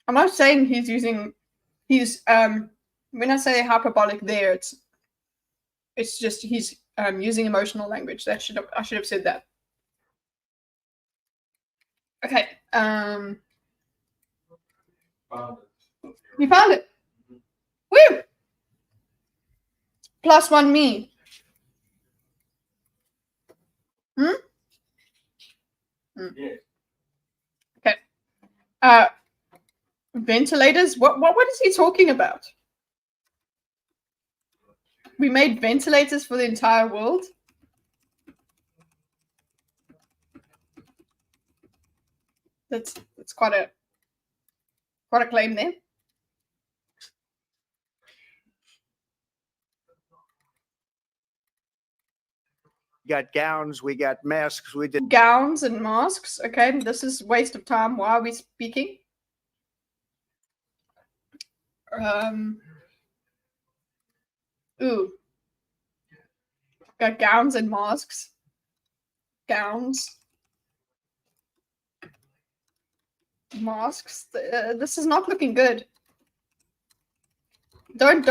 I'm not saying he's when I say hyperbolic there, it's just he's using emotional language. I should have said that. Okay. You found it. Woo! +1 me. Okay. Ventilators? What is he talking about? We made ventilators for the entire world? That's quite a claim there. We got gowns, we got masks, we did gowns and masks. Okay, this is waste of time. Why are we speaking? Ooh. Got gowns and masks. Gowns. Masks. This is not looking good. Don't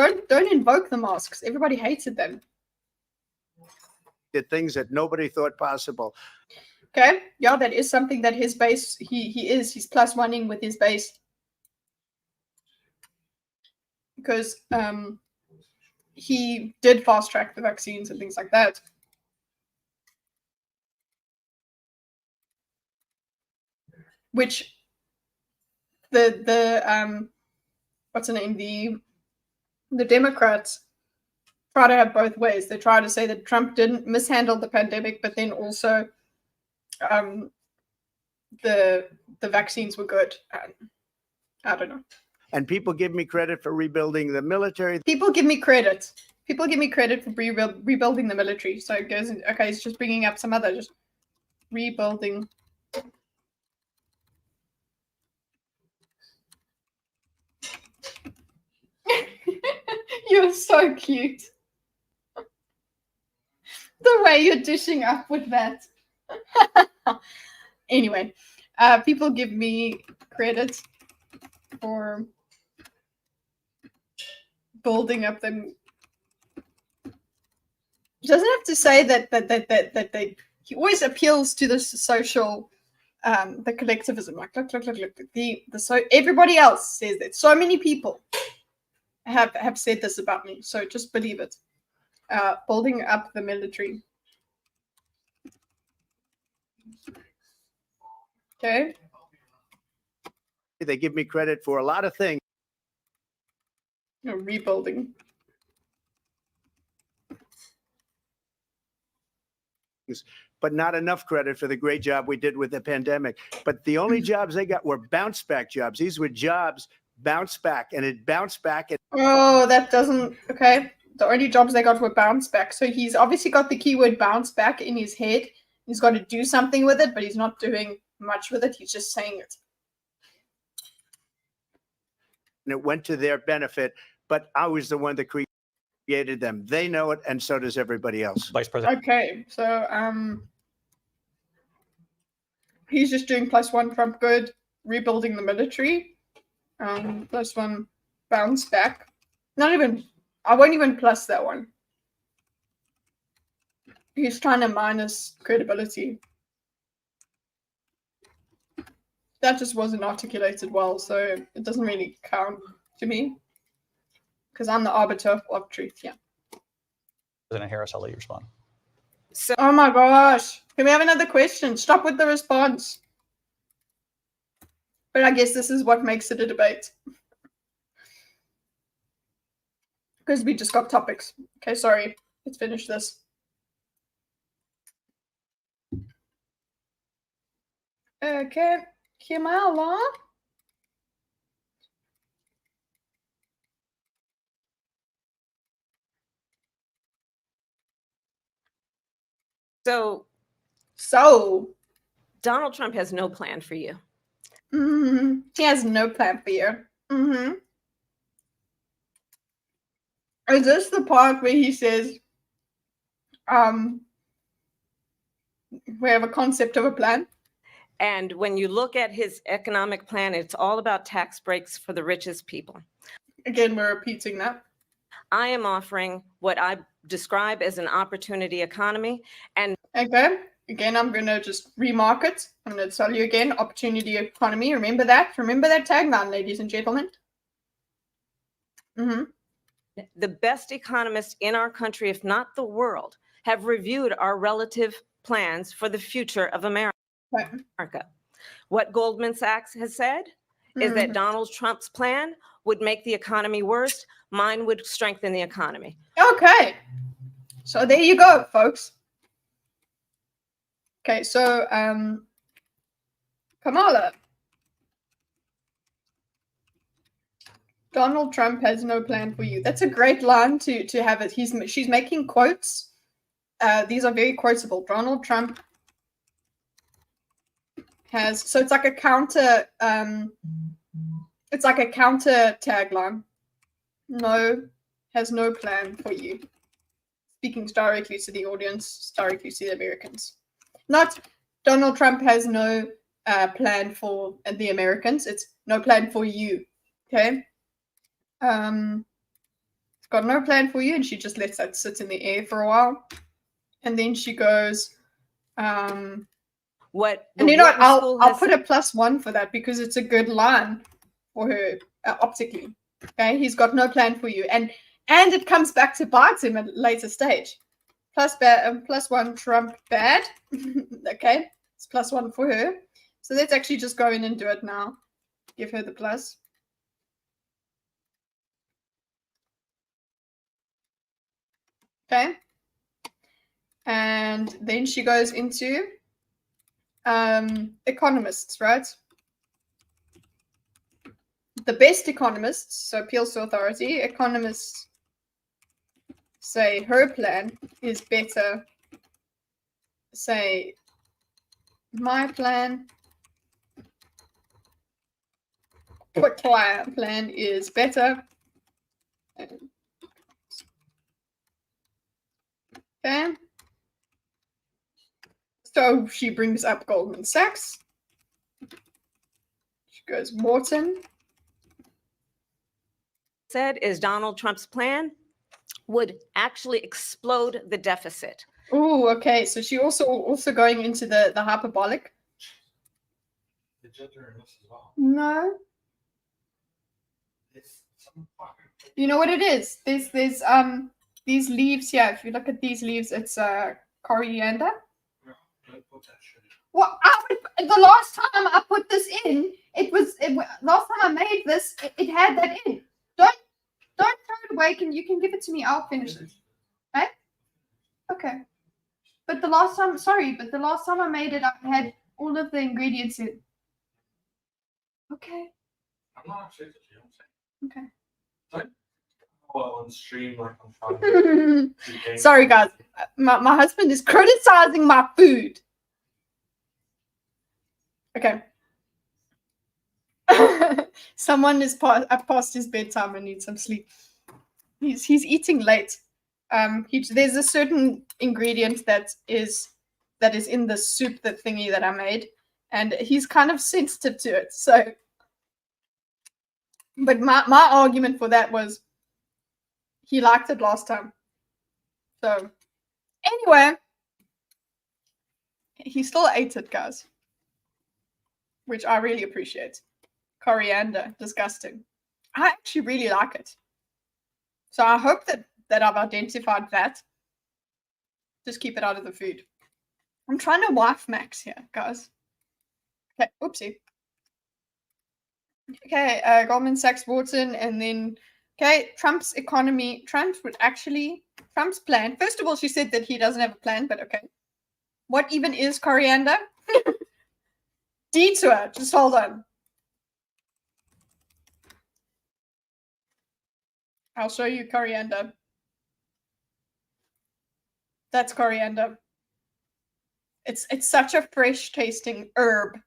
invoke the masks. Everybody hated them. did things that nobody thought possible. Okay, yeah, that is something that his base, he's +1ing with his base. Because he did fast track the vaccines and things like that. Which the what's the name? The Democrats try to have both ways. They try to say that Trump didn't mishandle the pandemic, but then also the vaccines were good. I don't know. And people give me credit for rebuilding the military. People give me credit. People give me credit for rebuilding the military. So it goes, okay, it's just bringing up some other, just rebuilding. You're so cute. The way you're dishing up with that. Anyway, people give me credit for building up them. Doesn't have to say that they. He always appeals to this social, the collectivism. Like look. So everybody else says that. So many people have said this about me. So just believe it. Building up the military. Okay. They give me credit for a lot of things. Rebuilding. But not enough credit for the great job we did with the pandemic. But the only jobs they got were bounce back jobs. These were jobs bounce back, and it bounced back. Oh, that doesn't. Okay. The only jobs they got were bounce back. So he's obviously got the keyword bounce back in his head. He's got to do something with it, but he's not doing much with it. He's just saying it. And it went to their benefit, but I was the one that created them. They know it, and so does everybody else. Vice President. Okay, so he's just doing +1 Trump good, rebuilding the military. +1 bounce back. Not even, I won't even plus that one. He's trying to minus credibility. That just wasn't articulated well, so it doesn't really count to me. Because I'm the arbiter of truth, yeah. President Harris, I'll let you respond. So, Oh my gosh. Can we have another question? Stop with the response. But I guess this is what makes it a debate. Because we just got topics. Okay, sorry. Let's finish this. Okay, Kimala. So Donald Trump has no plan for you. He has no plan for you. Is this the part where he says, we have a concept of a plan? And when you look at his economic plan, it's all about tax breaks for the richest people. Again, we're repeating that. I am offering what I describe as an opportunity economy. And okay, again, I'm going to just remark it. I'm going to tell you again, opportunity economy. Remember that. Remember that tagline, ladies and gentlemen. The best economists in our country, if not the world, have reviewed our relative plans for the future of America. Right. What Goldman Sachs has said is that Donald Trump's plan would make the economy worse. Mine would strengthen the economy. Okay. So there you go, folks. Okay, so Kamala. Donald Trump has no plan for you. That's a great line to have it. She's making quotes. These are very quotable. Donald Trump has, so it's like a counter tagline. No, has no plan for you. Speaking directly to the audience, directly to the Americans. Not Donald Trump has no plan for the Americans. It's no plan for you. Okay. It's got no plan for you, and she just lets that sit in the air for a while. And then she goes, and you know what, I'll put a +1 for that because it's a good line for her optically. Okay, he's got no plan for you, and it comes back to bite him at a later stage. +1 Trump bad. Okay, it's +1 for her. So let's actually just go in and do it now. Give her the plus. Okay, and then she goes into economists, right? The best economists, so appeals to authority, economists say her plan is better. Say my plan, plan is better. Okay. So she brings up Goldman Sachs. She goes, Morton. Said is Donald Trump's plan would actually explode the deficit. Oh, okay. So she also going into the hyperbolic. No. You know what it is? There's these leaves here. If you look at these leaves, it's coriander. Well, the last time I put this in, last time I made this, it had that in. Don't throw it away. You can give it to me. I'll finish it. Okay? Okay. But the last time I made it, I had all of the ingredients in. Okay. I'm not upset with you. I'm saying. Okay. Sorry? on stream, like I'm trying to Sorry, guys. My husband is criticizing my food. Okay. Someone is past his bedtime and needs some sleep. He's eating late. There's a certain ingredient that is in the soup, that thingy that I made, and he's kind of sensitive to it. So, but my argument for that was he liked it last time. So anyway, he still ate it, guys, which I really appreciate. Coriander, disgusting. I actually really like it. So I hope that I've identified that. Just keep it out of the food. I'm trying to wife Max here, guys. Okay, oopsie. Okay, Goldman Sachs, Wharton, and then, okay, Trump's economy. Trump's plan. First of all, she said that he doesn't have a plan, but okay. What even is coriander? Detour, just hold on. I'll show you coriander. That's coriander. It's such a fresh tasting herb.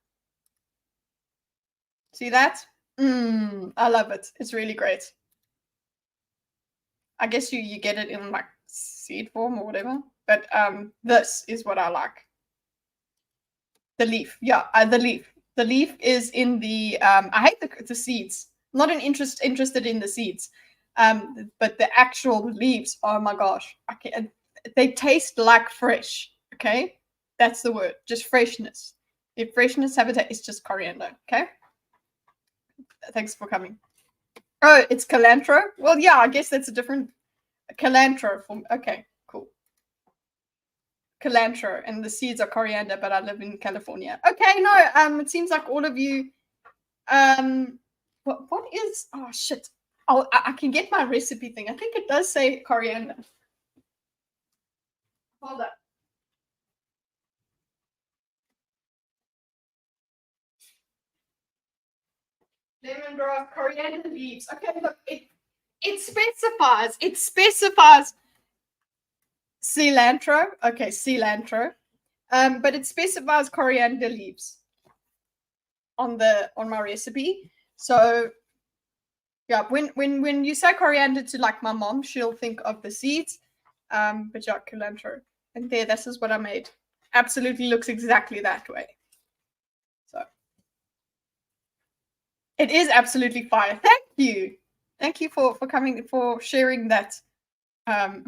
See that? I love it. It's really great. I guess you get it in like seed form or whatever. But this is what I like. The leaf. Yeah, the leaf. The leaf is in the I hate the seeds. I'm not interested in the seeds. But the actual leaves, oh my gosh. They taste like fresh. Okay? That's the word. Just freshness. If freshness have it's just coriander. Okay? Thanks for coming. Oh, it's cilantro? Well, yeah, I guess that's a different cilantro from okay, cool. Cilantro, and the seeds are coriander, but I live in California. Okay, no, it seems like all of you what is oh shit. Oh, I can get my recipe thing. I think it does say coriander. Hold up. Lemongrass, coriander leaves. Okay, look, it specifies cilantro. Okay, cilantro. But it specifies coriander leaves on my recipe. So yeah, when you say coriander to like my mom, she'll think of the seeds. But yeah, cilantro. And this is what I made. Absolutely looks exactly that way. So it is absolutely fire. Thank you. Thank you for coming, for sharing that that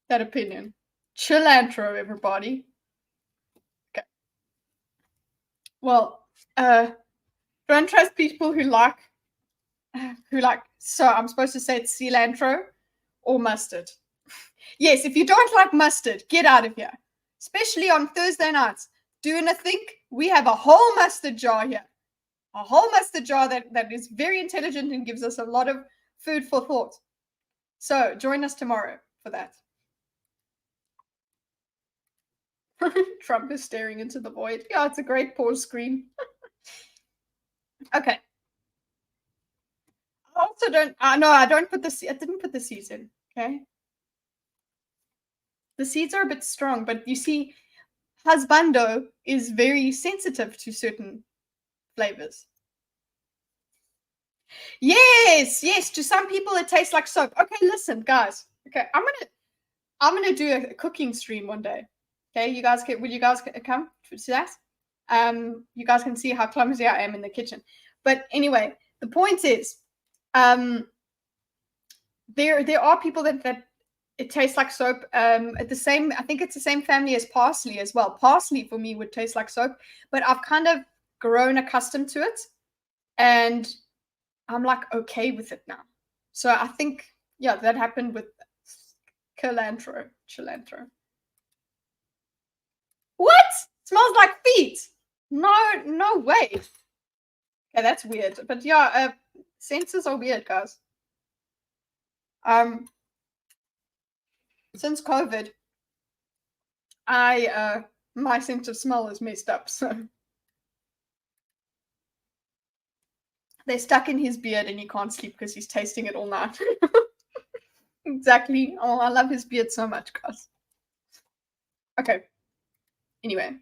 opinion. Cilantro, everybody. Okay. Well, don't trust people who like so I'm supposed to say it's cilantro or mustard. Yes, if you don't like mustard, get out of here. Especially on Thursday nights. Do you think we have a whole mustard jar here? A whole mustard jar that is very intelligent and gives us a lot of food for thought. So join us tomorrow for that. Trump is staring into the void. Yeah, it's a great pause screen. Okay. I also don't. No, I don't put I didn't put the seeds in. Okay. The seeds are a bit strong, but you see, husbando is very sensitive to certain flavors. Yes, yes. To some people, it tastes like soap. Okay, listen, guys. Okay, I'm gonna do a cooking stream one day. Okay, will you guys come to that? You guys can see how clumsy I am in the kitchen. But anyway, the point is, there are people that it tastes like soap. I think it's the same family as parsley as well. Parsley for me would taste like soap, but I've kind of grown accustomed to it, and I'm like okay with it now. So I think, yeah, that happened with cilantro. What? Smells like feet. No way. Okay, that's weird. But yeah, senses are weird, guys. Since COVID, my sense of smell is messed up. So They're stuck in his beard and he can't sleep because he's tasting it all night. Exactly. Oh, I love his beard so much, guys. Okay. Anyway.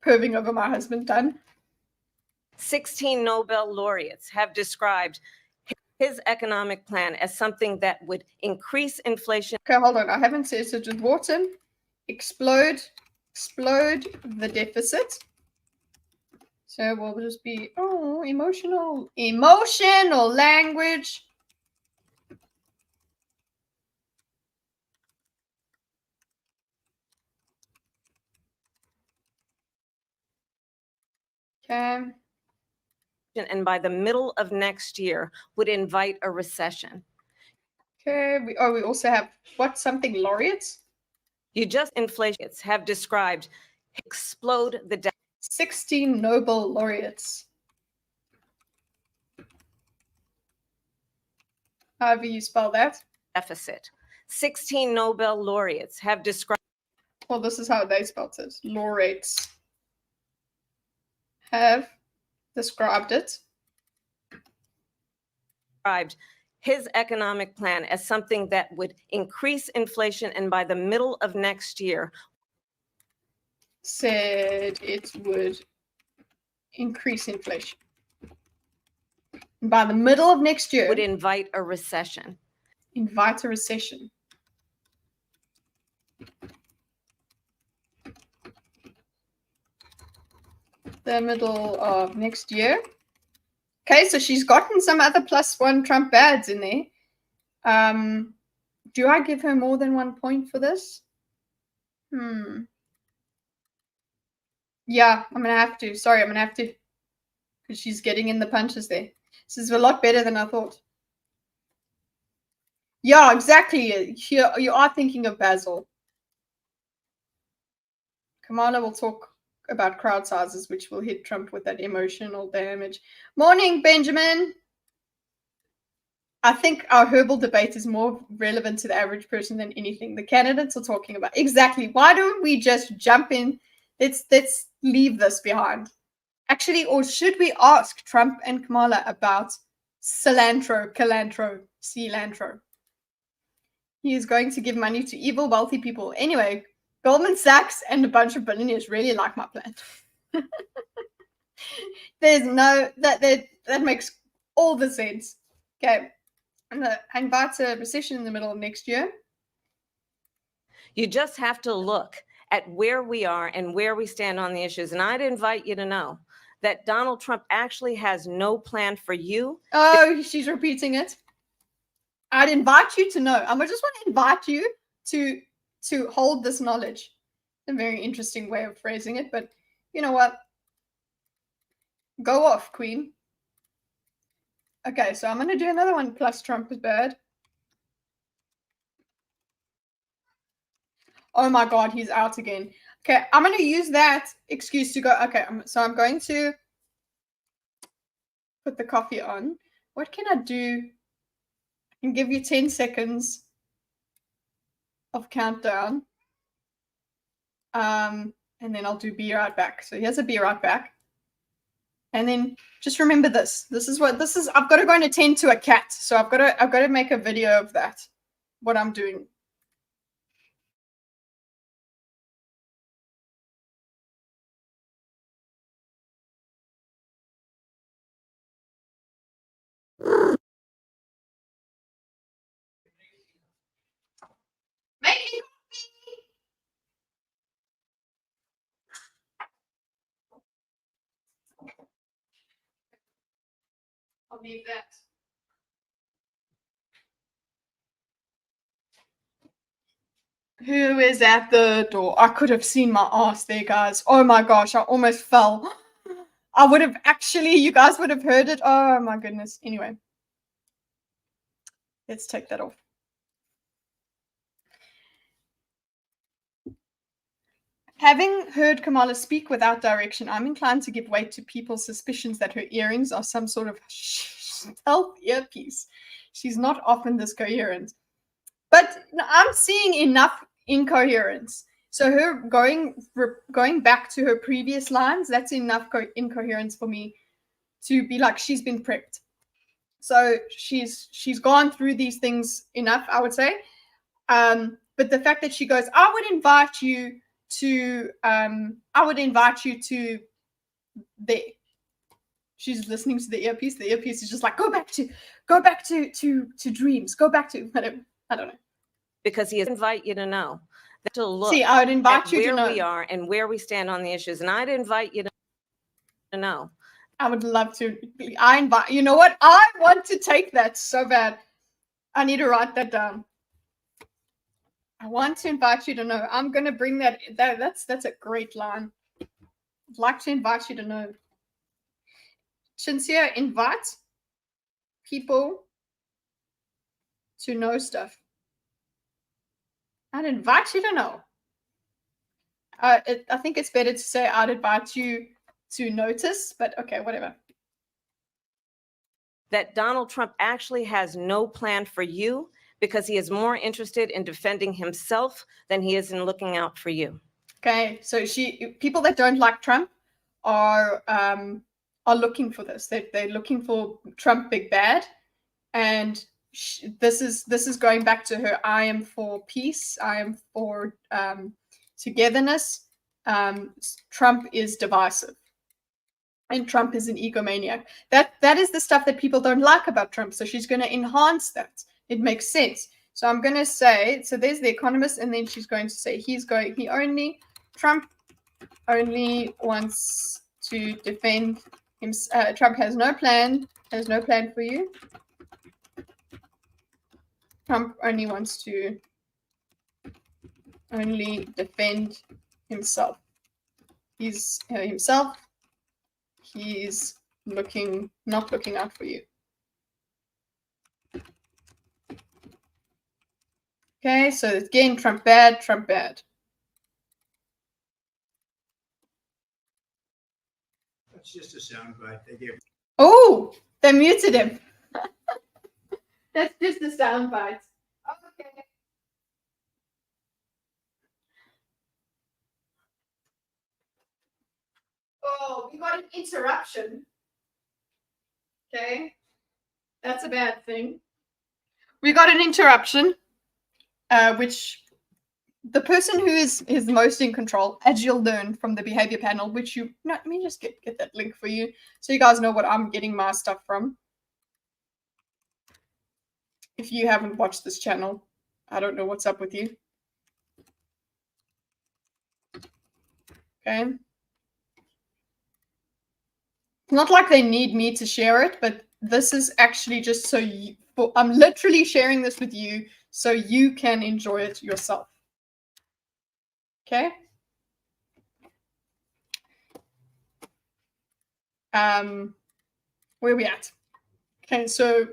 Perving over my husband, done. 16 Nobel laureates have described his economic plan as something that would increase inflation. Okay, hold on. I haven't said it with Wharton. Explode the deficit. So we'll just be, oh, emotional language. Okay. And by the middle of next year would invite a recession. Okay. We also have what? Something laureates? You just inflation have described explode the 16 Nobel laureates. However you spell that. deficit. 16 Nobel laureates have described. Well, this is how they spelled it. Laureates have described it. His economic plan as something that would increase inflation, and by the middle of next year said it would increase inflation. And by the middle of next year would invite a recession. Invite a recession. The middle of next year. Okay, so she's gotten some other +1 Trump bads in there. Do I give her more than 1 point for this? Yeah, I'm going to have to. Sorry, I'm going to have to. Because she's getting in the punches there. This is a lot better than I thought. Yeah, exactly. Here, you are thinking of Basil. Kamala will talk about crowd sizes, which will hit Trump with that emotional damage. Morning, Benjamin. I think our herbal debate is more relevant to the average person than anything the candidates are talking about. Exactly. Why don't we just jump in? Let's leave this behind. Actually, or should we ask Trump and Kamala about cilantro? He is going to give money to evil, wealthy people. Anyway, Goldman Sachs and a bunch of billionaires really like my plan. There's no, that makes all the sense. Okay. And invite a recession in the middle of next year. You just have to look at where we are and where we stand on the issues. And I'd invite you to know that Donald Trump actually has no plan for you. Oh, she's repeating it. I'd invite you to know. I just want to invite you to hold this knowledge. A very interesting way of phrasing it, but you know what? Go off, Queen. Okay, so I'm going to do another one plus Trump is bad. Oh my God, he's out again. Okay, I'm going to use that excuse to go. Okay, so I'm going to put the coffee on. What can I do? I can give you 10 seconds of countdown. And then I'll do be right back. So here's a be right back. And then just remember this. This is I've got to go and attend to a cat. So I've got to make a video of that. What I'm doing. Making coffee. I'll leave that. Who is at the door? I could have seen my ass there, guys. Oh my gosh, I almost fell. I would have you guys would have heard it. Oh my goodness. Anyway, let's take that off. Having heard Kamala speak without direction, I'm inclined to give weight to people's suspicions that her earrings are some sort of stealth earpiece. She's not often this coherent. But I'm seeing enough incoherence. So her going back to her previous lines, that's enough incoherence for me to be like she's been prepped. So she's gone through these things enough, I would say. But the fact that she goes, I would invite you to there. She's listening to the earpiece. The earpiece is just like, go back to dreams. Go back to whatever. I don't know. Because he invite you to know. To look See, I would invite at you to where know. we are and where we stand on the issues. And I'd invite you to know. I would love to. I invite. You know what? I want to take that so bad. I need to write that down. I want to invite you to know. I'm gonna bring that. That's a great line. I'd like to invite you to know. Sincere, invite people to know stuff. I'd invite you to know. I think it's better to say I'd invite you to notice, but okay, whatever. That Donald Trump actually has no plan for you because he is more interested in defending himself than he is in looking out for you. Okay, so people that don't like Trump are looking for this. They're looking for Trump big bad, and this is going back to her. I am for peace. I am for togetherness. Trump is divisive, and Trump is an egomaniac. That is the stuff that people don't like about Trump. So she's going to enhance that. It makes sense. So I'm going to say, so there's The Economist, and then she's going to say Trump only wants to defend him. Trump has no plan for you. Trump only wants to defend himself. He's himself. He's not looking out for you. Okay, so again, Trump bad, Trump bad. That's just a soundbite they gave. Oh, they muted him. That's just a soundbite. Okay. Oh, we got an interruption. Okay, that's a bad thing. We got an interruption, which the person who is most in control, as you'll learn from the behavior panel, which let me just get that link for you so you guys know what I'm getting my stuff from. If you haven't watched this channel, I don't know what's up with you. Okay. It's not like they need me to share it, but this is actually just so I'm literally sharing this with you so you can enjoy it yourself. Okay. Where are we at? Okay, so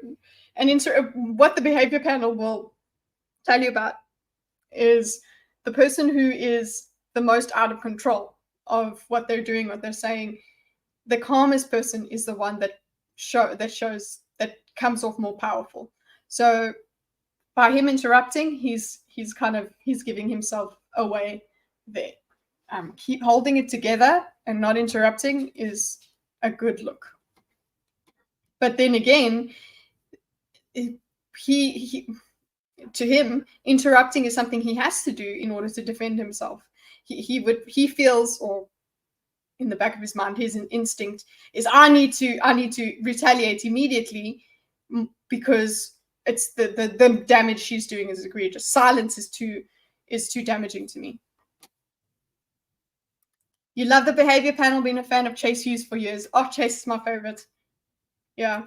what the behavior panel will tell you about is the person who is the most out of control of what they're doing, what they're saying. The calmest person is the one that comes off more powerful. So by him interrupting, he's giving himself away there. Keep holding it together and not interrupting is a good look. But then again, to him, interrupting is something he has to do in order to defend himself. He feels, or in the back of his mind, his instinct is, I need to retaliate immediately because it's the damage she's doing is egregious. Silence is too damaging to me. You love the behavior panel, been a fan of Chase Hughes for years. Oh, Chase is my favorite. Yeah.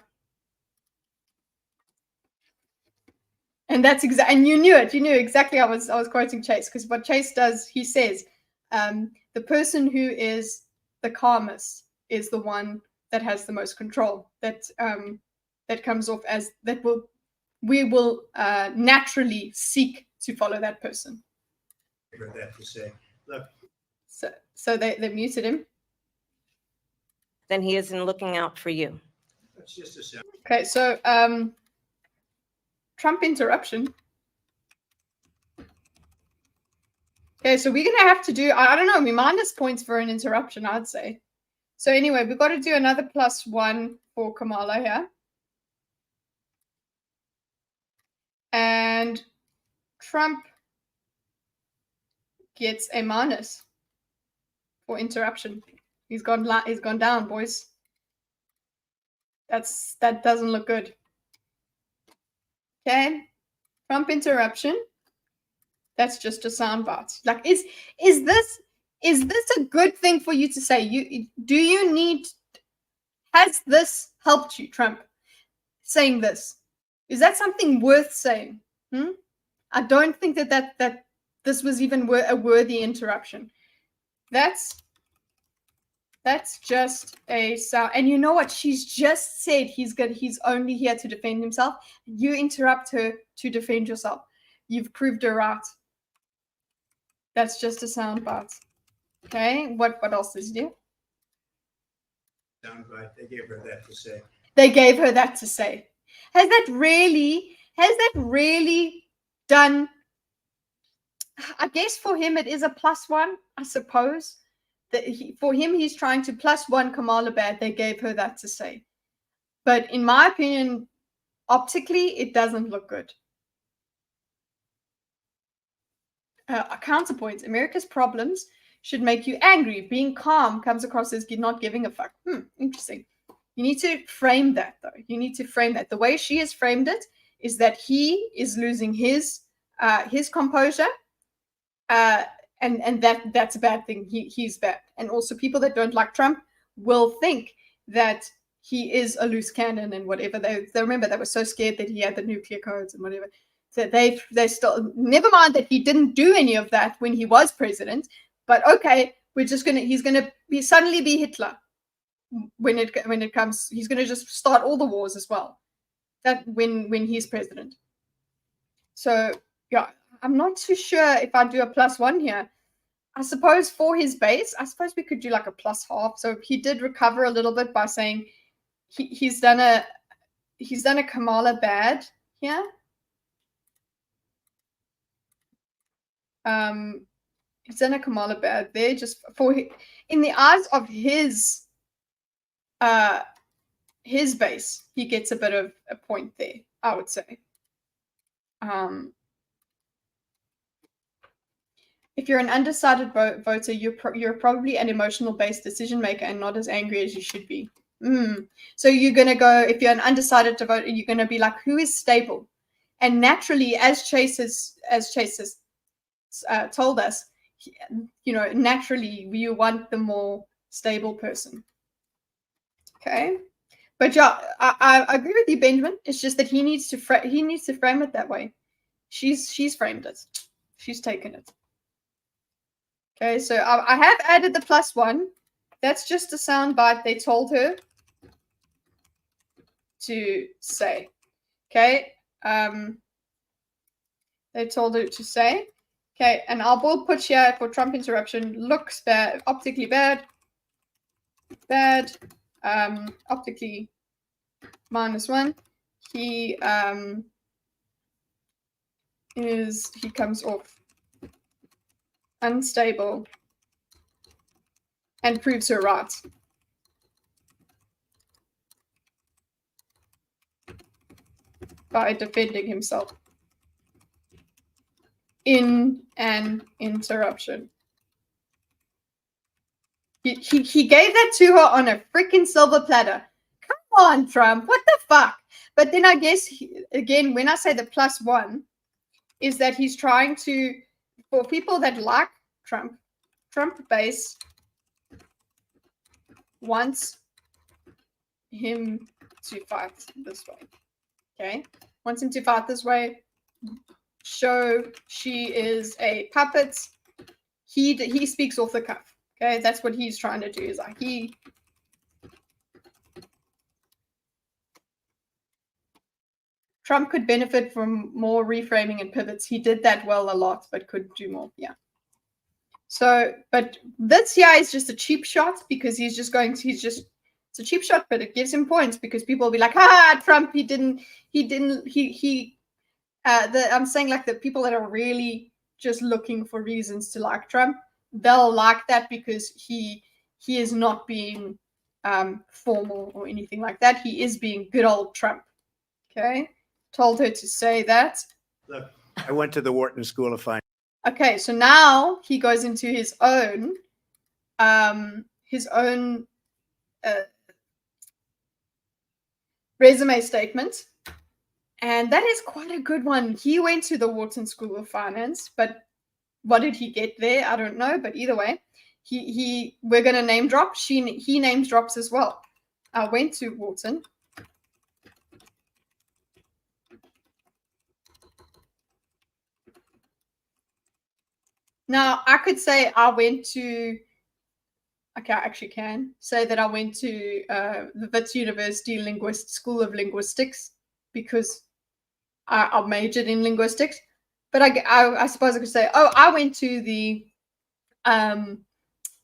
And that's and you knew it. You knew exactly I was quoting Chase, because what Chase does, he says, the person who is the calmest is the one that has the most control. That comes off as we will naturally seek to follow that person. I heard that to say. Look. So they muted him. Then he isn't looking out for you. That's just a sound. Okay, so Trump interruption. Okay, so we're gonna have to do, I don't know, minus points for an interruption, I'd say. So anyway, we've got to do another +1 for Kamala here. And Trump gets a minus for interruption. He's gone down, boys. That doesn't look good. Okay, Trump interruption. That's just a soundbite. Like, is this a good thing for you to say? Has this helped you, Trump? Saying this, is that something worth saying? I don't think that this was even a worthy interruption. That's just a sound. And you know what? She's just said he's only here to defend himself. You interrupt her to defend yourself. You've proved her right. That's just a soundbite. Okay. What else does he do? Soundbite. They gave her that to say. They gave her that to say. Has that really done? I guess for him it is a +1, I suppose. For him, he's trying to +1 Kamala bad. They gave her that to say. But in my opinion, optically, it doesn't look good. A counterpoint: America's problems should make you angry. Being calm comes across as not giving a fuck. Interesting. You need to frame that, though. You need to frame that. The way she has framed it is that he is losing his composure, and that's a bad thing. He's bad. And also, people that don't like Trump will think that he is a loose cannon and whatever. They remember they were so scared that he had the nuclear codes and whatever. So they still, never mind that he didn't do any of that when he was president. But okay, he's gonna suddenly be Hitler. When it comes, he's going to just start all the wars as well. That when he's president. So yeah, I'm not too sure if I do a +1 here. I suppose for his base, I suppose we could do like a +half. So he did recover a little bit by saying he's done a Kamala bad here. He's done a Kamala bad there, just in the eyes of his base, he gets a bit of a point there, I would say. If you're an undecided voter, you're probably an emotional-based decision maker and not as angry as you should be. So you're going to go, if you're an undecided voter, you're going to be like, who is stable? And naturally, as Chase has told us, naturally, you want the more stable person. Okay, but yeah, I agree with you, Benjamin. It's just that he needs to frame it that way. She's framed it. She's taken it. Okay, so I have added the +1. That's just a soundbite they told her to say. Okay, they told her to say. Okay, and our bold put here for Trump interruption looks bad, optically bad. Optically -1. He comes off unstable and proves her right. By defending himself in an interruption. He gave that to her on a freaking silver platter. Come on, Trump. What the fuck? But then I guess, again, when I say the +1, is that he's trying to, for people that like Trump base wants him to fight this way. Okay? Wants him to fight this way. Show she is a puppet. He speaks off the cuff. Okay, that's what he's trying to do. Is like Trump could benefit from more reframing and pivots. He did that well a lot, but could do more. Yeah. So, but this here is just a cheap shot because it's a cheap shot, but it gives him points because people will be like, Trump, I'm saying like the people that are really just looking for reasons to like Trump, they'll like that because he is not being formal or anything like that. He is being good old Trump. Okay, told her to say that. Look, I went to the Wharton School of Finance. Okay, so now he goes into his own resume statement, and that is quite a good one. He went to the Wharton School of Finance, but what did he get there? I don't know, but either way, we're going to name drop. He names drops as well. I went to Wharton. Now, I could say I went to, okay, I actually can say that I went to the Wits University School of Linguistics because I majored in linguistics. But I suppose I could say, oh, I went to the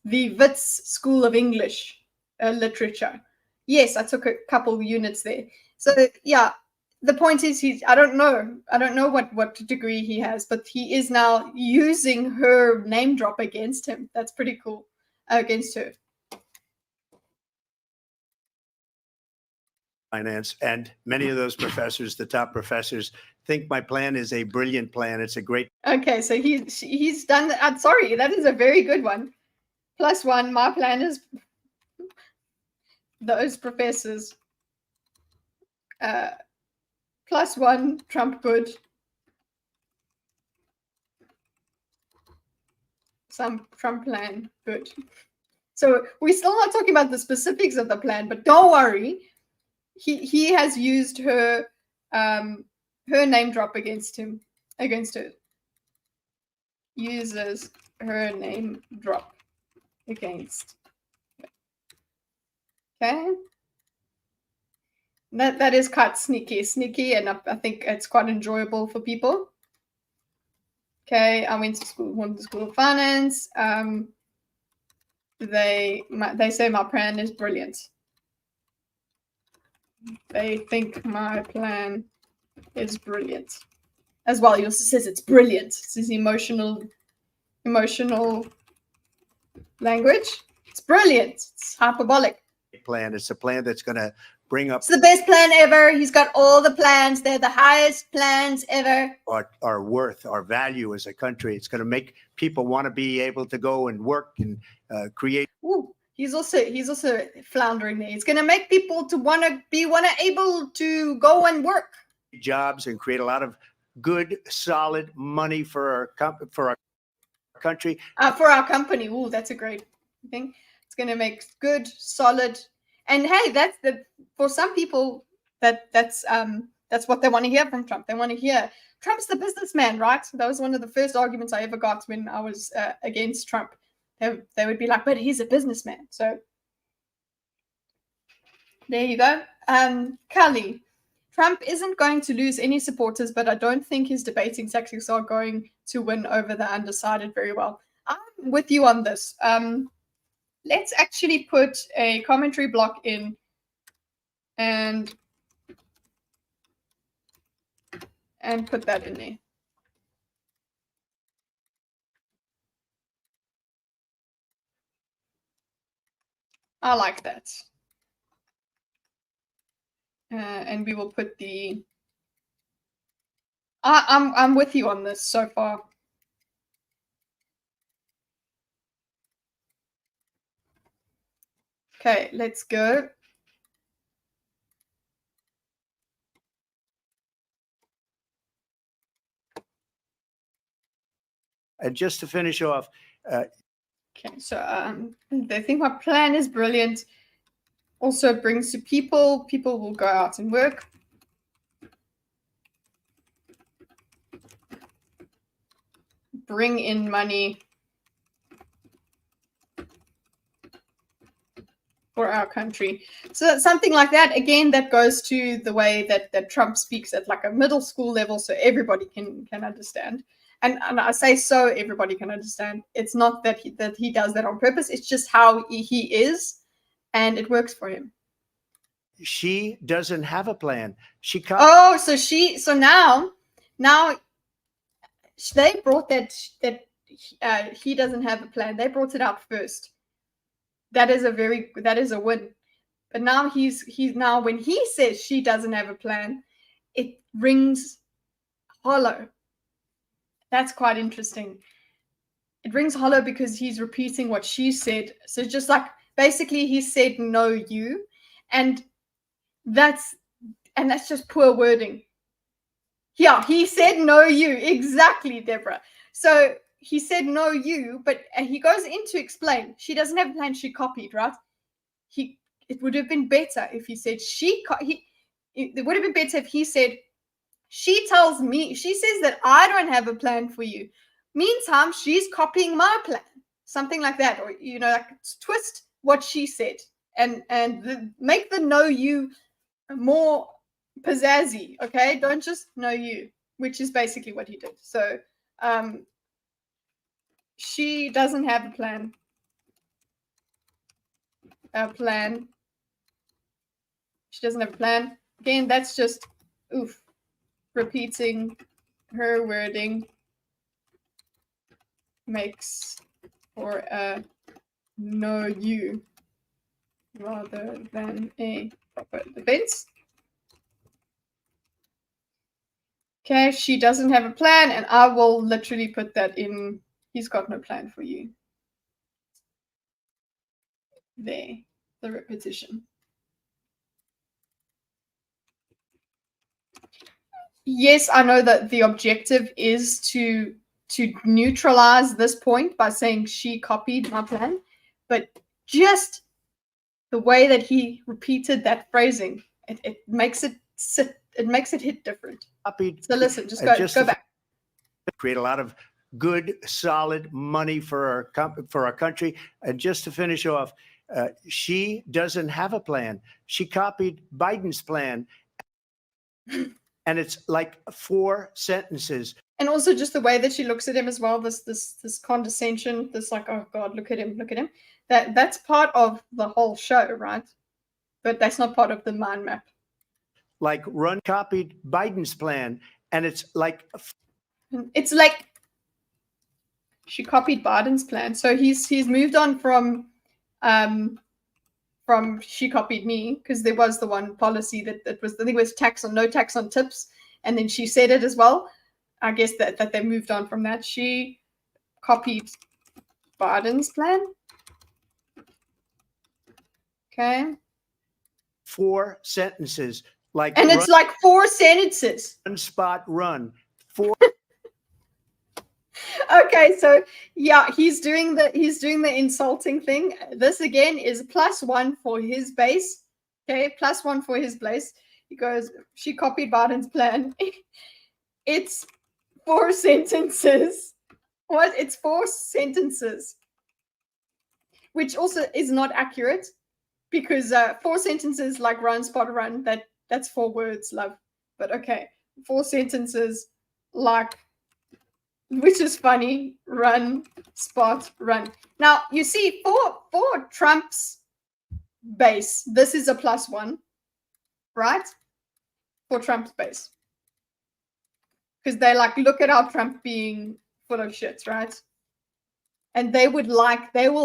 Wits School of English Literature. Yes, I took a couple of units there. So yeah, the point is I don't know what degree he has, but he is now using her name drop against him. That's pretty cool. Against her. Finance, and many of those professors, the top professors, think my plan is a brilliant plan. It's a great. Okay, so he's done. I'm sorry, that is a very good one. +1. My plan is those professors. +1. Trump good. Some Trump plan good. So we're still not talking about the specifics of the plan, but don't worry. He has used her name drop against her. Uses her name drop against. Okay. That is quite sneaky, and I think it's quite enjoyable for people. Okay, I went to school of finance. They say my plan is brilliant. They think my plan is brilliant. As well, he also says it's brilliant. This is emotional language. It's brilliant. It's hyperbolic. Plan. It's a plan that's going to bring up. It's the best plan ever. He's got all the plans. They're the highest plans ever. Our worth, our value as a country. It's going to make people want to be able to go and work and create. Ooh, he's also floundering there. It's going to make people to want to able to go and work. Jobs and create a lot of good, solid money for our country. For our company. Ooh, that's a great thing. It's going to make good, solid, and hey, for some people that's what they want to hear from Trump. They want to hear Trump's the businessman, right? That was one of the first arguments I ever got when I was against Trump. They would be like, but he's a businessman. So there you go. Kali, Trump isn't going to lose any supporters, but I don't think his debating tactics are going to win over the undecided very well. I'm with you on this. Let's actually put a commentary block in and put that in there. I like that. And we will put the. I'm with you on this so far. Okay, let's go. And just to finish off. Okay, so they think my plan is brilliant. Also brings to people will go out and work. Bring in money for our country. So something like that, again, that goes to the way that Trump speaks at like a middle school level, so everybody can understand. And I say so everybody can understand. It's not that he does that on purpose. It's just how he is, and it works for him. She doesn't have a plan. So now they brought that he doesn't have a plan. They brought it out first. That is a win. But now he's now when he says she doesn't have a plan, it rings hollow. That's quite interesting. It rings hollow because he's repeating what she said. So just like basically he said no you, and that's just poor wording. Yeah, he said no you. Exactly, Deborah. So he said no you, but he goes in to explain. She doesn't have a plan, she copied, right? It would have been better if he said it would have been better if he said, she tells me, she says that I don't have a plan for you. Meantime, she's copying my plan. Something like that. Or, like twist what she said and make the no you more pizzazzy, okay? Don't just know you, which is basically what he did. So she doesn't have a plan. She doesn't have a plan. Again, that's just repeating her wording makes for a no you rather than a proper defense. Okay, she doesn't have a plan, and I will literally put that in. He's got no plan for you. There, the repetition. Yes, I know that the objective is to neutralize this point by saying she copied my plan, but just the way that he repeated that phrasing, it makes it sit. It makes it hit different. Copied. So listen, just go back. Create a lot of good, solid money for our country. And just to finish off, she doesn't have a plan. She copied Biden's plan, and it's like 4 sentences. And also just the way that she looks at him as well. This condescension. This like, oh God, look at him. That's part of the whole show, right? But that's not part of the mind map. Like copied Biden's plan, and it's like she copied Biden's plan. So he's moved on from she copied me, because there was the one policy that was, I think it was no tax on tips, and then she said it as well. I guess that they moved on from that. She copied Biden's plan. Okay. 4 sentences. And it's like 4 sentences. One spot run. 4. Okay, so yeah, he's doing the insulting thing. This again is +1 for his base. Okay, +1 for his base. He goes, she copied Biden's plan. It's 4 sentences. What? It's 4 sentences, which also is not accurate, because 4 sentences like run, spot, run. That's 4 words, love. But okay, 4 sentences like, which is funny, run, spot, run. Now, you see, for Trump's base, this is a +1, right? For Trump's base. Because they look at our Trump being full of shit, right? And they will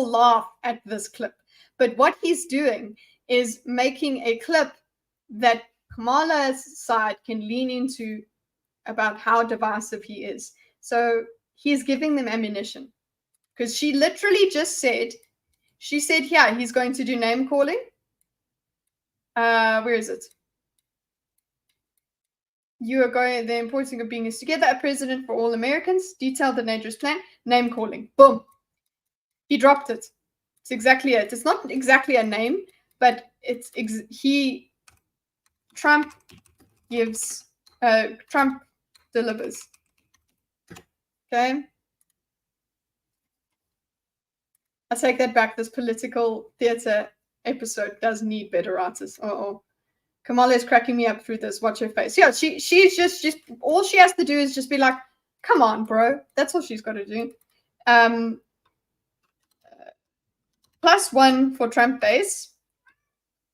laugh at this clip. But what he's doing is making a clip that Kamala's side can lean into about how divisive he is. So he's giving them ammunition, because she literally just said, yeah, he's going to do name calling. Where is it? The importance of being is together, a president for all Americans, detailed the dangerous plan, name calling. Boom. He dropped it. It's exactly it. It's not exactly a name, but Trump delivers. Okay. I take that back. This political theater episode does need better artists. Kamala is cracking me up through this. Watch her face. Yeah, she's just all she has to do is just be like, come on, bro. That's all she's got to do. +1 for Trump base.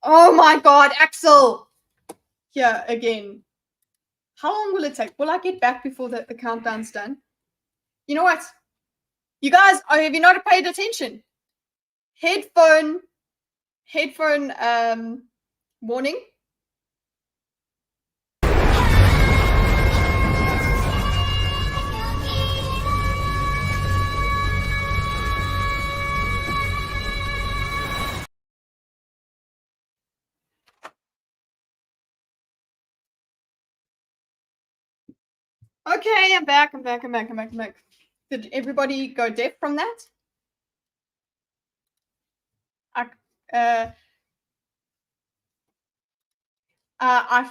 Oh my God, Axel. Here again. How long will it take? Will I get back before the countdown's done? You know what? You guys, have you not paid attention? Headphone headphone warning. Okay, I'm back. Did everybody go deaf from that? I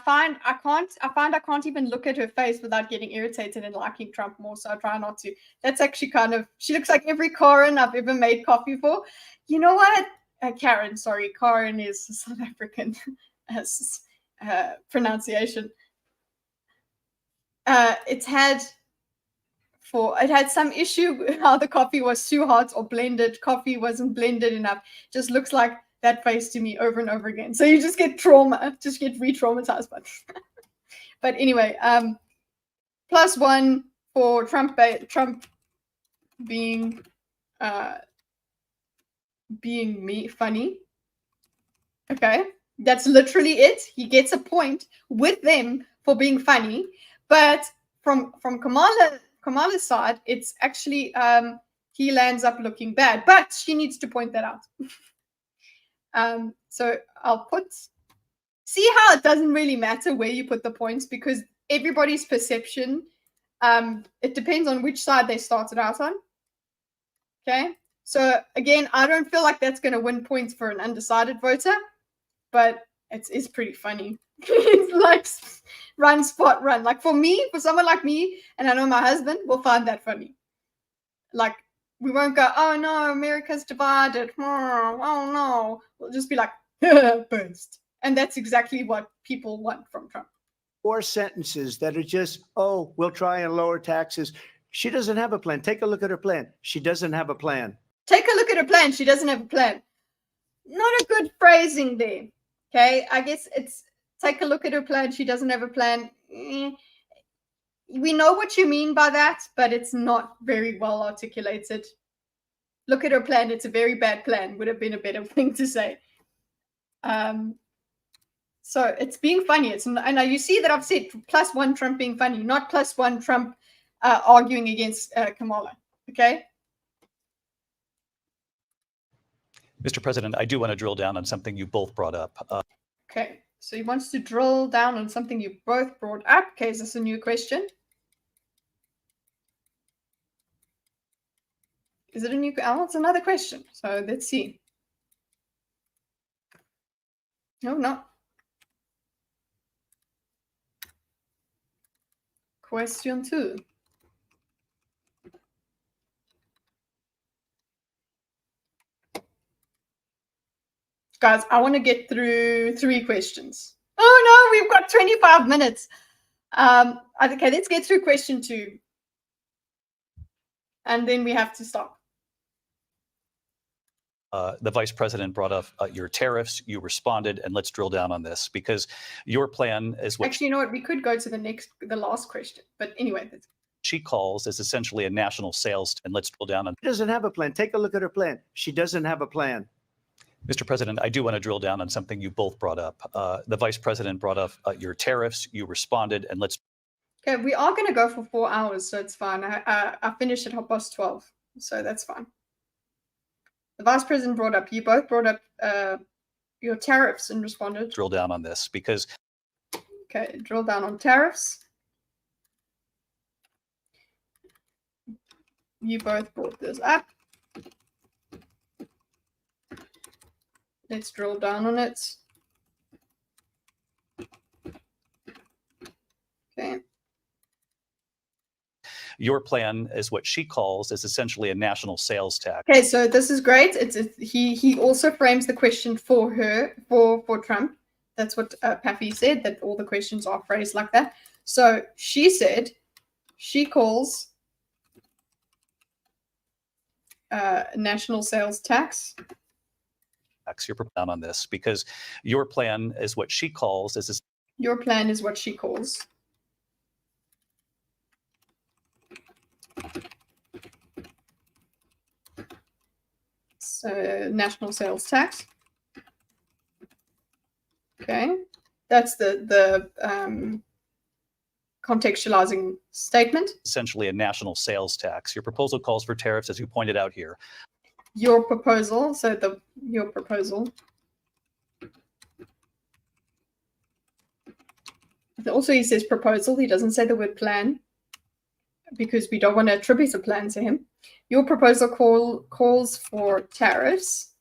find I can't even look at her face without getting irritated and liking Trump more. So I try not to. That's actually kind of, she looks like every Karen I've ever made coffee for. You know what? Karen, sorry, Karen is South African pronunciation. It had some issue how the coffee was too hot or blended. Coffee wasn't blended enough. Just looks like that face to me over and over again. So you just get re-traumatized by this. But anyway, +1 for Trump being funny. Okay, that's literally it. He gets a point with them for being funny, but from Kamala's side, it's actually he lands up looking bad. But she needs to point that out. So I'll see how it doesn't really matter where you put the points, because everybody's perception, it depends on which side they started out on. Okay, so again, I don't feel like that's going to win points for an undecided voter, but it's pretty funny. It's like run, spot, run. Like for someone like me, and I know my husband will find that funny. Like, we won't go, oh no, America's divided. Oh no. We'll just be like, burst. And that's exactly what people want from Trump. 4 sentences that are just, oh, we'll try and lower taxes. She doesn't have a plan. Take a look at her plan. She doesn't have a plan. Take a look at her plan. She doesn't have a plan. Not a good phrasing there. Okay, I guess it's take a look at her plan. She doesn't have a plan. We know what you mean by that, but it's not very well articulated. Look at her plan. It's a very bad plan, would have been a better thing to say. So it's being funny. And you see that I've said +1 Trump being funny, not +1 Trump arguing against Kamala. Okay. Mr. President, I do want to drill down on something you both brought up. Okay, so he wants to drill down on something you both brought up. Okay, is this a new question? Is it a new? Oh, it's another question. So let's see. No, not. Question 2. Guys, I want to get through 3 questions. Oh no, we've got 25 minutes. Okay, let's get through question 2. And then we have to stop. The vice president brought up your tariffs. You responded, and let's drill down on this, because your plan is what actually, you know what? We could go to the last question, but anyway. She calls is essentially a national sales, and let's drill down on. She doesn't have a plan. Take a look at her plan. She doesn't have a plan. Mr. President, I do want to drill down on something you both brought up. The vice president brought up your tariffs. You responded, and let's. Okay, we are going to go for 4 hours, so it's fine. I finished at 12:30, so that's fine. The vice president you both brought up your tariffs and responded. Drill down on this, because. Okay, drill down on tariffs. You both brought this up. Let's drill down on it. Okay. Your plan is what she calls is essentially a national sales tax. Okay, so this is great. He also frames the question for her, for Trump. That's what Paffy said, that all the questions are phrased like that. So she said she calls national sales tax. You're down on this, because your plan is what she calls is. Your plan is what she calls. So national sales tax. Okay, that's the contextualizing statement. Essentially a national sales tax. Your proposal calls for tariffs, as you pointed out here. Your proposal, so your proposal. Also, he says proposal. He doesn't say the word plan because we don't want to attribute a plan to him. Your proposal calls for tariffs,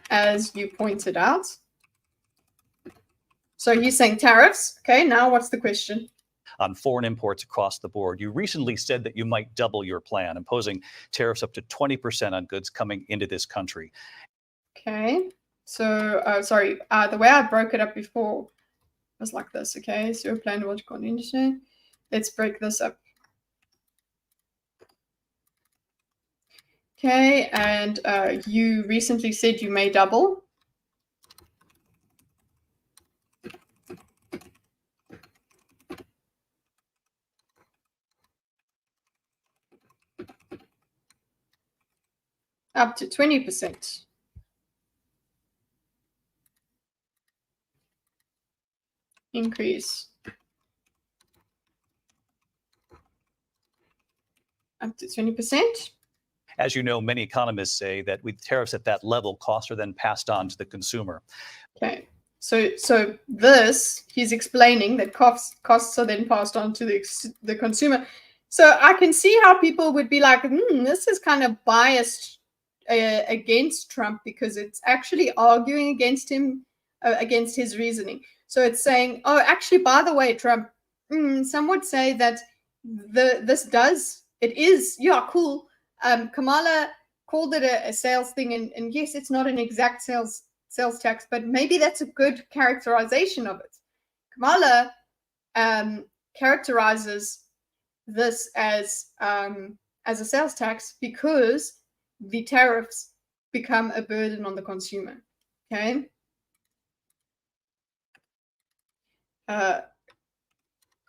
as you pointed out. So he's saying tariffs. Okay, now what's the question? On foreign imports across the board. You recently said that you might double your plan, imposing tariffs up to 20% on goods coming into this country. Okay, so sorry, the way I broke it up before was like this. Okay, so your plan was going into. Let's break this up. Okay, and you recently said you may double. Up to 20%. Increase. Up to 20%. As you know, many economists say that with tariffs at that level, costs are then passed on to the consumer. Okay, so this, he's explaining that costs are then passed on to the consumer. So I can see how people would be like, this is kind of biased against Trump because it's actually arguing against him, against his reasoning. So it's saying, oh, actually, by the way, Trump, some would say that it is, yeah, cool. Kamala called it a sales thing, and yes, it's not an exact sales tax, but maybe that's a good characterization of it. Kamala characterizes this as a sales tax because the tariffs become a burden on the consumer. Okay.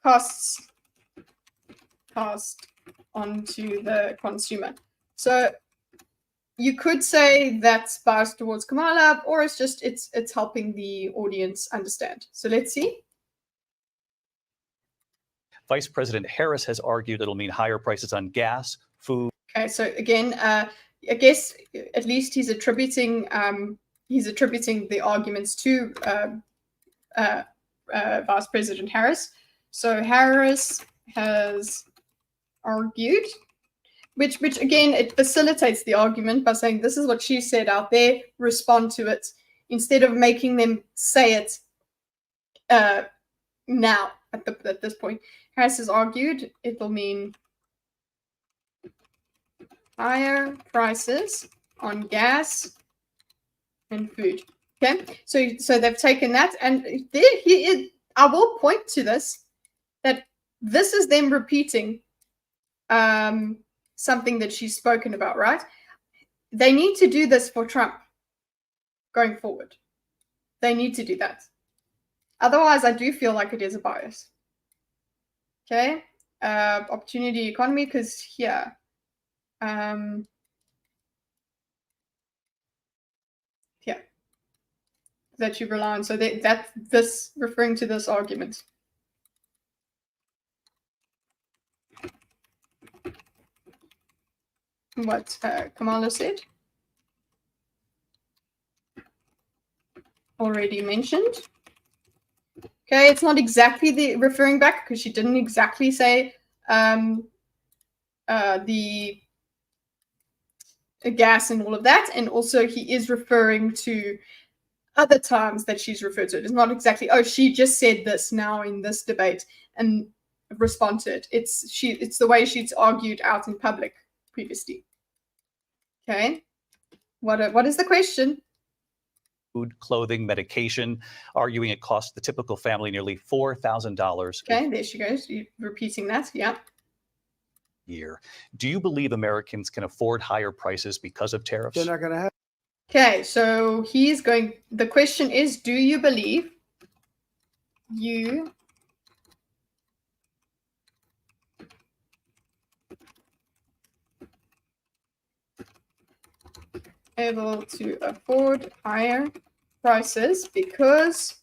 Cost onto the consumer. So you could say that's biased towards Kamala, or it's just it's helping the audience understand. So let's see. Vice President Harris has argued it'll mean higher prices on gas, food. Okay, so again, I guess at least he's attributing the arguments to Vice President Harris. So Harris has argued, which again, it facilitates the argument by saying this is what she said out there, respond to it, instead of making them say it now at this point. Harris has argued it'll mean higher prices on gas and food. Okay, so they've taken that, and there he is. I will point to this, that this is them repeating something that she's spoken about, right? They need to do this for Trump going forward. They need to do that. Otherwise, I do feel like it is a bias. Okay, opportunity economy, because here, that you rely on. So that's this referring to this argument. What Kamala said. Already mentioned. Okay, it's not exactly the referring back because she didn't exactly say the gas and all of that. And also he is referring to other times that she's referred to it. It's not exactly, oh, she just said this now in this debate and respond to it. It's the way she's argued out in public previously. Okay. What is the question? Food, clothing, medication, arguing it costs the typical family nearly $4,000. Okay, there she goes. You're repeating that. Yeah. Year. Do you believe Americans can afford higher prices because of tariffs? They're not going to have. Okay, so he's going. The question is, do you believe you able to afford higher prices because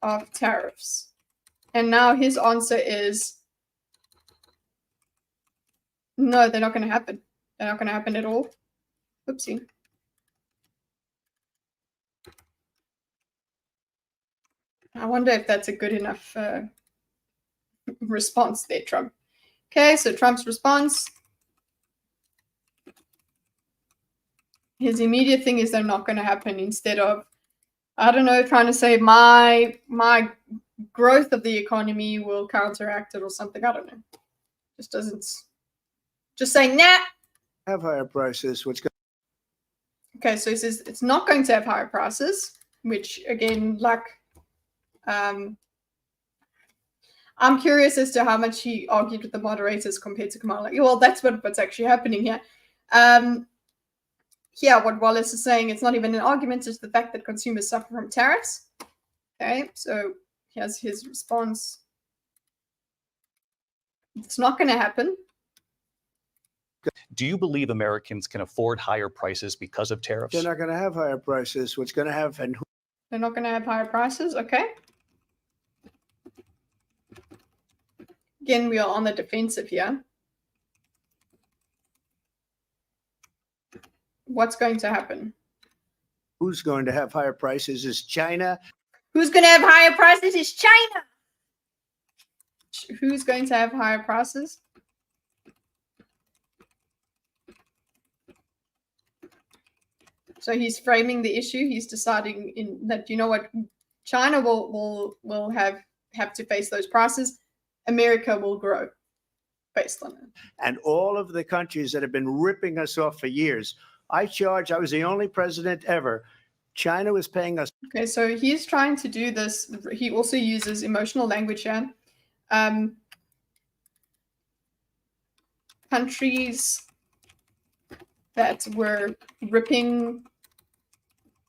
of tariffs. And now his answer is no, they're not going to happen. They're not going to happen at all. Oopsie. I wonder if that's a good enough response there, Trump. Okay, so Trump's response. His immediate thing is they're not going to happen, instead of, I don't know, trying to say my growth of the economy will counteract it or something. I don't know. Just doesn't. Just saying, nah. Have higher prices. Okay, so he says it's not going to have higher prices, which again, like, I'm curious as to how much he argued with the moderators compared to Kamala. Well, that's what's actually happening here. Here, what Wallace is saying, it's not even an argument, it's the fact that consumers suffer from tariffs. Okay, so here's his response. It's not going to happen. Do you believe Americans can afford higher prices because of tariffs? They're not going to have higher prices. What's going to happen? They're not going to have higher prices. Okay. Again, we are on the defensive here. What's going to happen? Who's going to have higher prices? Is China. Who's going to have higher prices? Is China. Who's going to have higher prices? So he's framing the issue. He's deciding in that, you know what, China will have to face those prices. America will grow based on it. And all of the countries that have been ripping us off for years. I was the only president ever. China was paying us. Okay, so he's trying to do this. He also uses emotional language here. Countries that were ripping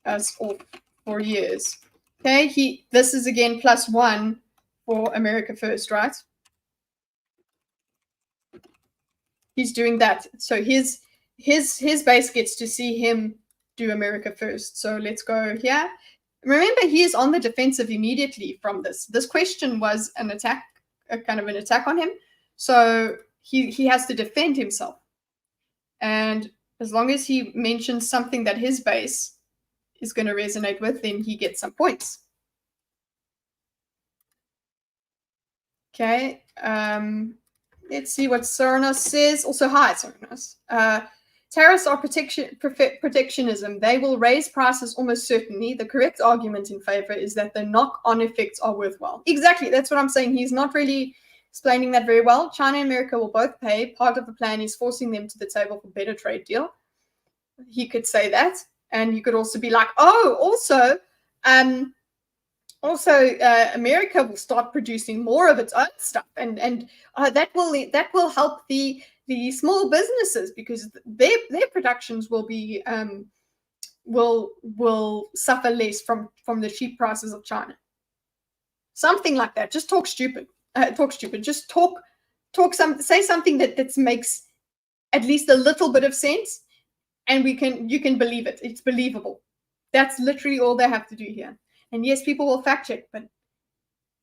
us off for years. Okay, this is again +1 for America First, right? He's doing that. So his base gets to see him do America First. So let's go here. Remember, he is on the defensive immediately from this. This question was an attack, a kind of an attack on him. So he has to defend himself. And as long as he mentions something that his base is going to resonate with, then he gets some points. Okay. Let's see what Soranos says. Also, hi, Soranos. Tariffs are protectionism. They will raise prices almost certainly. The correct argument in favor is that the knock-on effects are worthwhile. Exactly. That's what I'm saying. He's not really explaining that very well. China and America will both pay. Part of the plan is forcing them to the table for better trade deal. He could say that. And you could also be like, oh, also, America will start producing more of its own stuff, and that will help the small businesses, because their productions will be will suffer less from the cheap prices of China. Something like that. Just talk stupid. Just say something that makes at least a little bit of sense, and you can believe it. It's believable. That's literally all they have to do here. And yes, people will fact check, but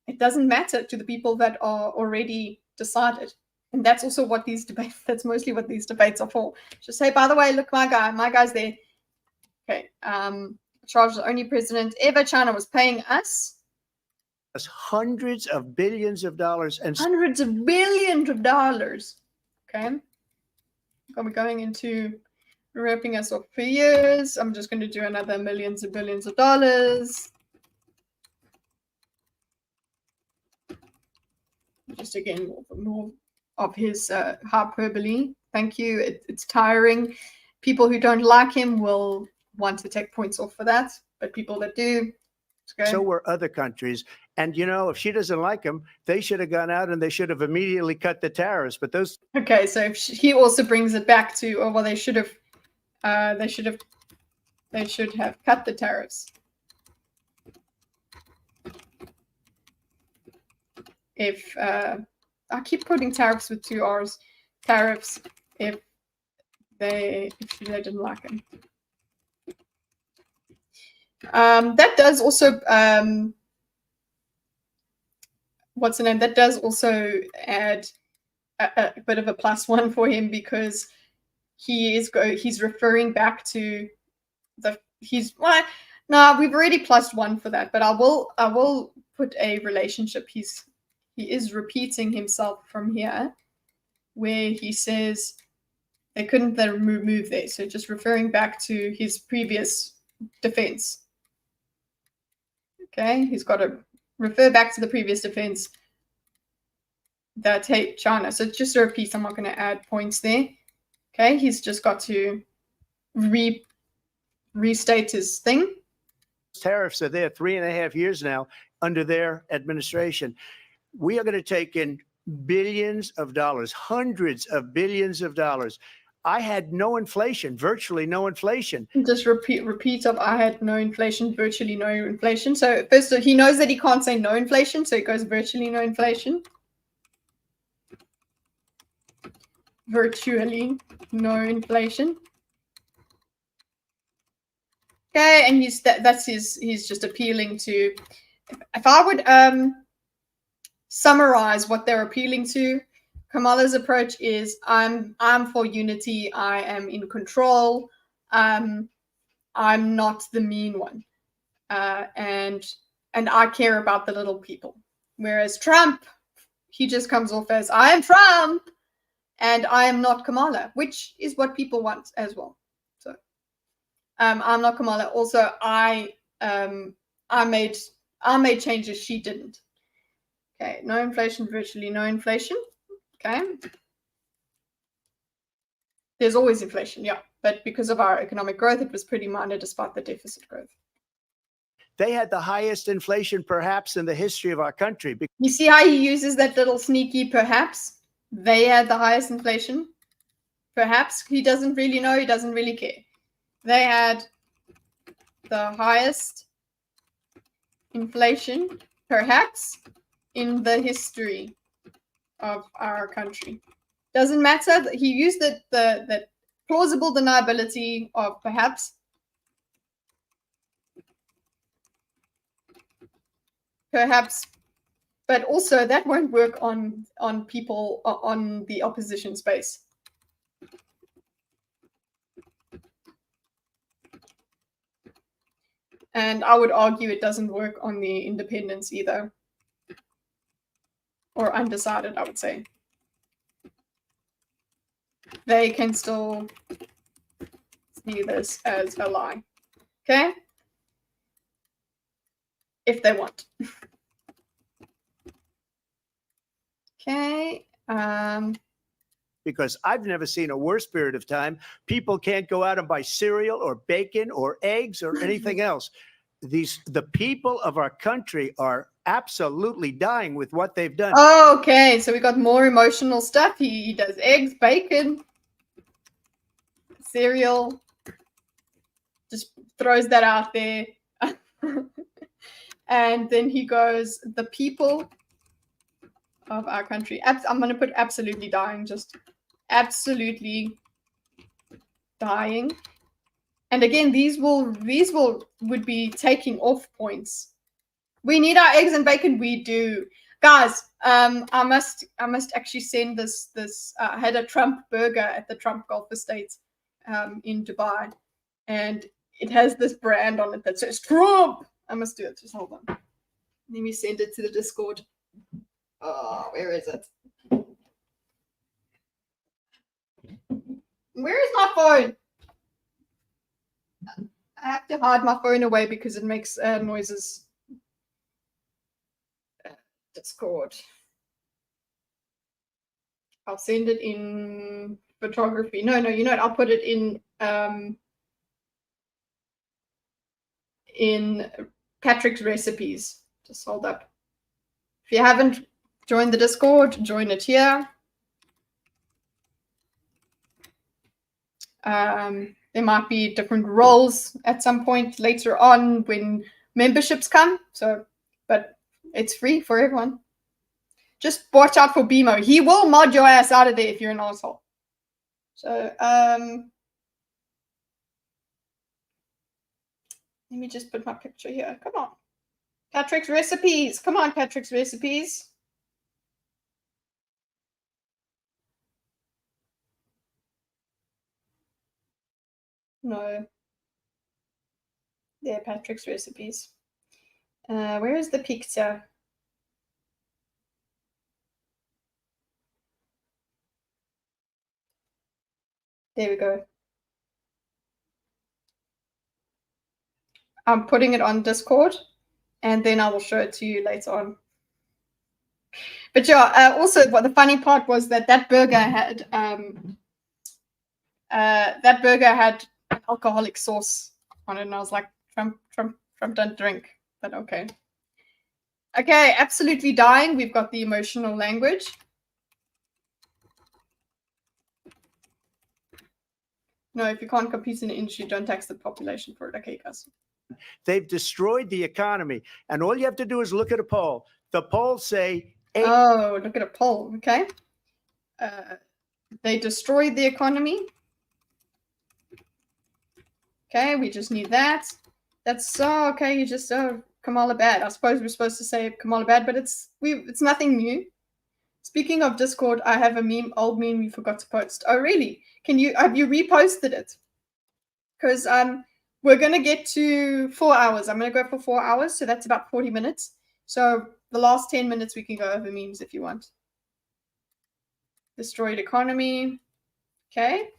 it doesn't matter to the people that are already decided. And that's also what these debates, that's mostly what these debates are for. Just say, by the way, look, my guy's there. Okay. Charles, the only president ever, China was paying us hundreds of billions of dollars and hundreds of billions of dollars. Okay. We're going into ripping us off for years. I'm just going to do another millions of billions of dollars. Just again, more of his hyperbole. Thank you. It's tiring. People who don't like him will want to take points off for that, but people that do, so were other countries. And you know, if she doesn't like him, they should have gone out and they should have immediately cut the tariffs. But those. Okay, so if he also brings it back to, oh well, they should have cut the tariffs. If I keep putting tariffs with 2 R's, tariffs if they didn't like him. That does also what's the name? That does also add a bit of a +1 for him, because he's referring back to no, we've already +1 for that, but I will put a relationship. He is repeating himself from here, where he says they couldn't then move there. So just referring back to his previous defense. Okay, he's got to refer back to the previous defense that, hey, China. So just to repeat, I'm not going to add points there. Okay, he's just got to restate his thing. Tariffs are there 3.5 years now under their administration. We are going to take in billions of dollars, hundreds of billions of dollars. I had no inflation, virtually no inflation. Just repeat of I had no inflation, virtually no inflation. So first, he knows that he can't say no inflation, so it goes virtually no inflation. Virtually no inflation. Okay, and he's just appealing to. If I would summarize what they're appealing to, Kamala's approach is I'm for unity. I am in control. I'm not the mean one, and I care about the little people. Whereas Trump, he just comes off as I am Trump, and I am not Kamala, which is what people want as well. So I'm not Kamala. Also, I made changes she didn't. Okay, no inflation, virtually no inflation. Okay. There's always inflation, yeah. But because of our economic growth, it was pretty minor despite the deficit growth. They had the highest inflation perhaps in the history of our country. You see how he uses that little sneaky perhaps? They had the highest inflation. Perhaps. He doesn't really know. He doesn't really care. They had the highest inflation, perhaps, in the history of our country. Doesn't matter. He used the plausible deniability of perhaps. Perhaps, but also that won't work on people on the opposition space. And I would argue it doesn't work on the independents either. Or undecided, I would say. They can still see this as a lie. Okay? If they want. Okay. Because I've never seen a worse period of time. People can't go out and buy cereal or bacon or eggs or anything else. The people of our country are absolutely dying with what they've done. Okay, so we got more emotional stuff. He does eggs, bacon, cereal. Just throws that out there. And then he goes, the people of our country. I'm going to put absolutely dying. Just absolutely dying. And again, these would be taking off points. We need our eggs and bacon. We do, guys. I must actually send this. I had a Trump burger at the Trump Golf Estate in Dubai, and it has this brand on it that says Trump. I must do it. Just hold on. Let me send it to the Discord. Oh, where is it? Where is my phone? I have to hide my phone away because it makes noises. Discord. I'll send it in photography. No, you know what? I'll put it in Patrick's recipes. Just hold up. If you haven't joined the Discord, join it here. There might be different roles at some point later on when memberships come. So, but it's free for everyone. Just watch out for BMO. He will mod your ass out of there if you're an asshole. So, Let me just put my picture here. Come on. Patrick's Recipes. Come on, Patrick's Recipes. No. There, Patrick's Recipes. Where is the picture? There we go. I'm putting it on Discord, and then I will show it to you later on. But yeah, also what the funny part was that burger had an alcoholic sauce on it, and I was like, Trump don't drink, but okay. Okay, absolutely dying. We've got the emotional language. No, if you can't compete in the industry, don't tax the population for it. Okay, guys. They've destroyed the economy. And all you have to do is look at a poll. The polls say... Oh, look at a poll. Okay. They destroyed the economy. Okay, we just need that. That's so okay. You just Kamala bad. I suppose we're supposed to say Kamala bad, but it's nothing new. Speaking of Discord, I have a old meme we forgot to post. Oh, really? Have you reposted it? Because we're gonna get to 4 hours. I'm gonna go for 4 hours, so that's about 40 minutes. So the last 10 minutes we can go over memes if you want. Destroyed economy. Okay.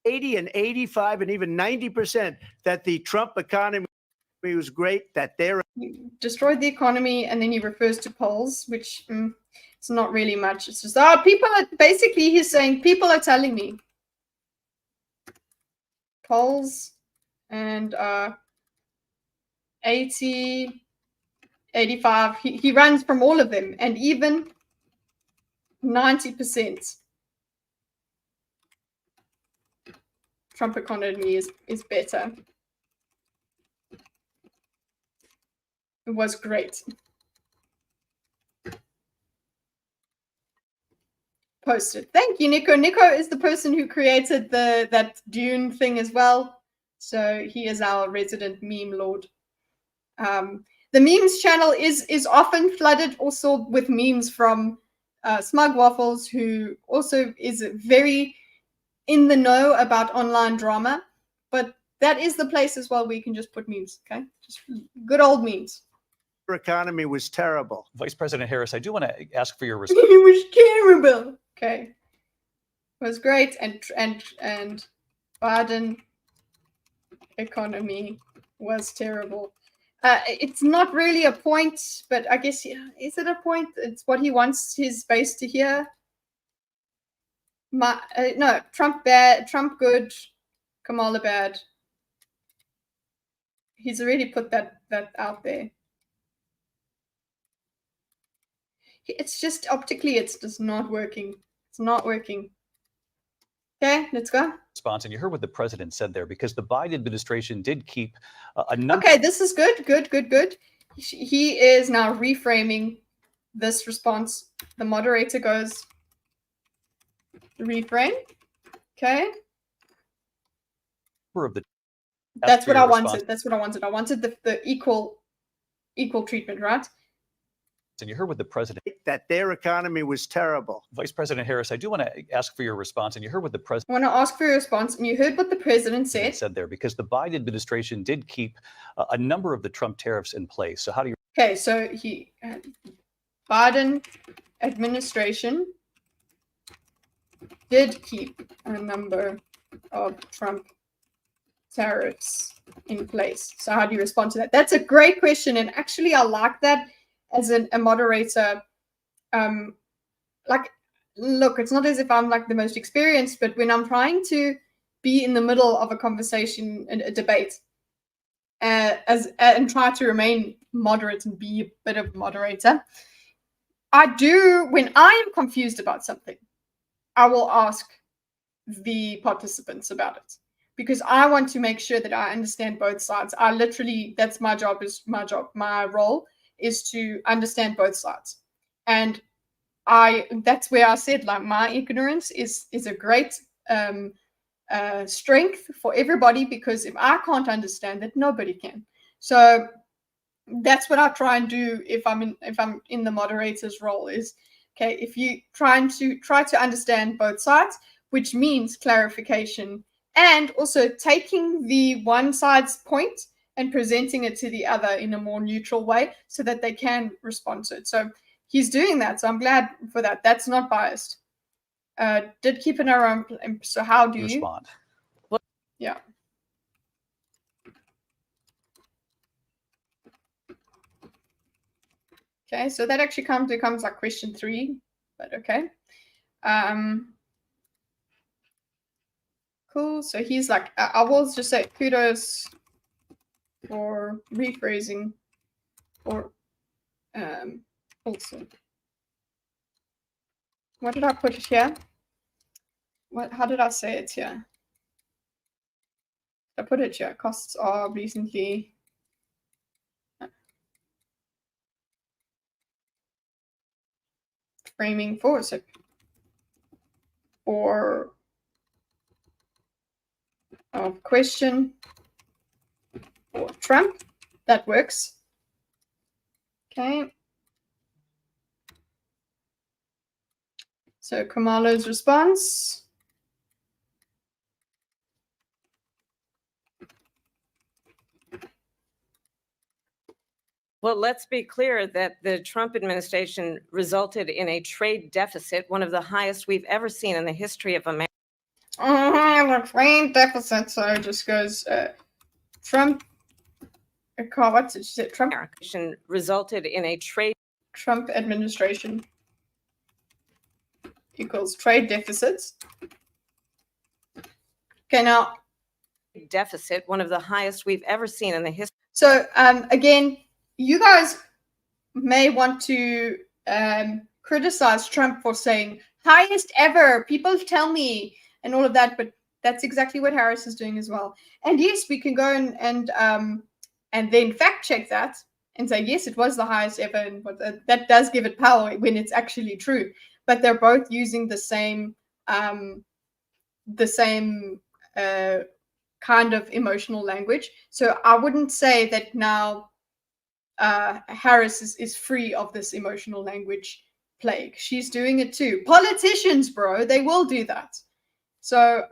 80 and 85 and even 90% that the Trump economy was great, that they're... Destroyed the economy, and then he refers to polls, which it's not really much. It's just, people are... Basically, he's saying, people are telling me. Polls and 80, 85. He runs from all of them, and even 90%. Trump economy is better. It was great. Posted. Thank you, Nico. Nico is the person who created that Dune thing as well. So he is our resident meme lord. The memes channel is often flooded also with memes from Smug Waffles, who also is very in the know about online drama. But that is the place as well where you can just put memes, okay? Just good old memes. Economy was terrible. Vice President Harris, I do want to ask for your response. It was terrible. Okay. It was great, and Biden economy was terrible. It's not really a point, but I guess, yeah, is it a point? It's what he wants his base to hear. No, Trump bad, Trump good, Kamala bad. He's already put that out there. It's just optically, it's just not working. It's not working. Okay, let's go. Response, and you heard what the president said there, because the Biden administration did keep a number. Okay, this is good. He is now reframing this response. The moderator goes, reframe. Okay. Of the, that's what I wanted. That's what I wanted. I wanted the equal treatment, right? And you heard what the president... That their economy was terrible. Vice President Harris, I do want to ask for your response. And you heard what the president... I want to ask for your response. And you heard what the president said there, because the Biden administration did keep a number of the Trump tariffs in place. So how do you... Okay, so Biden administration did keep a number of Trump tariffs in place. So how do you respond to that? That's a great question. And actually, I like that. As a moderator, like, look, it's not as if I'm like the most experienced, but when I'm trying to be in the middle of a conversation and a debate, and try to remain moderate and be a bit of a moderator, when I am confused about something, I will ask the participants about it, because I want to make sure that I understand both sides. That's my job. My role is to understand both sides. And that's where I said, like, my ignorance is a great strength for everybody, because if I can't understand it, nobody can. So that's what I try and do if I'm in the moderator's role is, okay, if you try to understand both sides, which means clarification and also taking the one side's point and presenting it to the other in a more neutral way so that they can respond to it. So he's doing that. So I'm glad for that. That's not biased. Did keep an eye on. So how do you respond? Yeah. Okay, so that actually becomes like question 3, but okay. Cool. So he's like, I will just say kudos for rephrasing, or also. What did I put it here? How did I say it here? I put it here. Costs are recently. Framing for, so or question for Trump. That works. Okay. So Kamala's response. Well, let's be clear that the Trump administration resulted in a trade deficit, one of the highest we've ever seen in the history of America. The trade deficit. So it just goes Trump. What's it? Trump Resulted in a Trump administration equals trade deficits. Okay, now deficit, one of the highest we've ever seen in the history. So again, you guys may want to criticize Trump for saying highest ever, people tell me, and all of that, but that's exactly what Harris is doing as well. And yes, we can go and then fact check that and say, yes, it was the highest ever, and that does give it power when it's actually true. But they're both using the same kind of emotional language. So I wouldn't say that now Harris is free of this emotional language plague. She's doing it too. Politicians, bro, they will do that. So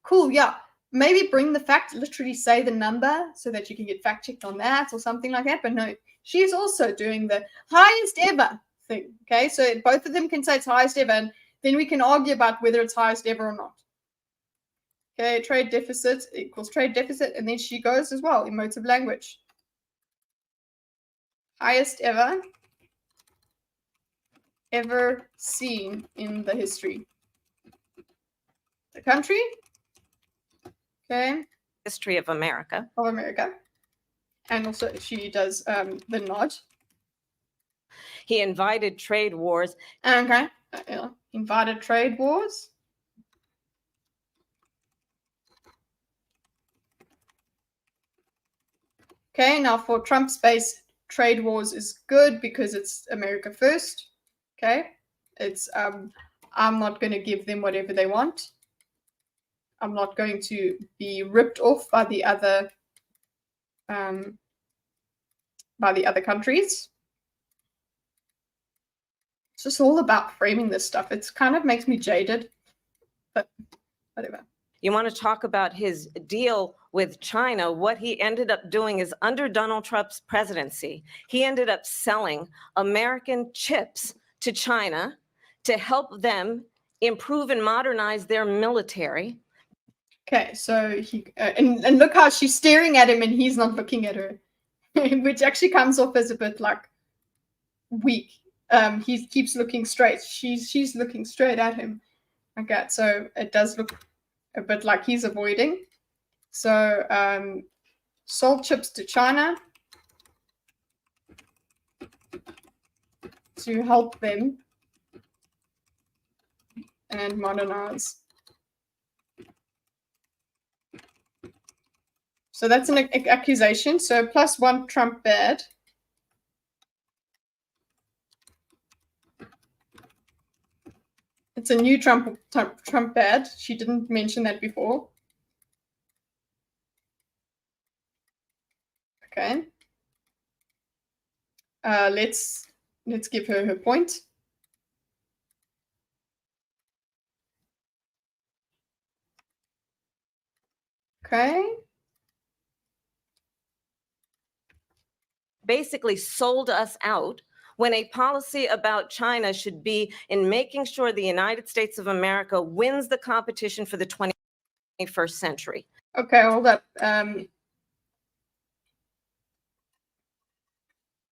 cool, yeah. Maybe bring the fact, literally say the number so that you can get fact checked on that or something like that. But no, she's also doing the highest ever thing. Okay, so both of them can say it's highest ever, and then we can argue about whether it's highest ever or not. Okay, trade deficit equals trade deficit, and then she goes as well, emotive language. Highest ever seen in the history. The country. Okay. History of America. Of America. And also she does the nod. He invited trade wars. Okay. Invited trade wars. Okay, now for Trump's base, trade wars is good because it's America first. Okay. It's I'm not going to give them whatever they want. I'm not going to be ripped off by the other countries. It's just all about framing this stuff. It's kind of makes me jaded, but whatever. You want to talk about his deal with China? What he ended up doing is, under Donald Trump's presidency, he ended up selling American chips to China to help them improve and modernize their military. Okay, so he and look how she's staring at him and he's not looking at her, which actually comes off as a bit like weak. He keeps looking straight. She's looking straight at him. Okay, so it does look a bit like he's avoiding. So sold chips to China to help them and modernize. So that's an accusation. So +1 Trump bad. It's a new Trump ad. She didn't mention that before. Okay. Let's give her point. Okay. Basically sold us out when a policy about China should be in making sure the United States of America wins the competition for the 21st century. Okay, hold up.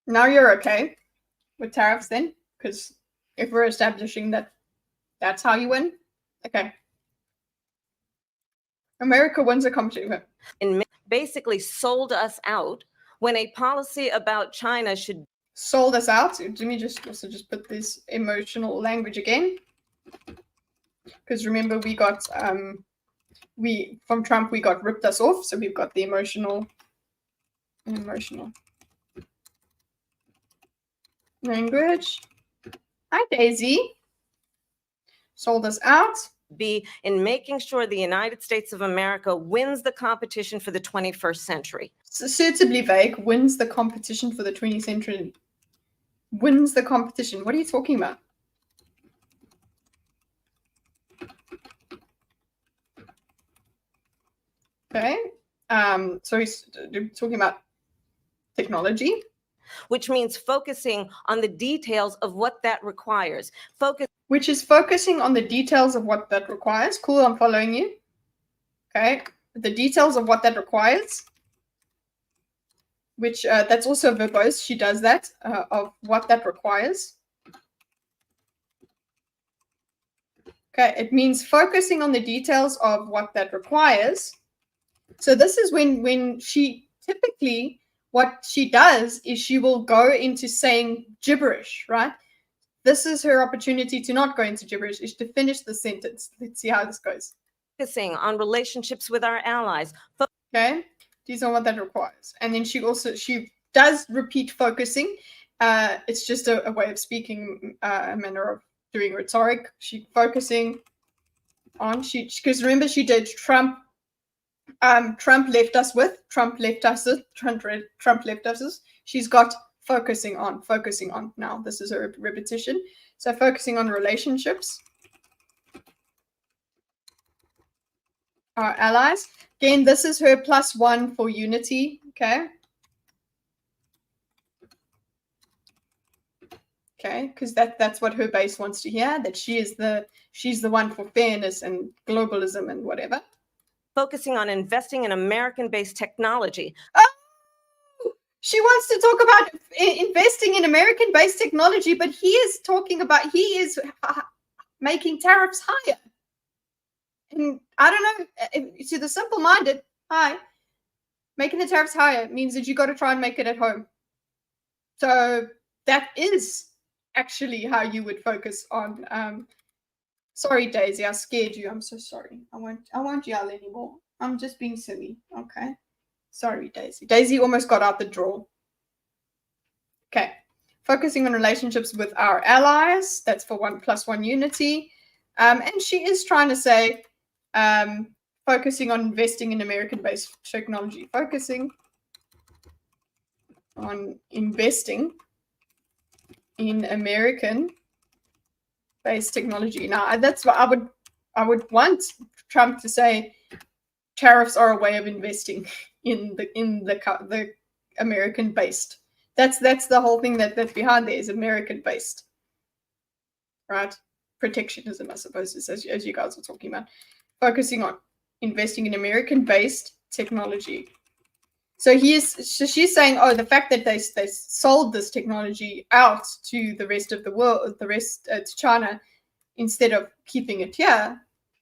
Now you're okay with tariffs then? Because if we're establishing that that's how you win, okay. America wins the competition. And basically sold us out when a policy about China should sold us out. Let me just also just put this emotional language again, because remember we got from Trump we got ripped us off, so we've got the emotional language. Hi Daisy. Sold us out. be in making sure the United States of America wins the competition for the 21st century. So suitably vague. Wins the competition for the 20th century. Wins the competition. What are you talking about? Okay. So he's talking about technology. Which means focusing on the details of what that requires. Which is focusing on the details of what that requires. Cool, I'm following you. Okay. The details of what that requires. Which that's also verbose. She does that, of what that requires. Okay, it means focusing on the details of what that requires. So this is when she typically, what she does is she will go into saying gibberish, right? This is her opportunity to not go into gibberish, is to finish the sentence. Let's see how this goes. Focusing on relationships with our allies. Okay, these are what that requires. And then she does repeat focusing. It's just a way of speaking, a manner of doing rhetoric. She focusing on, because remember she did Trump left us with, Trump left us. She's got focusing on now. This is a repetition. So focusing on relationships, our allies. Again, this is her +1 for unity. Okay. Okay, because that's what her base wants to hear, that she's the one for fairness and globalism and whatever. Focusing on investing in American-based technology. Oh, she wants to talk about investing in American-based technology, but he is making tariffs higher. And I don't know, to the simple-minded, making the tariffs higher means that you got to try and make it at home. So that is actually how you would focus on. Sorry, Daisy, I scared you. I'm so sorry. I won't yell anymore. I'm just being silly. Okay. Sorry, Daisy. Daisy almost got out the drawer. Okay. Focusing on relationships with our allies. That's for +1 unity. And she is trying to say, focusing on investing in American-based technology. Focusing on investing in American-based technology. Now, that's what I would want Trump to say. Tariffs are a way of investing in the American-based. That's the whole thing that's behind there, is American-based, right? Protectionism, I suppose, is as you guys were talking about. Focusing on investing in American-based technology. So she's saying, oh, the fact that they sold this technology out to the rest of the world, to China, instead of keeping it here,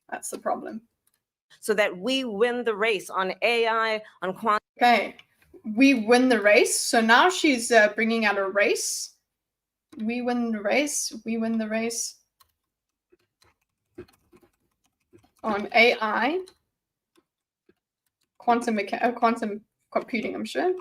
that's the problem. So that we win the race on AI, on quantum. Okay, we win the race. So now she's bringing out a race. We win the race. We win the race on AI, quantum computing, I'm sure.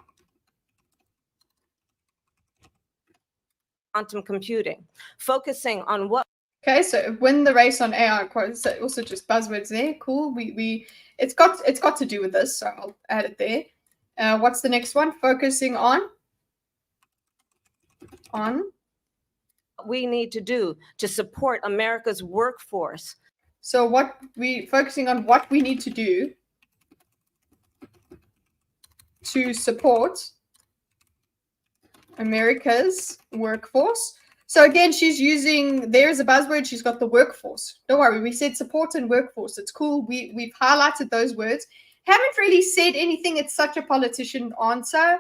Quantum computing, focusing on what Okay, so win the race on AI quotes. So also just buzzwords there. Cool. It's got to do with this, so I'll add it there. What's the next one? Focusing on we need to do to support America's workforce. So focusing on what we need to do to support America's workforce. So again, she's using, there's a buzzword, she's got the workforce. Don't worry, we said support and workforce. It's cool. We've highlighted those words. Haven't really said anything. It's such a politician answer.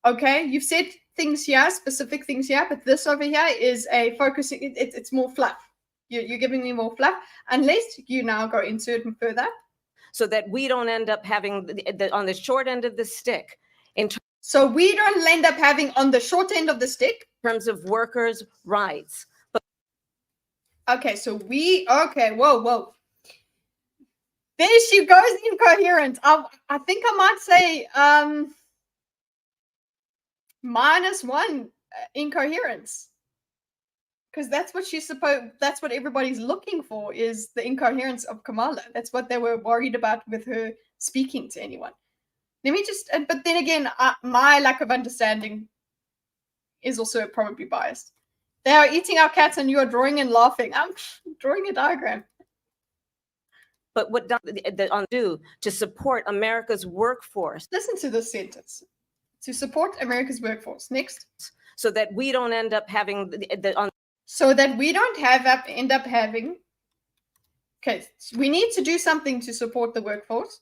Okay, you've said things here, specific things here, but this over here is a focusing, it's more fluff. You're giving me more fluff, unless you now go into it further. So that we don't end up having on the short end of the stick so we don't end up having on the short end of the stick in terms of workers' rights. Okay, so whoa. There she goes, incoherent. I think I might say -1 incoherence. Because that's what everybody's looking for, is the incoherence of Kamala. That's what they were worried about with her speaking to anyone. Let me just, but then again, my lack of understanding is also probably biased. They are eating our cats and you are drawing and laughing. I'm drawing a diagram. But what do to support America's workforce? Listen to this sentence. To support America's workforce. Next. So that we don't end up having so that we don't end up having. Okay, we need to do something to support the workforce.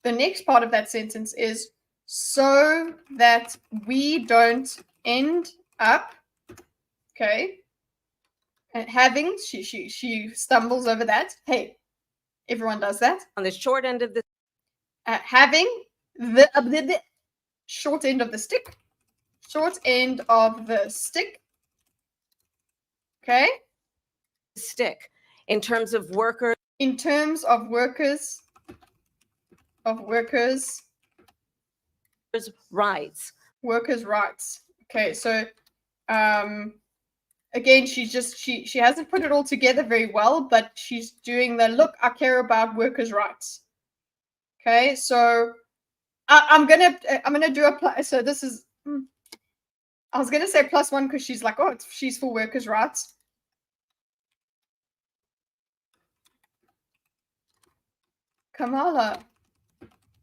The next part of that sentence is so that we don't end up, okay, and having, she stumbles over that. Hey, everyone does that. On the short end of the having the short end of the stick. Short end of the stick. Okay. Stick. In terms of workers. In terms of workers. Rights. Workers' rights. Okay, so again, she hasn't put it all together very well, but she's doing the look, I care about workers' rights. Okay, so I'm gonna do a so this is I was gonna say +1 because she's like, oh, she's for workers' rights. Kamala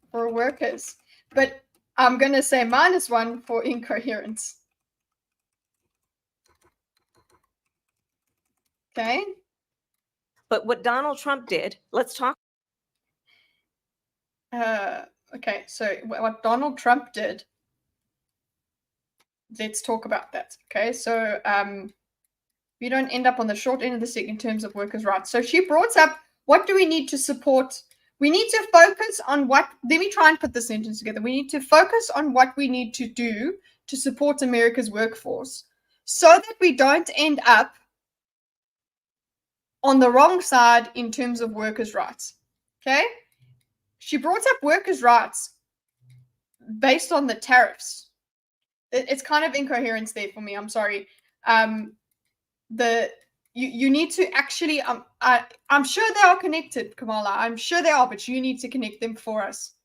for workers, but I'm gonna say -1 for incoherence. Okay. But what Donald Trump did, let's talk. Okay, so what Donald Trump did, let's talk about that. Okay, so we don't end up on the short end of the stick in terms of workers' rights. So she brought up, what do we need to support? We need to focus on what, let me try and put the sentence together. We need to focus on what we need to do to support America's workforce so that we don't end up on the wrong side in terms of workers' rights. Okay? She brought up workers' rights based on the tariffs. It's kind of incoherence there for me. I'm sorry. You need to actually, I'm sure they are connected, Kamala. I'm sure they are, but you need to connect them for us.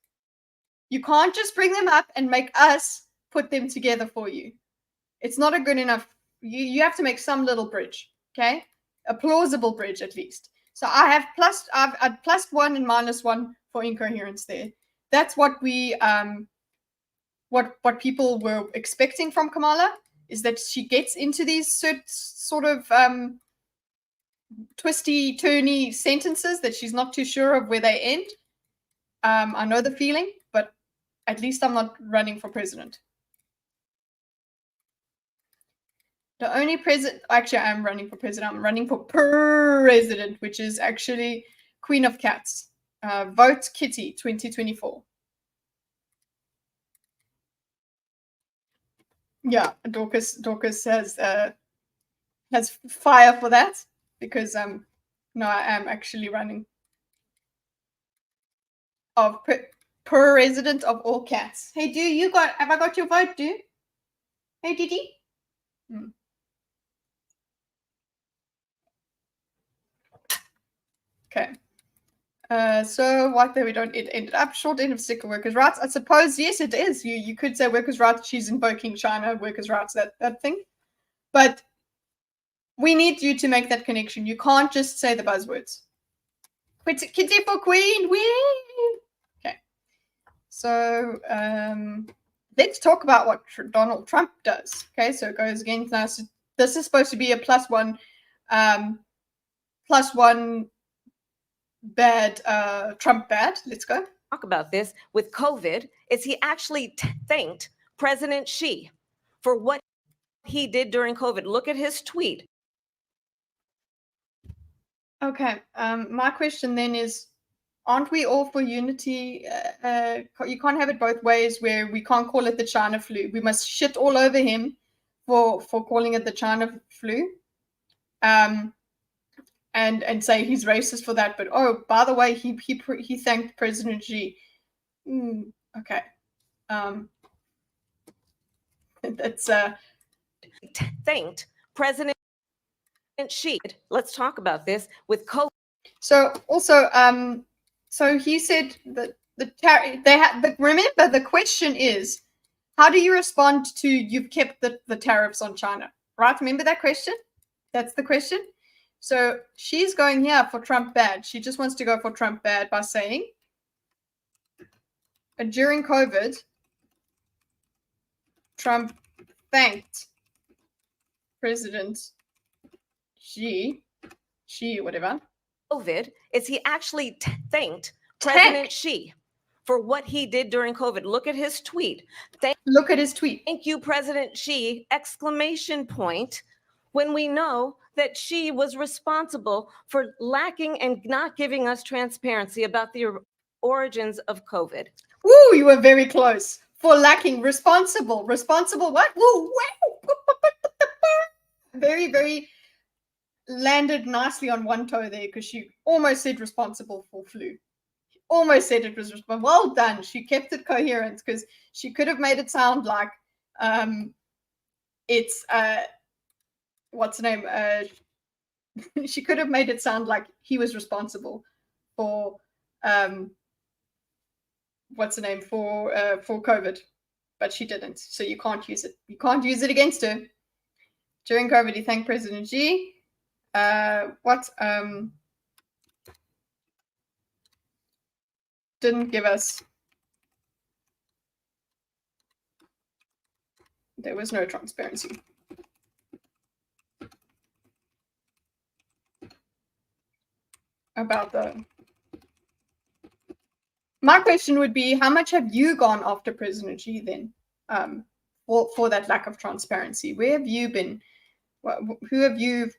You can't just bring them up and make us put them together for you. It's not a good enough. You have to make some little bridge, okay? A plausible bridge at least. So I've +1 and -1 for incoherence there. That's what we what people were expecting from Kamala, is that she gets into these sort of twisty, turny sentences that she's not too sure of where they end. I know the feeling, but at least I'm not running for president. The only president, actually, I'm running for president. I'm running for president, which is actually Queen of Cats. Vote Kitty 2024. Yeah, Dorcas has fire for that, because no, I am actually running of president of all cats. Hey, have I got your vote, Do? Hey, Didi? Okay. So what there we don't it ended up short end of sticker workers' rights. I suppose yes it is. You could say workers' rights, she's invoking China, workers' rights, that thing. But we need you to make that connection. You can't just say the buzzwords. Kitty for Queen, wee! Okay. So let's talk about what Donald Trump does. Okay, so it goes again. This is supposed to be a +1 bad Trump bad. Let's go. Talk about this with COVID is he actually thanked President Xi for what he did during COVID. Look at his tweet. Okay. My question then is, aren't we all for unity? You can't have it both ways, where we can't call it the China flu. We must shit all over him for calling it the China flu. And say he's racist for that. But oh, by the way, he thanked President Xi. Okay. That's Thanked President Xi. Let's talk about this with COVID. So also, so he said that remember the question is, how do you respond to you've kept the tariffs on China, right? Remember that question? That's the question. So she's going here for Trump bad. She just wants to go for Trump bad by saying, during COVID, Trump thanked President Xi, whatever. COVID is he actually thanked President Xi for what he did during COVID. Look at his tweet. Look at his tweet. Thank you, President Xi, ! When we know that Xi was responsible for lacking and not giving us transparency about the origins of COVID. Woo, you were very close. For lacking responsible what? Woo, wow. Very, very landed nicely on one toe there, because she almost said responsible for flu. Almost said it was responsible. Well done. She kept it coherent, because she could have made it sound like it's what's the name? She could have made it sound like he was responsible for what's the name, for COVID, but she didn't. So you can't use it. You can't use it against her. During COVID, he thanked President Xi. Didn't give us. There was no transparency. About my question would be, how much have you gone after President Xi then, for that lack of transparency? Where have you been? Who have you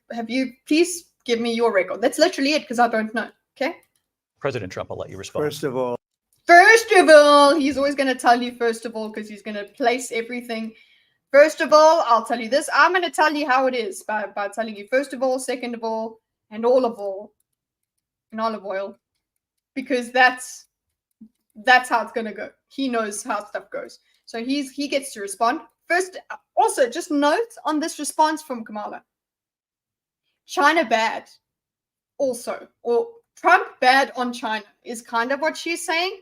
please give me your record. That's literally it, because I don't know. Okay. President Trump, I'll let you respond. First of all, he's always going to tell you first of all, because he's going to place everything. First of all, I'll tell you this. I'm going to tell you how it is by telling you first of all, second of all, and all of all. And olive oil, because that's how it's gonna go. He knows how stuff goes, so he gets to respond first. Also, just note on this response from Kamala, China bad, also, or Trump bad on China is kind of what she's saying.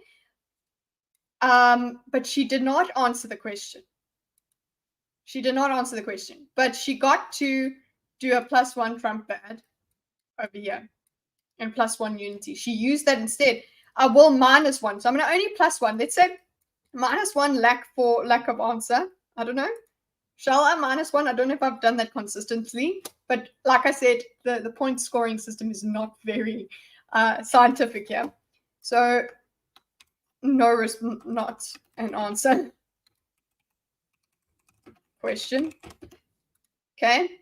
But she did not answer the question. But she got to do a +1 Trump bad over here. And +1 unity. She used that instead. I will -1. So I'm going to only +1. Let's say -1 lack of answer. I don't know. Shall I -1? I don't know if I've done that consistently. But like I said, the point scoring system is not very scientific here. So not an answer. Question. Okay.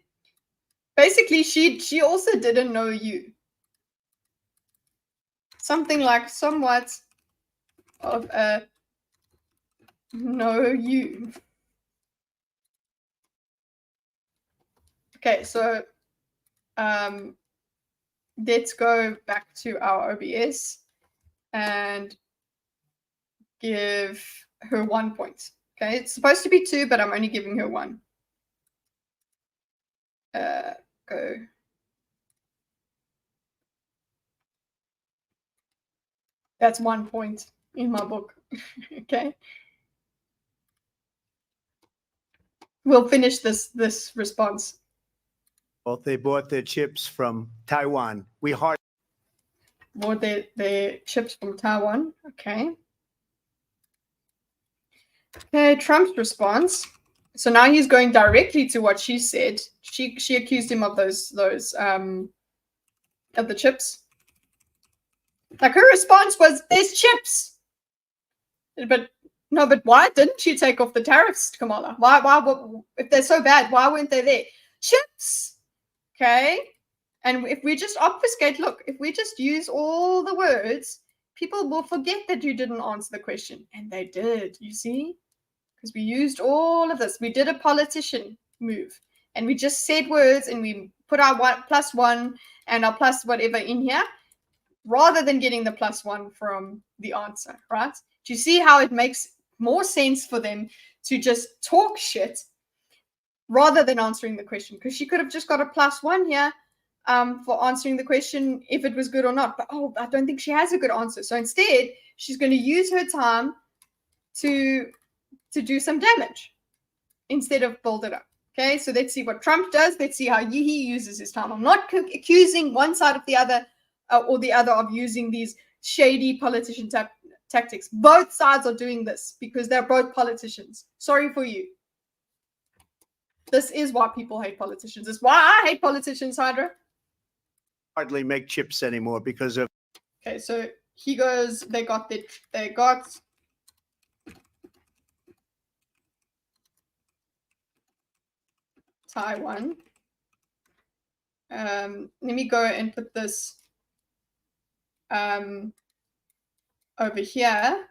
Basically, she also didn't know you. Something like somewhat of a know you. Okay, so let's go back to our OBS and give her 1 point. Okay, it's supposed to be 2, but I'm only giving her 1. Go. That's 1 point in my book. Okay. We'll finish this response. Well, they bought their chips from Taiwan. We hardly Bought their chips from Taiwan. Okay. Okay, Trump's response. So now he's going directly to what she said. She accused him of those of the chips. Like, her response was, "There's chips." But no, but why didn't she take off the tariffs, Kamala? Why if they're so bad, why weren't they there? Chips. Okay. And if we just obfuscate, look, if we just use all the words, people will forget that you didn't answer the question. And they did, you see? Because we used all of this. We did a politician move. And we just said words and we put our +1 and our plus whatever in here, rather than getting the +1 from the answer, right? Do you see how it makes more sense for them to just talk shit rather than answering the question? Because she could have just got a +1 here for answering the question if it was good or not. But I don't think she has a good answer. So instead, she's going to use her time to do some damage instead of build it up. Okay, so let's see what Trump does. Let's see how he uses his time. I'm not accusing one side of the other or the other of using these shady politician tactics. Both sides are doing this because they're both politicians. Sorry for you. This is why people hate politicians. It's why I hate politicians, Hydra. hardly make chips anymore because of Okay, so he goes, they got Taiwan. Let me go and put this over here.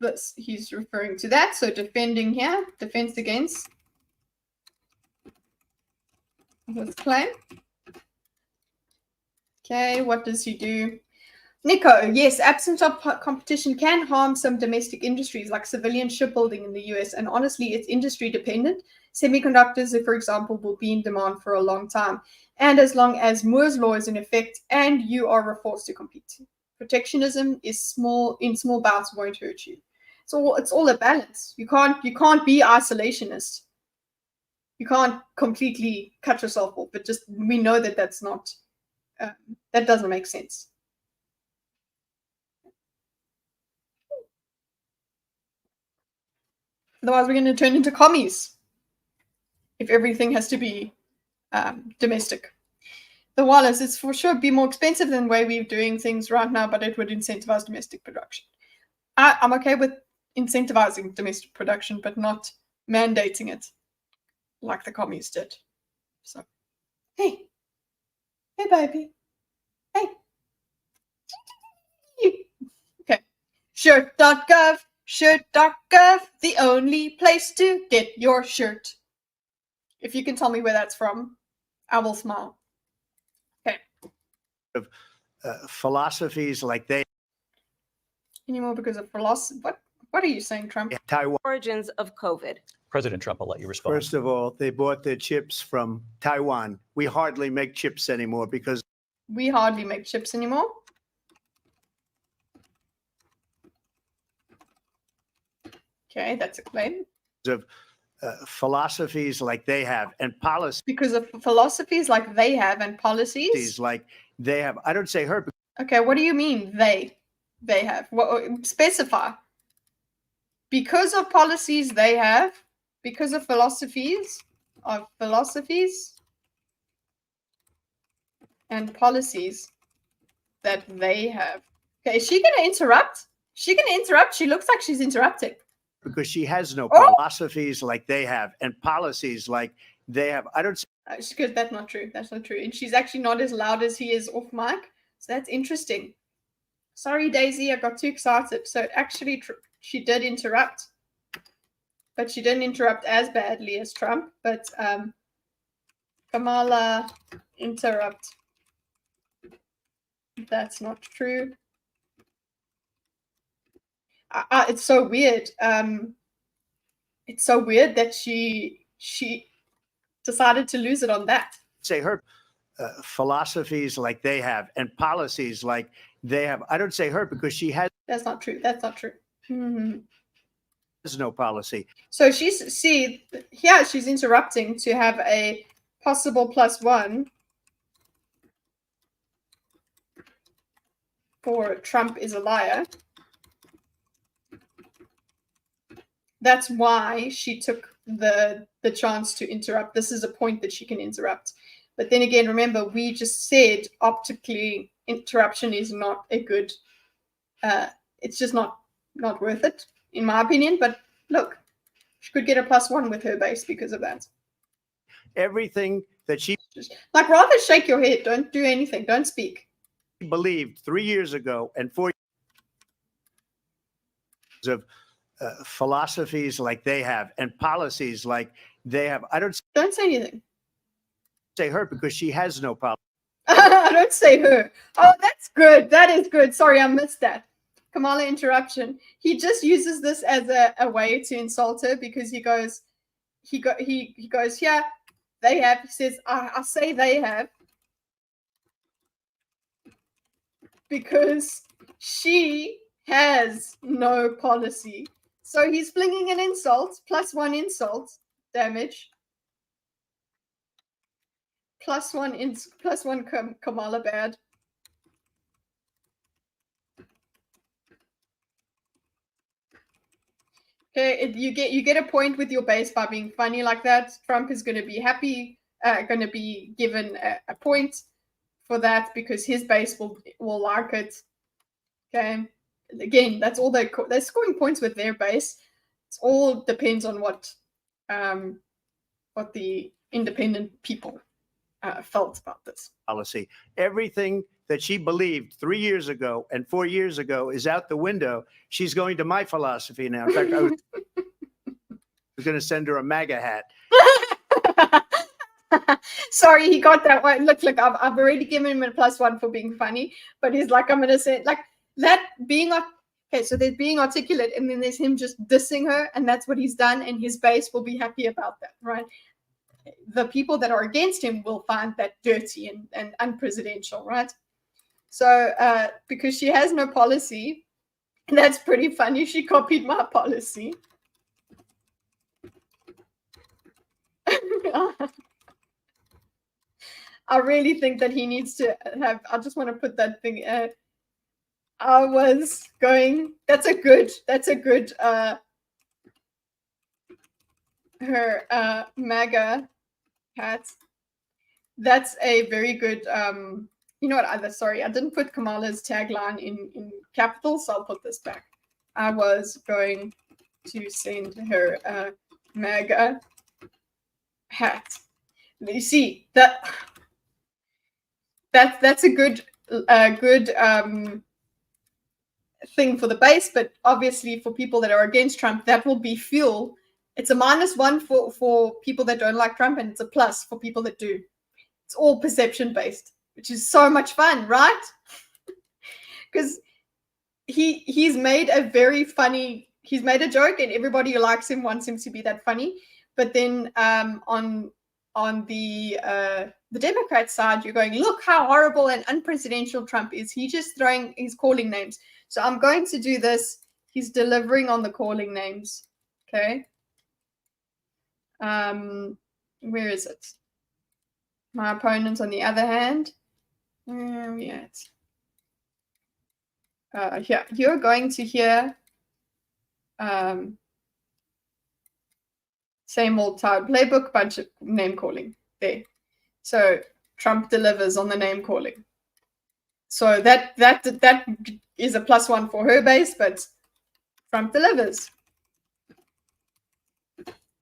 This, he's referring to that. So defending here, defense against his claim. Okay, what does he do? Nico, yes, absence of competition can harm some domestic industries like civilian shipbuilding in the US, and honestly, it's industry dependent. Semiconductors, for example, will be in demand for a long time, and as long as Moore's law is in effect and you are forced to compete. Protectionism is small bouts won't hurt you. It's all a balance. You can't be isolationist. You can't completely cut yourself off, but just we know that that's not that doesn't make sense. Otherwise, we're going to turn into commies if everything has to be domestic. The wireless, it's for sure be more expensive than the way we're doing things right now, but it would incentivize domestic production. I'm okay with incentivizing domestic production, but not mandating it like the commies did. So, hey, baby, hey. Okay, shirt.gov. Shirt.gov, the only place to get your shirt. If you can tell me where that's from, I will smile. Okay. philosophies like they Anymore because of philosophy? What are you saying, Trump? Taiwan. Origins of COVID. President Trump, I'll let you respond. First of all, they bought their chips from Taiwan. We hardly make chips anymore because We hardly make chips anymore. Okay, that's a claim. of philosophies like they have and policies Because of philosophies like they have and policies. like they have. I don't say her. Okay, what do you mean they have? What, specify. Because of policies they have, because of philosophies and policies that they have. Okay, is she going to interrupt? She looks like she's interrupting. Because she has no Oh! philosophies like they have and policies like they have. I don't say Because that's not true. That's not true. And she's actually not as loud as he is off mic. So that's interesting. Sorry, Daisy, I got too excited. So actually, she did interrupt. But she didn't interrupt as badly as Trump. But Kamala interrupt. That's not true. It's so weird. It's so weird that she decided to lose it on that. Say her philosophies like they have and policies like they have. I don't say her because she has That's not true. That's not true. Mhm. no policy. So she's interrupting to have a possible +1 for Trump is a liar. That's why she took the chance to interrupt. This is a point that she can interrupt. But then again, remember, we just said optically interruption is not a good, it's just not worth it, in my opinion. But look, she could get a +1 with her base because of that. Everything that she Like, rather shake your head. Don't do anything. Don't speak. believed 3 years ago and 4 years of philosophies like they have and policies like they have. I don't say anything. Say her because she has no policy. I don't say her. Oh, that's good. That is good. Sorry, I missed that. Kamala interruption. He just uses this as a way to insult her because he goes, yeah, they have. He says, I say they have because she has no policy. So he's flinging an insult, +1 insult damage. +1 Kamala bad. Okay, you get a point with your base by being funny like that. Trump is going to be happy, going to be given a point for that because his base will like it. Okay, again, that's all they're scoring points with their base. It all depends on what the independent people felt about this policy. Everything that she believed 3 years ago and 4 years ago is out the window. She's going to my philosophy now. In fact, I was going to send her a MAGA hat. Sorry, he got that one. Look, I've already given him a +1 for being funny, but he's like, I'm going to say like that being okay. So there's being articulate, and then there's him just dissing her, and that's what he's done, and his base will be happy about that, right? The people that are against him will find that dirty and unpresidential, right? So because she has no policy, that's pretty funny. She copied my policy. I really think that he needs to have, I just want to put that thing, I was going, that's a good, her MAGA hat. That's a very good, you know what, sorry, I didn't put Kamala's tagline in capitals, so I'll put this back. I was going to send her a MAGA hat. You see, that's a good thing for the base, but obviously for people that are against Trump, that will be fuel. It's a -1 for people that don't like Trump, and it's a plus for people that do. It's all perception based, which is so much fun, right? Because he's made a very funny, he's made a joke, and everybody who likes him wants him to be that funny. But then on the Democrat side, you're going, look how horrible and unpresidential Trump is. He's calling names. So I'm going to do this. He's delivering on the calling names. Okay. Where is it? My opponent, on the other hand. Where are we at? Here. You're going to hear same old tired playbook, bunch of name calling there. So Trump delivers on the name calling. So that is a +1 for her base, but Trump delivers.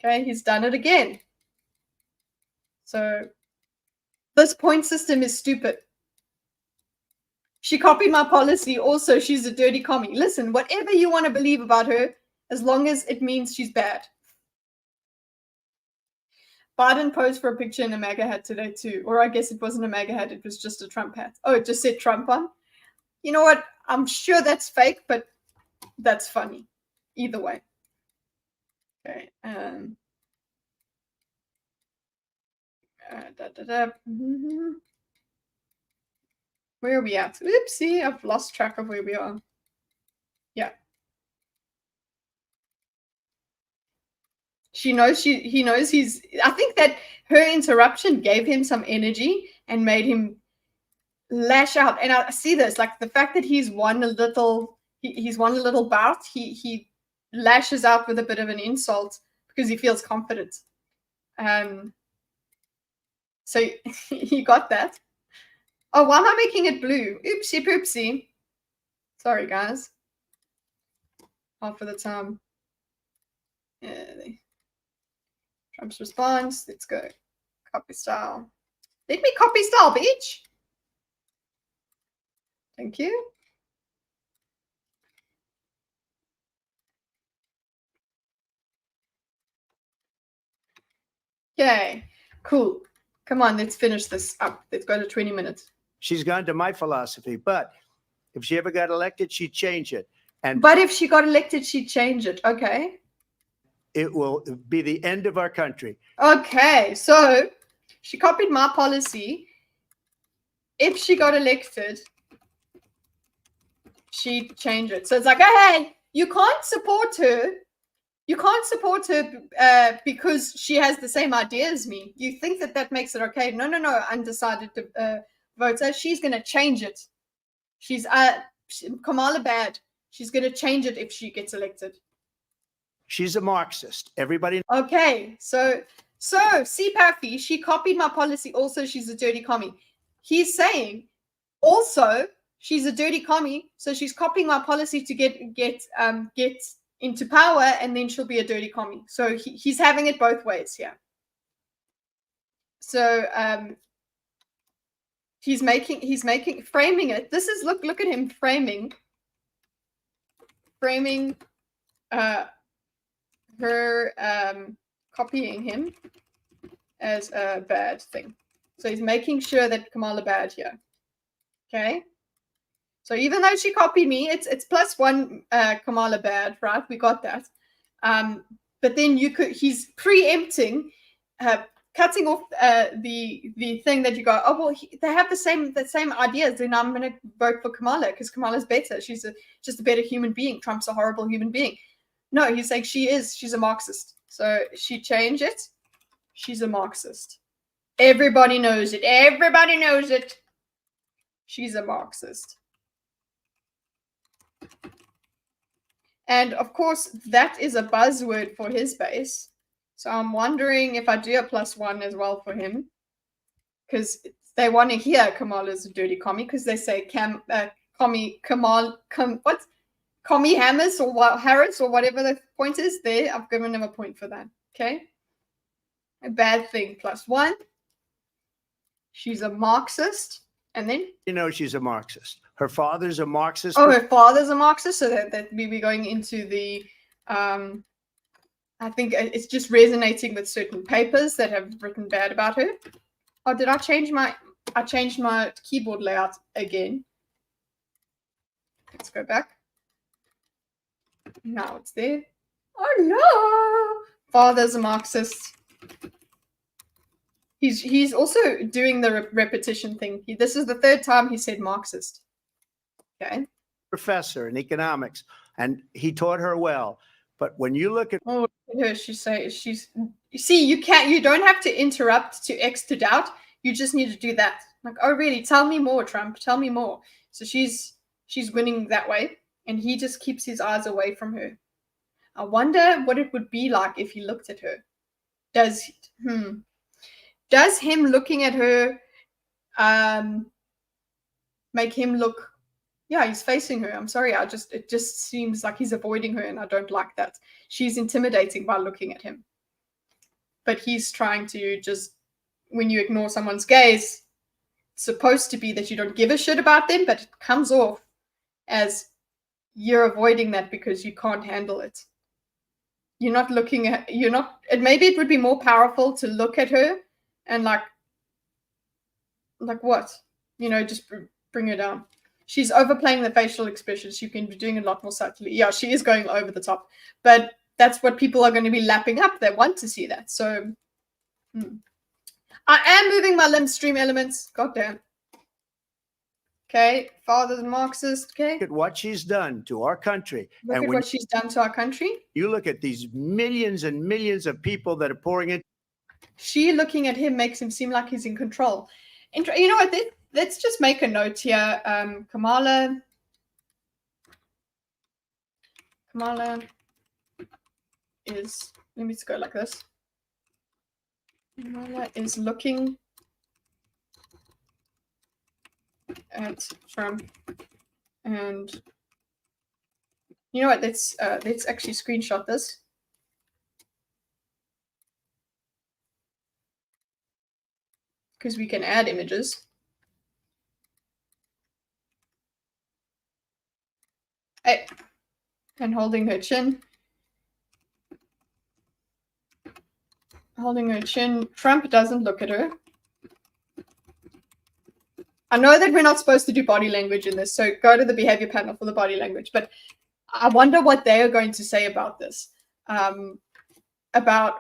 Okay, he's done it again. So this point system is stupid. She copied my policy. Also, she's a dirty commie. Listen, whatever you want to believe about her, as long as it means she's bad. Biden posed for a picture in a MAGA hat today too. Or I guess it wasn't a MAGA hat, it was just a Trump hat. Oh, it just said Trump on. You know what? I'm sure that's fake, but that's funny. Either way. Okay. Where are we at? Oopsie, I've lost track of where we are. Yeah. He knows I think that her interruption gave him some energy and made him lash out. And I see this, like the fact that he's won a little bout, he lashes out with a bit of an insult because he feels confident. So he got that. Oh, why am I making it blue? Oopsie poopsie. Sorry, guys. Half of the time. Trump's response. Let's go. Copy style. Let me copy style, bitch. Thank you. Okay, cool. Come on, let's finish this up. Let's go to 20 minutes. She's gone to my philosophy, but if she ever got elected, she'd change it. But if she got elected, she'd change it. Okay. It will be the end of our country. Okay, so she copied my policy. If she got elected, she'd change it. So it's like, hey, you can't support her. You can't support her because she has the same idea as me. You think that makes it okay? No, undecided voter. She's going to change it. She's Kamala bad. She's going to change it if she gets elected. She's a Marxist. Everybody. Okay, so C. Paffy, she copied my policy. Also, she's a dirty commie. He's saying also she's a dirty commie, so she's copying my policy to get into power, and then she'll be a dirty commie. So he's having it both ways here. So he's framing it. This is look at him framing her copying him as a bad thing. So he's making sure that Kamala bad here. Okay. So even though she copied me, it's +1 Kamala bad, right? We got that. But then he's preempting, cutting off the thing that you go, oh well, they have the same ideas, then I'm going to vote for Kamala because Kamala's better. She's just a better human being. Trump's a horrible human being. No, he's saying she's a Marxist. So she changed it. She's a Marxist. Everybody knows it. Everybody knows it. She's a Marxist. And of course, that is a buzzword for his base. So I'm wondering if I do a +1 as well for him, because they want to hear Kamala's a dirty commie, because they say commie Harris or whatever the point is there. I've given him a point for that. Okay. A bad thing +1. She's a Marxist. And then? She's a Marxist. Her father's a Marxist. Oh, her father's a Marxist. So that we be going into the, I think it's just resonating with certain papers that have written bad about her. Oh, did I change my keyboard layout again? Let's go back. Now it's there. Oh no! Father's a Marxist. He's also doing the repetition thing. This is the third time he said Marxist. Okay. Professor in economics, and he taught her well. But when you look at her, you don't have to interrupt to X to doubt. You just need to do that. Like, oh really? Tell me more, Trump. Tell me more. So she's winning that way, and he just keeps his eyes away from her. I wonder what it would be like if he looked at her. Does him looking at her make him look? Yeah, he's facing her. I'm sorry. It just seems like he's avoiding her, and I don't like that. She's intimidating by looking at him. But he's trying to just, when you ignore someone's gaze, it's supposed to be that you don't give a shit about them, but it comes off as you're avoiding that because you can't handle it. You're not looking at, maybe it would be more powerful to look at her and like what? Just bring her down. She's overplaying the facial expressions. You can be doing a lot more subtly. Yeah, she is going over the top. But that's what people are going to be lapping up. They want to see that. So I am moving my limb stream elements. God damn. Okay, father's a Marxist. Okay. Look at what she's done to our country. Look and at when what she's done to our country. you look at these millions and millions of people that are pouring in. She looking at him makes him seem like he's in control. You know what? Let's just make a note here. Kamala is, let me just go like this. Kamala is looking at Trump, and you know what? Let's actually screenshot this. Because we can add images. Hey, and holding her chin. Holding her chin. Trump doesn't look at her. I know that we're not supposed to do body language in this, so go to the behavior panel for the body language. But I wonder what they are going to say about this. About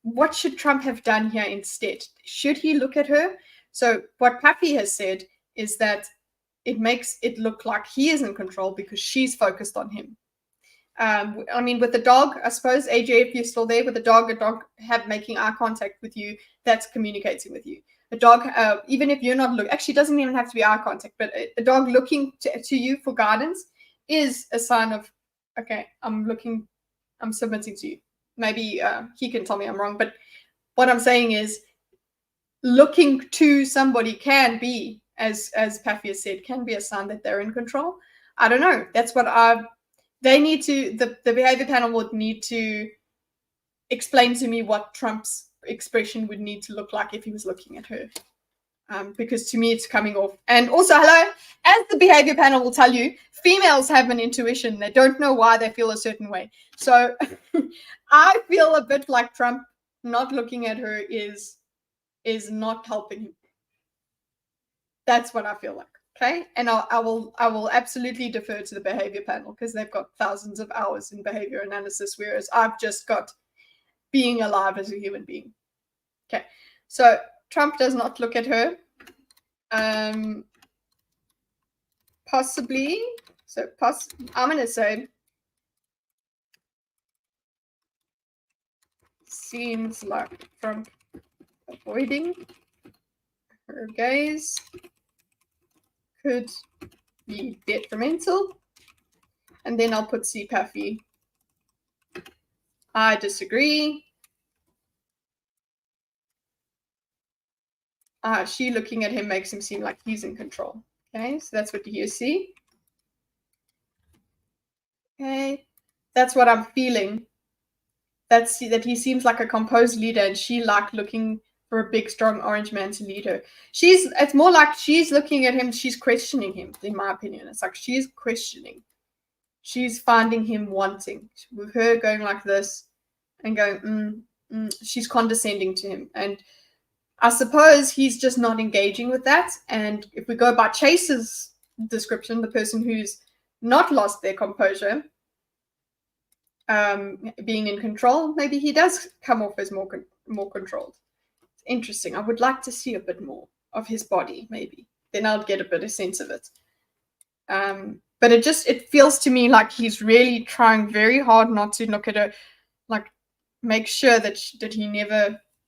what should Trump have done here instead? Should he look at her? So what Pappy has said is that it makes it look like he is in control because she's focused on him. I mean, with the dog, I suppose, AJ, if you're still there, with a dog making eye contact with you, that's communicating with you. A dog, even if you're not looking, actually doesn't even have to be eye contact, but a dog looking to you for guidance is a sign of, okay, I'm submitting to you. Maybe he can tell me I'm wrong, but what I'm saying is looking to somebody can be, as Paffy has said, can be a sign that they're in control. I don't know. That's what they need to, the behavior panel would need to explain to me what Trump's expression would need to look like if he was looking at her. Because to me, it's coming off. And also, hello, as the behavior panel will tell you, females have an intuition. They don't know why they feel a certain way. So I feel a bit like Trump not looking at her is not helping him. That's what I feel like. Okay. And I will absolutely defer to the behavior panel because they've got thousands of hours in behavior analysis, whereas I've just got being alive as a human being. Okay. So Trump does not look at her. Possibly. So I'm going to say seems like Trump avoiding her gaze could be detrimental. And then I'll put C. Paffy. I disagree. She looking at him makes him seem like he's in control. Okay, so that's what you see. Okay, that's what I'm feeling. That he seems like a composed leader, and she like looking for a big, strong orange man to lead her. It's more like she's looking at him, she's questioning him, in my opinion. It's like she's questioning. She's finding him wanting. With her going like this and going, she's condescending to him. And I suppose he's just not engaging with that. And if we go by Chase's description, the person who's not lost their composure, being in control, maybe he does come off as more controlled. It's interesting. I would like to see a bit more of his body, maybe. Then I'll get a better sense of it. But it feels to me like he's really trying very hard not to look at her, like make sure that he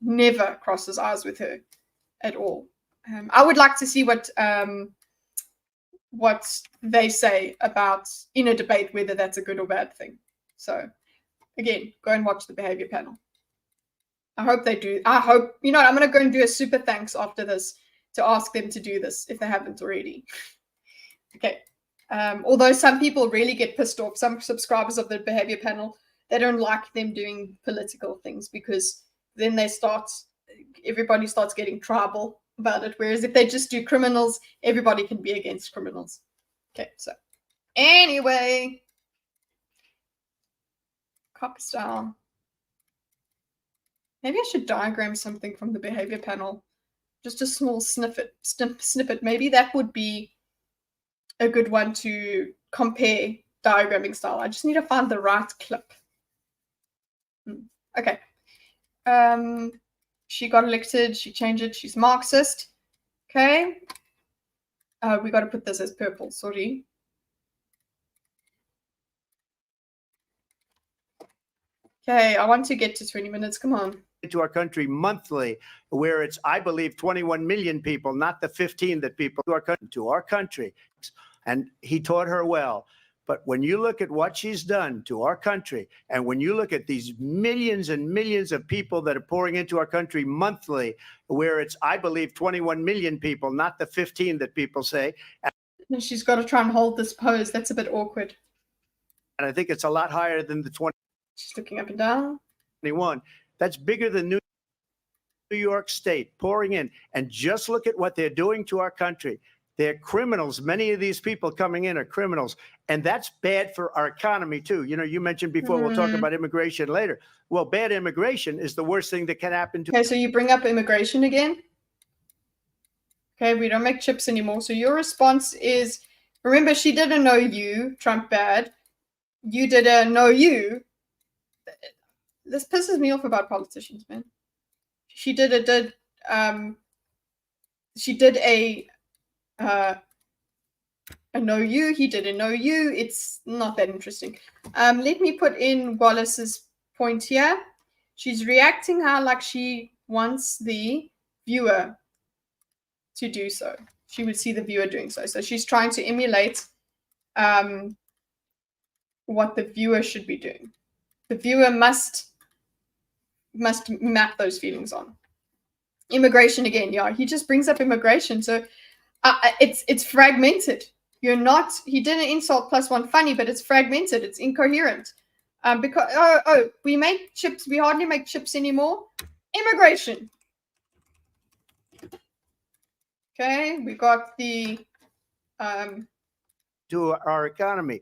never crosses eyes with her at all. I would like to see what they say about in a debate, whether that's a good or bad thing. So again, go and watch the behavior panel. I hope they do. I hope, I'm going to go and do a super thanks after this to ask them to do this if they haven't already. Okay. Although some people really get pissed off, some subscribers of the behavior panel, they don't like them doing political things because then everybody starts getting tribal about it. Whereas if they just do criminals, everybody can be against criminals. Okay, so anyway, cop style. Maybe I should diagram something from the behavior panel. Just a small snippet. Maybe that would be a good one to compare diagramming style. I just need to find the right clip. Okay. She got elected. She changed it. She's Marxist. Okay. We got to put this as purple. Sorry. Okay, I want to get to 20 minutes. Come on. Into our country monthly, where it's, I believe, 21 million people, not the 15 that people to our country. And he taught her well. But when you look at what she's done to our country, and when you look at these millions and millions of people that are pouring into our country monthly, where it's, I believe, 21 million people, not the 15 that people say. And she's got to try and hold this pose. That's a bit awkward. And I think it's a lot higher than the 20. She's looking up and down. 21. That's bigger than New York State pouring in. And just look at what they're doing to our country. They're criminals. Many of these people coming in are criminals. And that's bad for our economy, too. You know, you mentioned before, we'll talk about immigration later. Well, bad immigration is the worst thing that can happen to. Okay, so you bring up immigration again. Okay, we don't make chips anymore. So your response is, remember, she didn't know you, Trump bad. You didn't know you. This pisses me off about politicians, man. She did a know you, he didn't know you. It's not that interesting. Let me put in Wallace's point here. She's reacting how like she wants the viewer to do so. She would see the viewer doing so. So she's trying to emulate what the viewer should be doing. The viewer must map those feelings on. Immigration again, yeah, he just brings up immigration. So it's fragmented. You're not, he didn't insult +1 funny, but it's fragmented. It's incoherent. Because, we make chips. We hardly make chips anymore. Immigration. Okay, we got the to our economy.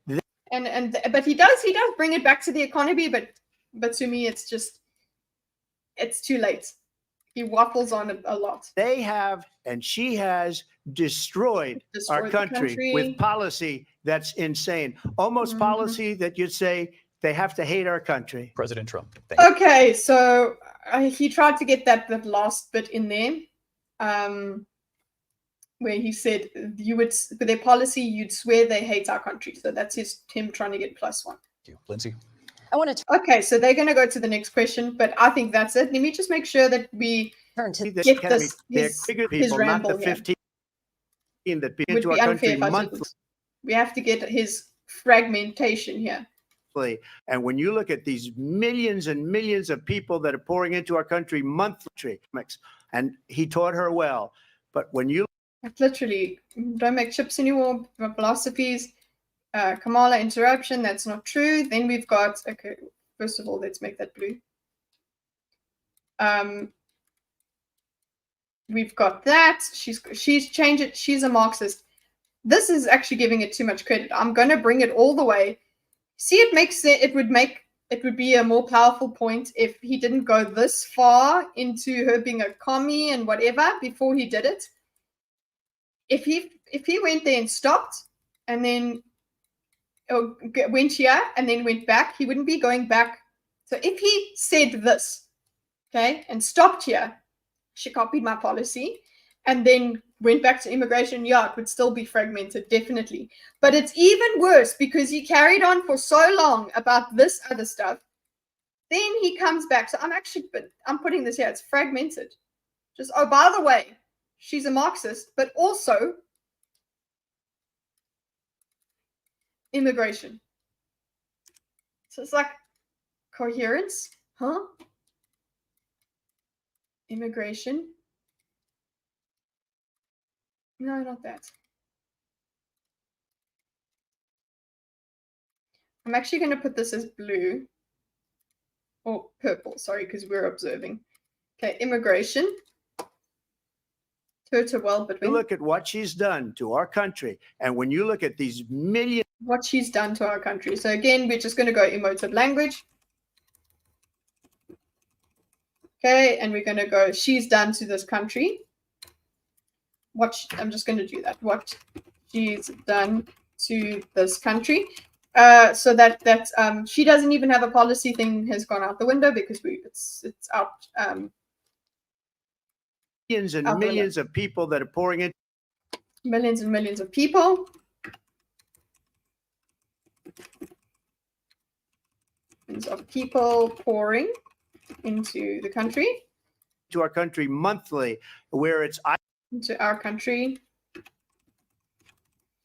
But he does bring it back to the economy, but to me it's too late. He waffles on a lot. They have, and she has destroyed our country with policy that's insane. Almost policy that you'd say they have to hate our country. President Trump. Thank you. Okay, so he tried to get that last bit in there, where he said you would, with their policy, you'd swear they hate our country. So that's him trying to get +1. Thank you. Lindsay. I want to Okay, so they're going to go to the next question, but I think that's it. Let me just make sure that we turn to get this, They're bigger people, not ramble the here. 15 that be It would into our be unfair country if I monthly. didn't. We have to get his fragmentation here. And when you look at these millions and millions of people that are pouring into our country monthly, and he taught her well, but when you Literally, don't make chips anymore. Philosophies. Kamala interruption. That's not true. Then we've got, okay, first of all, let's make that blue. We've got that. She's changed it. She's a Marxist. This is actually giving it too much credit. I'm going to bring it all the way. See, it would be a more powerful point if he didn't go this far into her being a commie and whatever before he did it. If he went there and stopped and then went here and then went back, he wouldn't be going back. So if he said this, okay, and stopped here, she copied my policy, and then went back to immigration, yeah, it would still be fragmented, definitely. But it's even worse because he carried on for so long about this other stuff. Then he comes back. So I'm putting this here. It's fragmented. Just, oh, by the way, she's a Marxist, but also immigration. So it's like coherence, huh? Immigration. No, not that. I'm actually going to put this as blue or purple, sorry, because we're observing. Okay, immigration. Well between. look at what she's done to our country, and when you look at these millions, what she's done to our country. So again, we're just going to go emotive language. Okay, and we're going to go, she's done to this country. I'm just going to do that. What she's done to this country. So that she doesn't even have a policy thing has gone out the window because it's out millions and Algorithm. millions of people that are pouring in. Millions and millions of people. Millions of people pouring into the country. To our country monthly, where it's Into our country.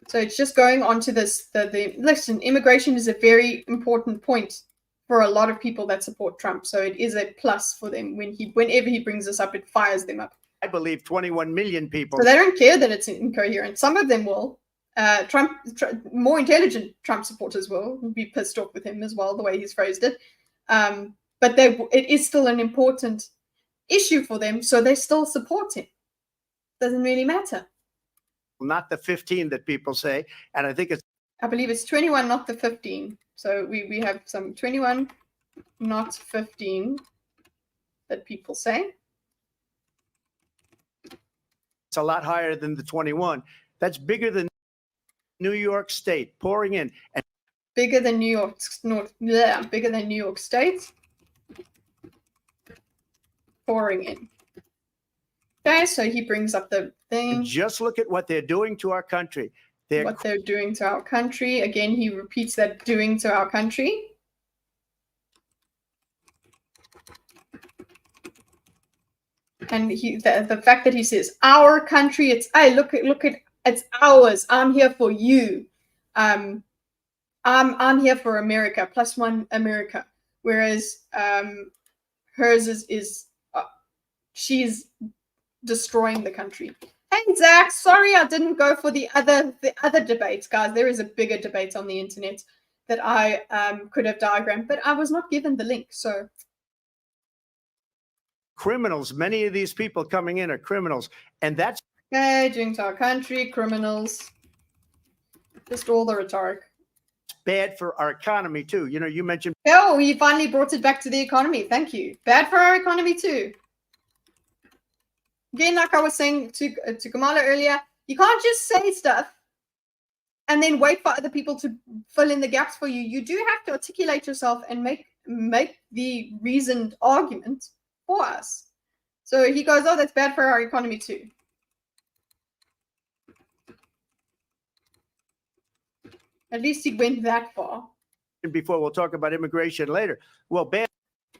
So it's just going on to this. Listen, immigration is a very important point for a lot of people that support Trump. So it is a plus for them. Whenever he brings this up, it fires them up. I believe 21 million people. So they don't care that it's incoherent. Some of them will. More intelligent Trump supporters will be pissed off with him as well, the way he's phrased it. But it is still an important issue for them, so they still support him. Doesn't really matter. Not the 15 that people say. And I think I believe it's 21, not the 15. So we have some 21, not 15 that people say. it's a lot higher than the 21. That's bigger than New York State pouring in. And Bigger than New York, bigger than New York State. Pouring in. Okay, so he brings up the thing. just look at what they're doing to our country. What they're doing to our country. Again, he repeats that doing to our country. And the fact that he says our country, it's hey, look at it's ours. I'm here for you. I'm here for America, +1 America. Whereas hers is she's destroying the country. Hey Zach, sorry I didn't go for the other debates, guys. There is a bigger debate on the internet that I could have diagrammed, but I was not given the link. So criminals, many of these people coming in are criminals, and that's okay, doing to our country, criminals, just all the rhetoric. bad for our economy too. You know, you mentioned Oh, he finally brought it back to the economy. Thank you. Bad for our economy too. Again, like I was saying to Kamala earlier, you can't just say stuff and then wait for other people to fill in the gaps for you. You do have to articulate yourself and make the reasoned argument for us. So he goes, oh, that's bad for our economy too. At least he went that far. before, we'll talk about immigration later. Well, bad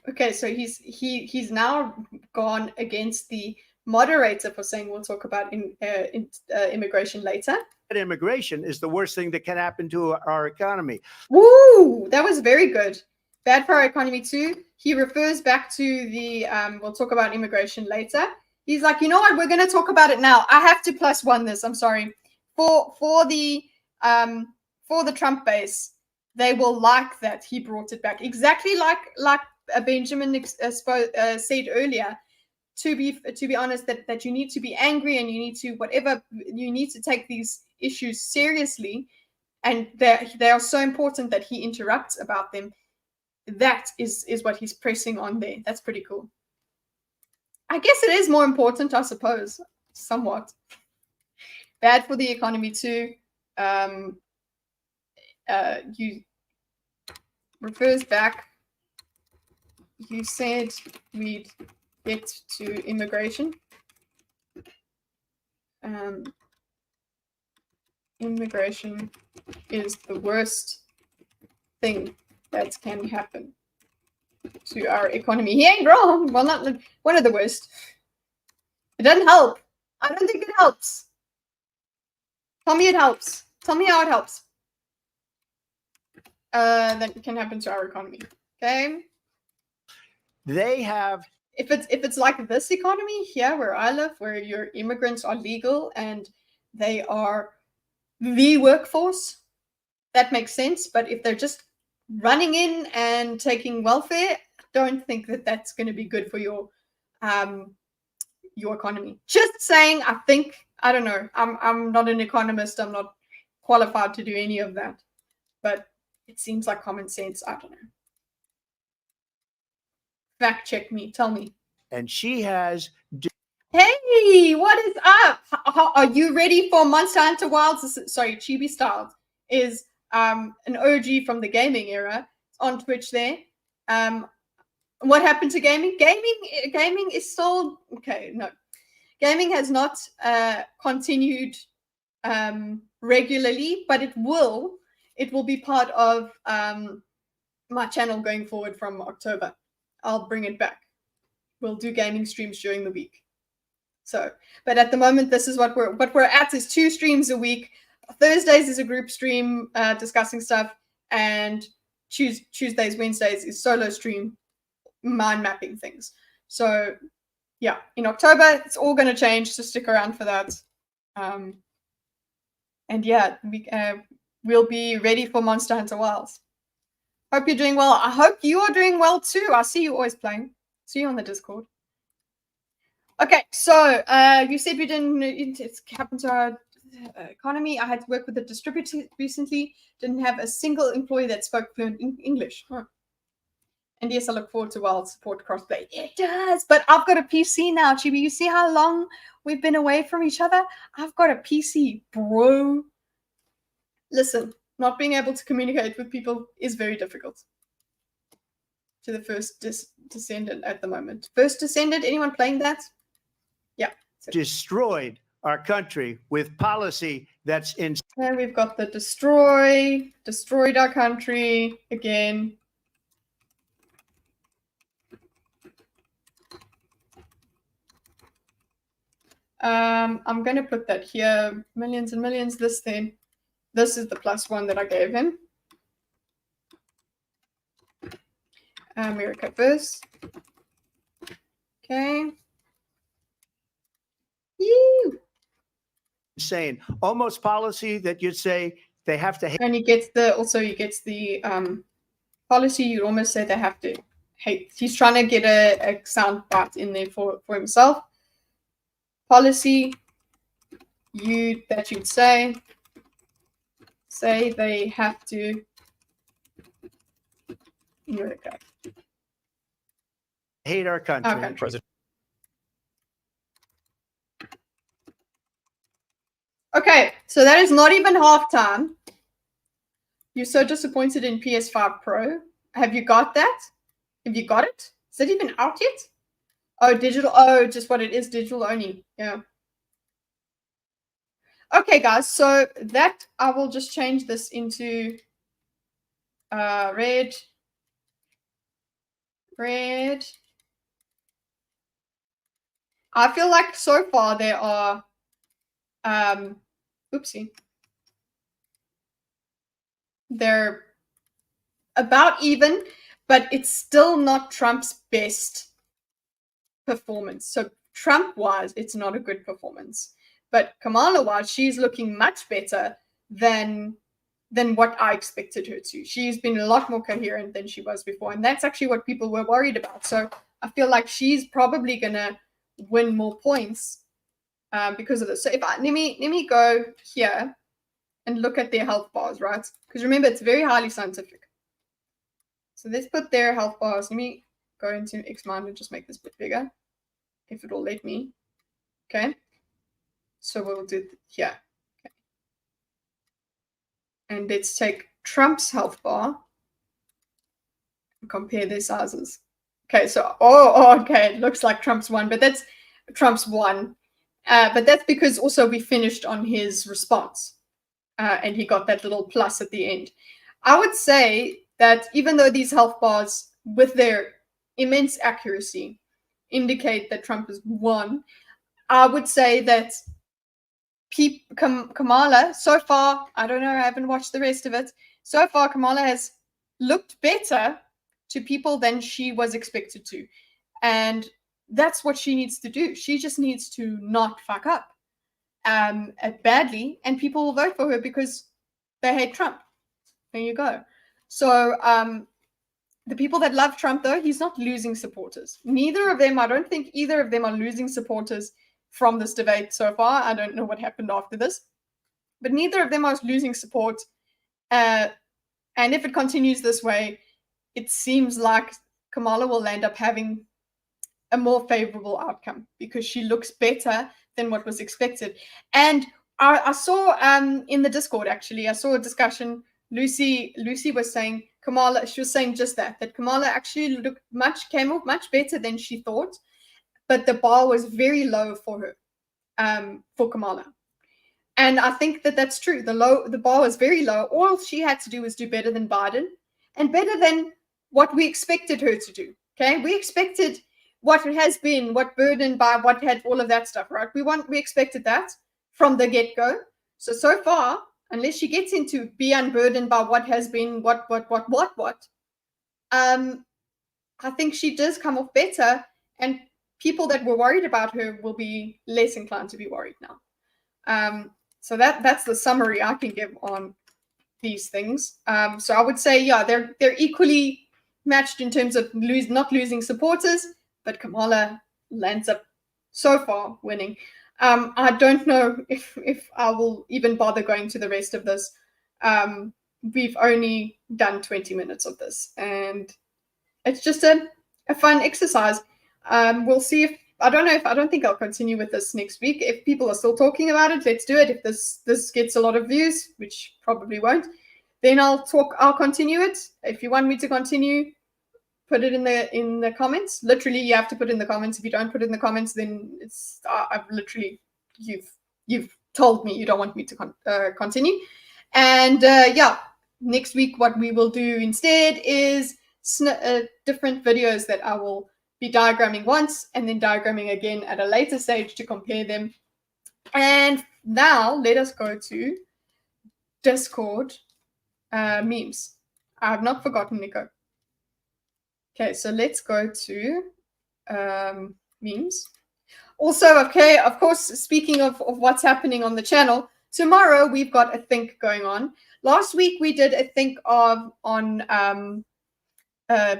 Okay, so he's now gone against the moderator for saying we'll talk about immigration later. immigration is the worst thing that can happen to our economy. Woo! That was very good. Bad for our economy too. He refers back to the we'll talk about immigration later. He's like, you know what? We're going to talk about it now. I have to +1 this. I'm sorry. For the Trump base, they will like that he brought it back. Exactly like Benjamin said earlier. To be honest, that you need to be angry and you need to you need to take these issues seriously, and they are so important that he interrupts about them. That is what he's pressing on there. That's pretty cool. I guess it is more important, I suppose, somewhat. Bad for the economy too. You refers back. You said we'd get to immigration. Immigration is the worst thing that can happen to our economy. He ain't wrong. Well, not one of the worst. It doesn't help. I don't think it helps. Tell me it helps. Tell me how it helps. That can happen to our economy. Okay. They have If it's like this economy here where I live, where your immigrants are legal and they are the workforce, that makes sense. But if they're just running in and taking welfare, don't think that that's going to be good for your economy. Just saying. I don't know. I'm not an economist. I'm not qualified to do any of that. But it seems like common sense. I don't know. Fact check me. Tell me. and she has Hey, what is up? Are you ready for Monster Hunter Wilds? Sorry, Chibi Styles is an OG from the gaming era. It's on Twitch there. What happened to gaming? Gaming is still okay. No, Gaming has not continued regularly, but it will be part of my channel going forward from October. I'll bring it back. We'll do gaming streams during the week. So, but at the moment, this is what we're at is 2 streams a week. Thursdays is a group stream discussing stuff, and Tuesdays, Wednesdays is solo stream mind mapping things. So yeah, in October it's all going to change, so stick around for that. And yeah, we'll be ready for Monster Hunter Wilds. Hope you're doing well. I hope you are doing well too. I see you always playing. See you on the Discord. Okay, so you said we didn't. It's happened to our economy. I had to work with a distributor recently. Didn't have a single employee that spoke fluent English. Huh. And yes, I look forward to Wild support crossplay. It does, but I've got a PC now, Chibi. You see how long we've been away from each other? I've got a PC, bro. Listen, not being able to communicate with people is very difficult. To the First Descendant at the moment. First Descendant, anyone playing that? Yeah. Destroyed our country with policy that's in. And we've got the destroyed our country again. I'm going to put that here. Millions and millions. This thing. This is the +1 that I gave him. America first. Okay. Yee. Insane. Almost policy that you'd say they have to hate. And he gets the policy. You'd almost say they have to hate. He's trying to get a sound bite in there for himself. Policy that you'd say they have to America. Hate our country. Okay. President. Okay, so that is not even halftime. You're so disappointed in PS5 Pro. Have you got that? Have you got it? Is it even out yet? Oh, digital. Oh, just what it is, digital only. Yeah. Okay, guys, so that I will just change this into red. Red. I feel like so far there are oopsie. They're about even, but it's still not Trump's best performance. So Trump-wise, it's not a good performance. But Kamala-wise, she's looking much better than what I expected her to. She's been a lot more coherent than she was before. And that's actually what people were worried about. So I feel like she's probably going to win more points because of this. So if let me go here and look at their health bars, right? Because remember, it's very highly scientific. So let's put their health bars. Let me go into Xmind and just make this a bit bigger, if it will let me. Okay. So we'll do here. Okay. And let's take Trump's health bar and compare their sizes. Okay, so okay, it looks like Trump's won, but that's Trump's won. But that's because also we finished on his response, and he got that little plus at the end. I would say that even though these health bars, with their immense accuracy, indicate that Trump has won, I would say that Kamala, so far, I don't know, I haven't watched the rest of it. So far, Kamala has looked better to people than she was expected to. And that's what she needs to do. She just needs to not fuck up badly, and people will vote for her because they hate Trump. There you go. So the people that love Trump, though, he's not losing supporters. Neither of them, I don't think either of them are losing supporters from this debate so far. I don't know what happened after this. But neither of them are losing support. And if it continues this way, it seems like Kamala will end up having a more favorable outcome because she looks better than what was expected. And I saw in the Discord, actually, I saw a discussion. Lucy was saying Kamala, she was saying just that Kamala actually came off much better than she thought, but the bar was very low for her. for Kamala. And I think that that's true. The bar was very low. All she had to do was do better than Biden and better than what we expected her to do. Okay, we expected what it has been, what burdened by what had all of that stuff, right? We expected that from the get-go. So far, unless she gets into be unburdened by what has been what, I think she does come off better, and people that were worried about her will be less inclined to be worried now. So that's the summary I can give on these things. So I would say, yeah, they're equally matched in terms of not losing supporters, but Kamala lands up so far winning. I don't know if I will even bother going to the rest of this. We've only done 20 minutes of this, and it's just a fun exercise. We'll see if I don't think I'll continue with this next week. If people are still talking about it, let's do it. If this gets a lot of views, which probably won't, then I'll continue it. If you want me to continue, put it in the comments. Literally, you have to put it in the comments. If you don't put it in the comments, then it's I've literally you've told me you don't want me to continue. And yeah, next week what we will do instead is different videos that I will be diagramming once and then diagramming again at a later stage to compare them. And now let us go to Discord memes. I have not forgotten, Nico. Okay, so let's go to memes. Also, okay, of course, speaking of what's happening on the channel, tomorrow we've got a think going on. Last week we did a think on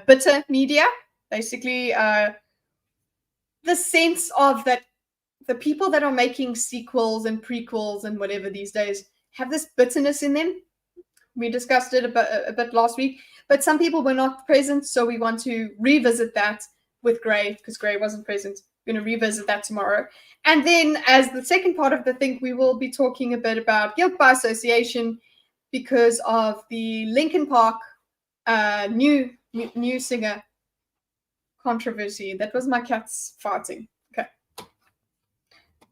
bitter media, basically the sense of that the people that are making sequels and prequels and whatever these days have this bitterness in them. We discussed it a bit last week, but some people were not present, so we want to revisit that with Gray, because Gray wasn't present. We're going to revisit that tomorrow. And then as the second part of the think, we will be talking a bit about guilt by association because of the Linkin Park new singer controversy. That was my cat's farting. Okay.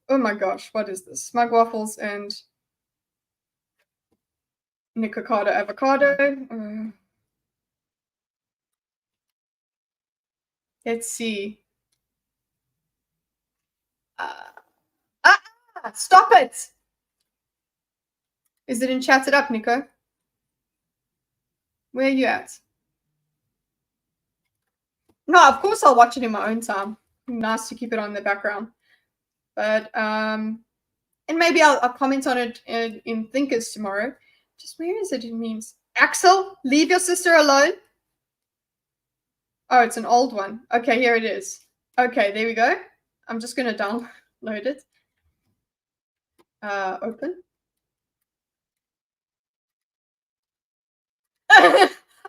Oh my gosh, what is this? Smug waffles and Nicocado avocado. Let's see. Stop it! Is it in Chat It Up, Nico? Where are you at? No, of course I'll watch it in my own time. Nice to keep it on the background. But, and maybe I'll comment on it in Thinkers tomorrow. Just where is it in memes? Axel, leave your sister alone. Oh, it's an old one. Okay, here it is. Okay, there we go. I'm just going to download it. Open.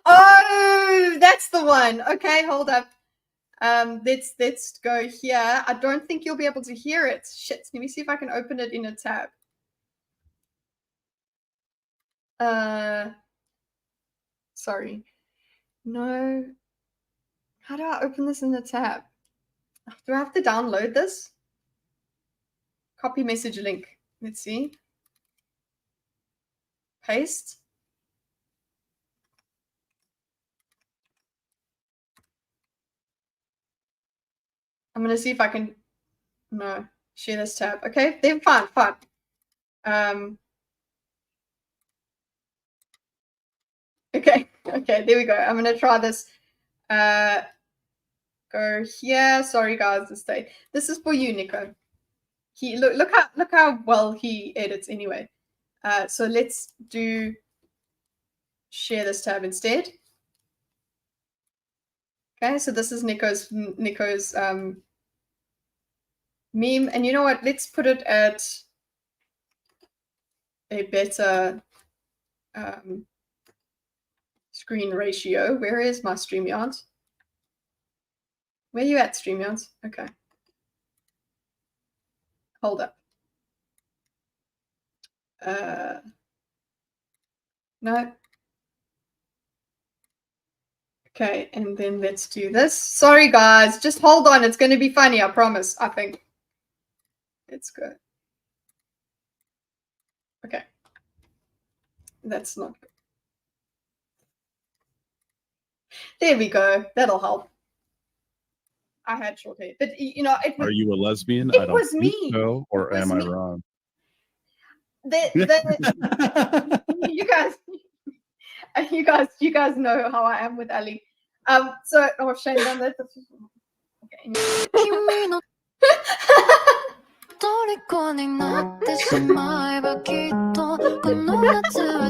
Oh, that's the one. Okay, hold up. Let's go here. I don't think you'll be able to hear it. Shit. Let me see if I can open it in a tab. Sorry. No. How do I open this in the tab? Do I have to download this? Copy message link. Let's see. Paste. I'm going to see if I can, no, share this tab. Okay, then fine. Okay, there we go. I'm going to try this. Go here. Sorry, guys, this is for you, Nico. Look how well he edits anyway. So let's do share this tab instead. Okay, so this is Nico's meme, and you know what? Let's put it at a better screen ratio. Where is my StreamYard? Where are you at, StreamYard? Okay. Hold up. No. Okay, and then let's do this. Sorry, guys. Just hold on. It's going to be funny, I promise, I think. Let's go. Okay. That's not good. There we go. That'll help. I had short hair, but you know, it was, Are you a lesbian? it I don't was think me. so, or It was am I me. wrong? You guys know how I am with Ali. So oh Shane, done that. Okay. 君の虜になってしまえばきっとこの夏は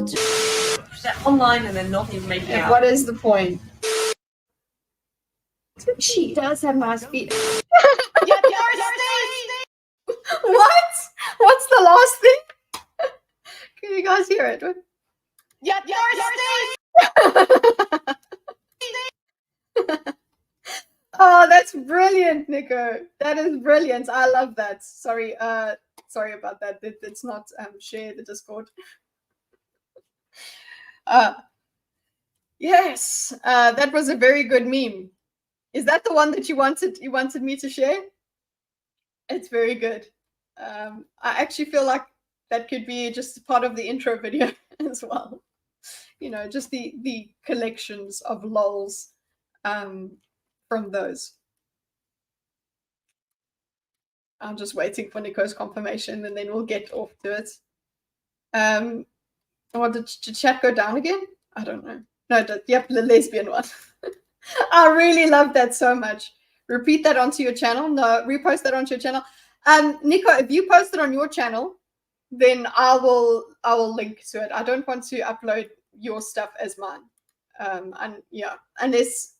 online and then not even making And out. what is the point? She does have nice feet. What? What's the last thing? Can you guys hear it? Oh, that's brilliant, Nico. That is brilliant. I love that. Sorry, sorry about that. It's not share the Discord. Yes, that was a very good meme. Is that the one that you wanted me to share? It's very good. I actually feel like that could be just part of the intro video as well. You know, just the collections of lols from those. I'm just waiting for Nico's confirmation and then we'll get off to it. What did chat go down again? I don't know. No, yep, the lesbian one. I really love that so much. Repeat that onto your channel. No, repost that onto your channel. Nico, if you post it on your channel, then I will link to it. I don't want to upload your stuff as mine. And yeah, unless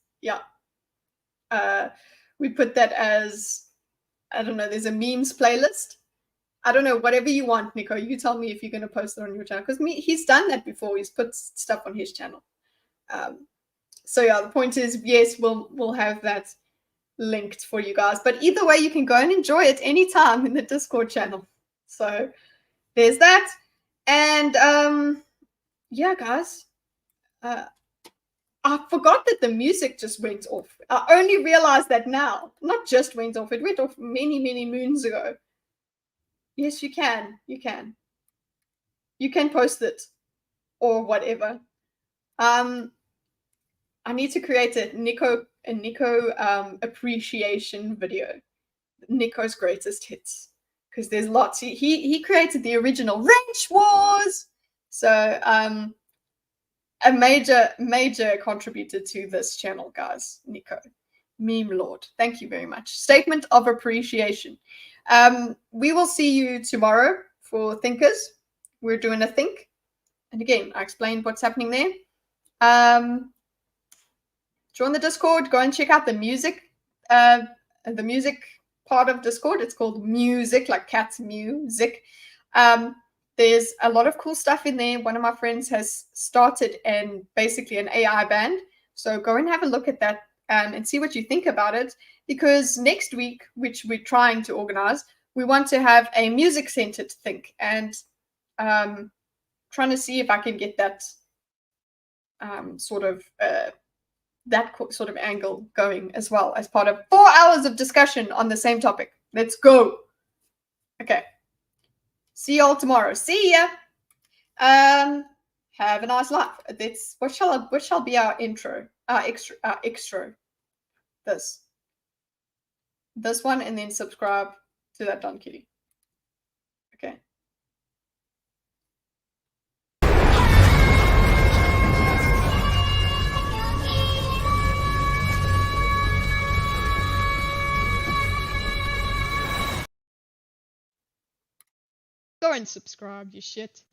we put that as, I don't know, there's a memes playlist. I don't know, whatever you want, Nico. You tell me if you're going to post it on your channel, because he's done that before. He's put stuff on his channel. So yeah, the point is, yes, we'll have that linked for you guys. But either way, you can go and enjoy it anytime in the Discord channel. So there's that. And yeah, guys, I forgot that the music just went off. I only realized that now. Not just went off, it went off many, many moons ago. Yes, you can. You can. You can post it or whatever. I need to create a Nico appreciation video. Nico's greatest hits. Because there's lots. He created the original Wrench Wars. So a major contributor to this channel, guys. Nico. Meme Lord. Thank you very much. Statement of appreciation. We will see you tomorrow for Thinkers. We're doing a think. And again, I explained what's happening there. Join the Discord. Go and check out the music part of Discord. It's called Music, like cat's music. There's a lot of cool stuff in there. One of my friends has started basically an AI band. So go and have a look at that and see what you think about it. Because next week, which we're trying to organize, we want to have a music-centered think. And trying to see if I can get that sort of angle going as well as part of 4 hours of discussion on the same topic. Let's go. Okay. See y'all tomorrow. See ya. Have a nice life. That's what shall be our intro? Extra. This one, and then subscribe to that Don Kitty. Okay. Go and subscribe, you shit.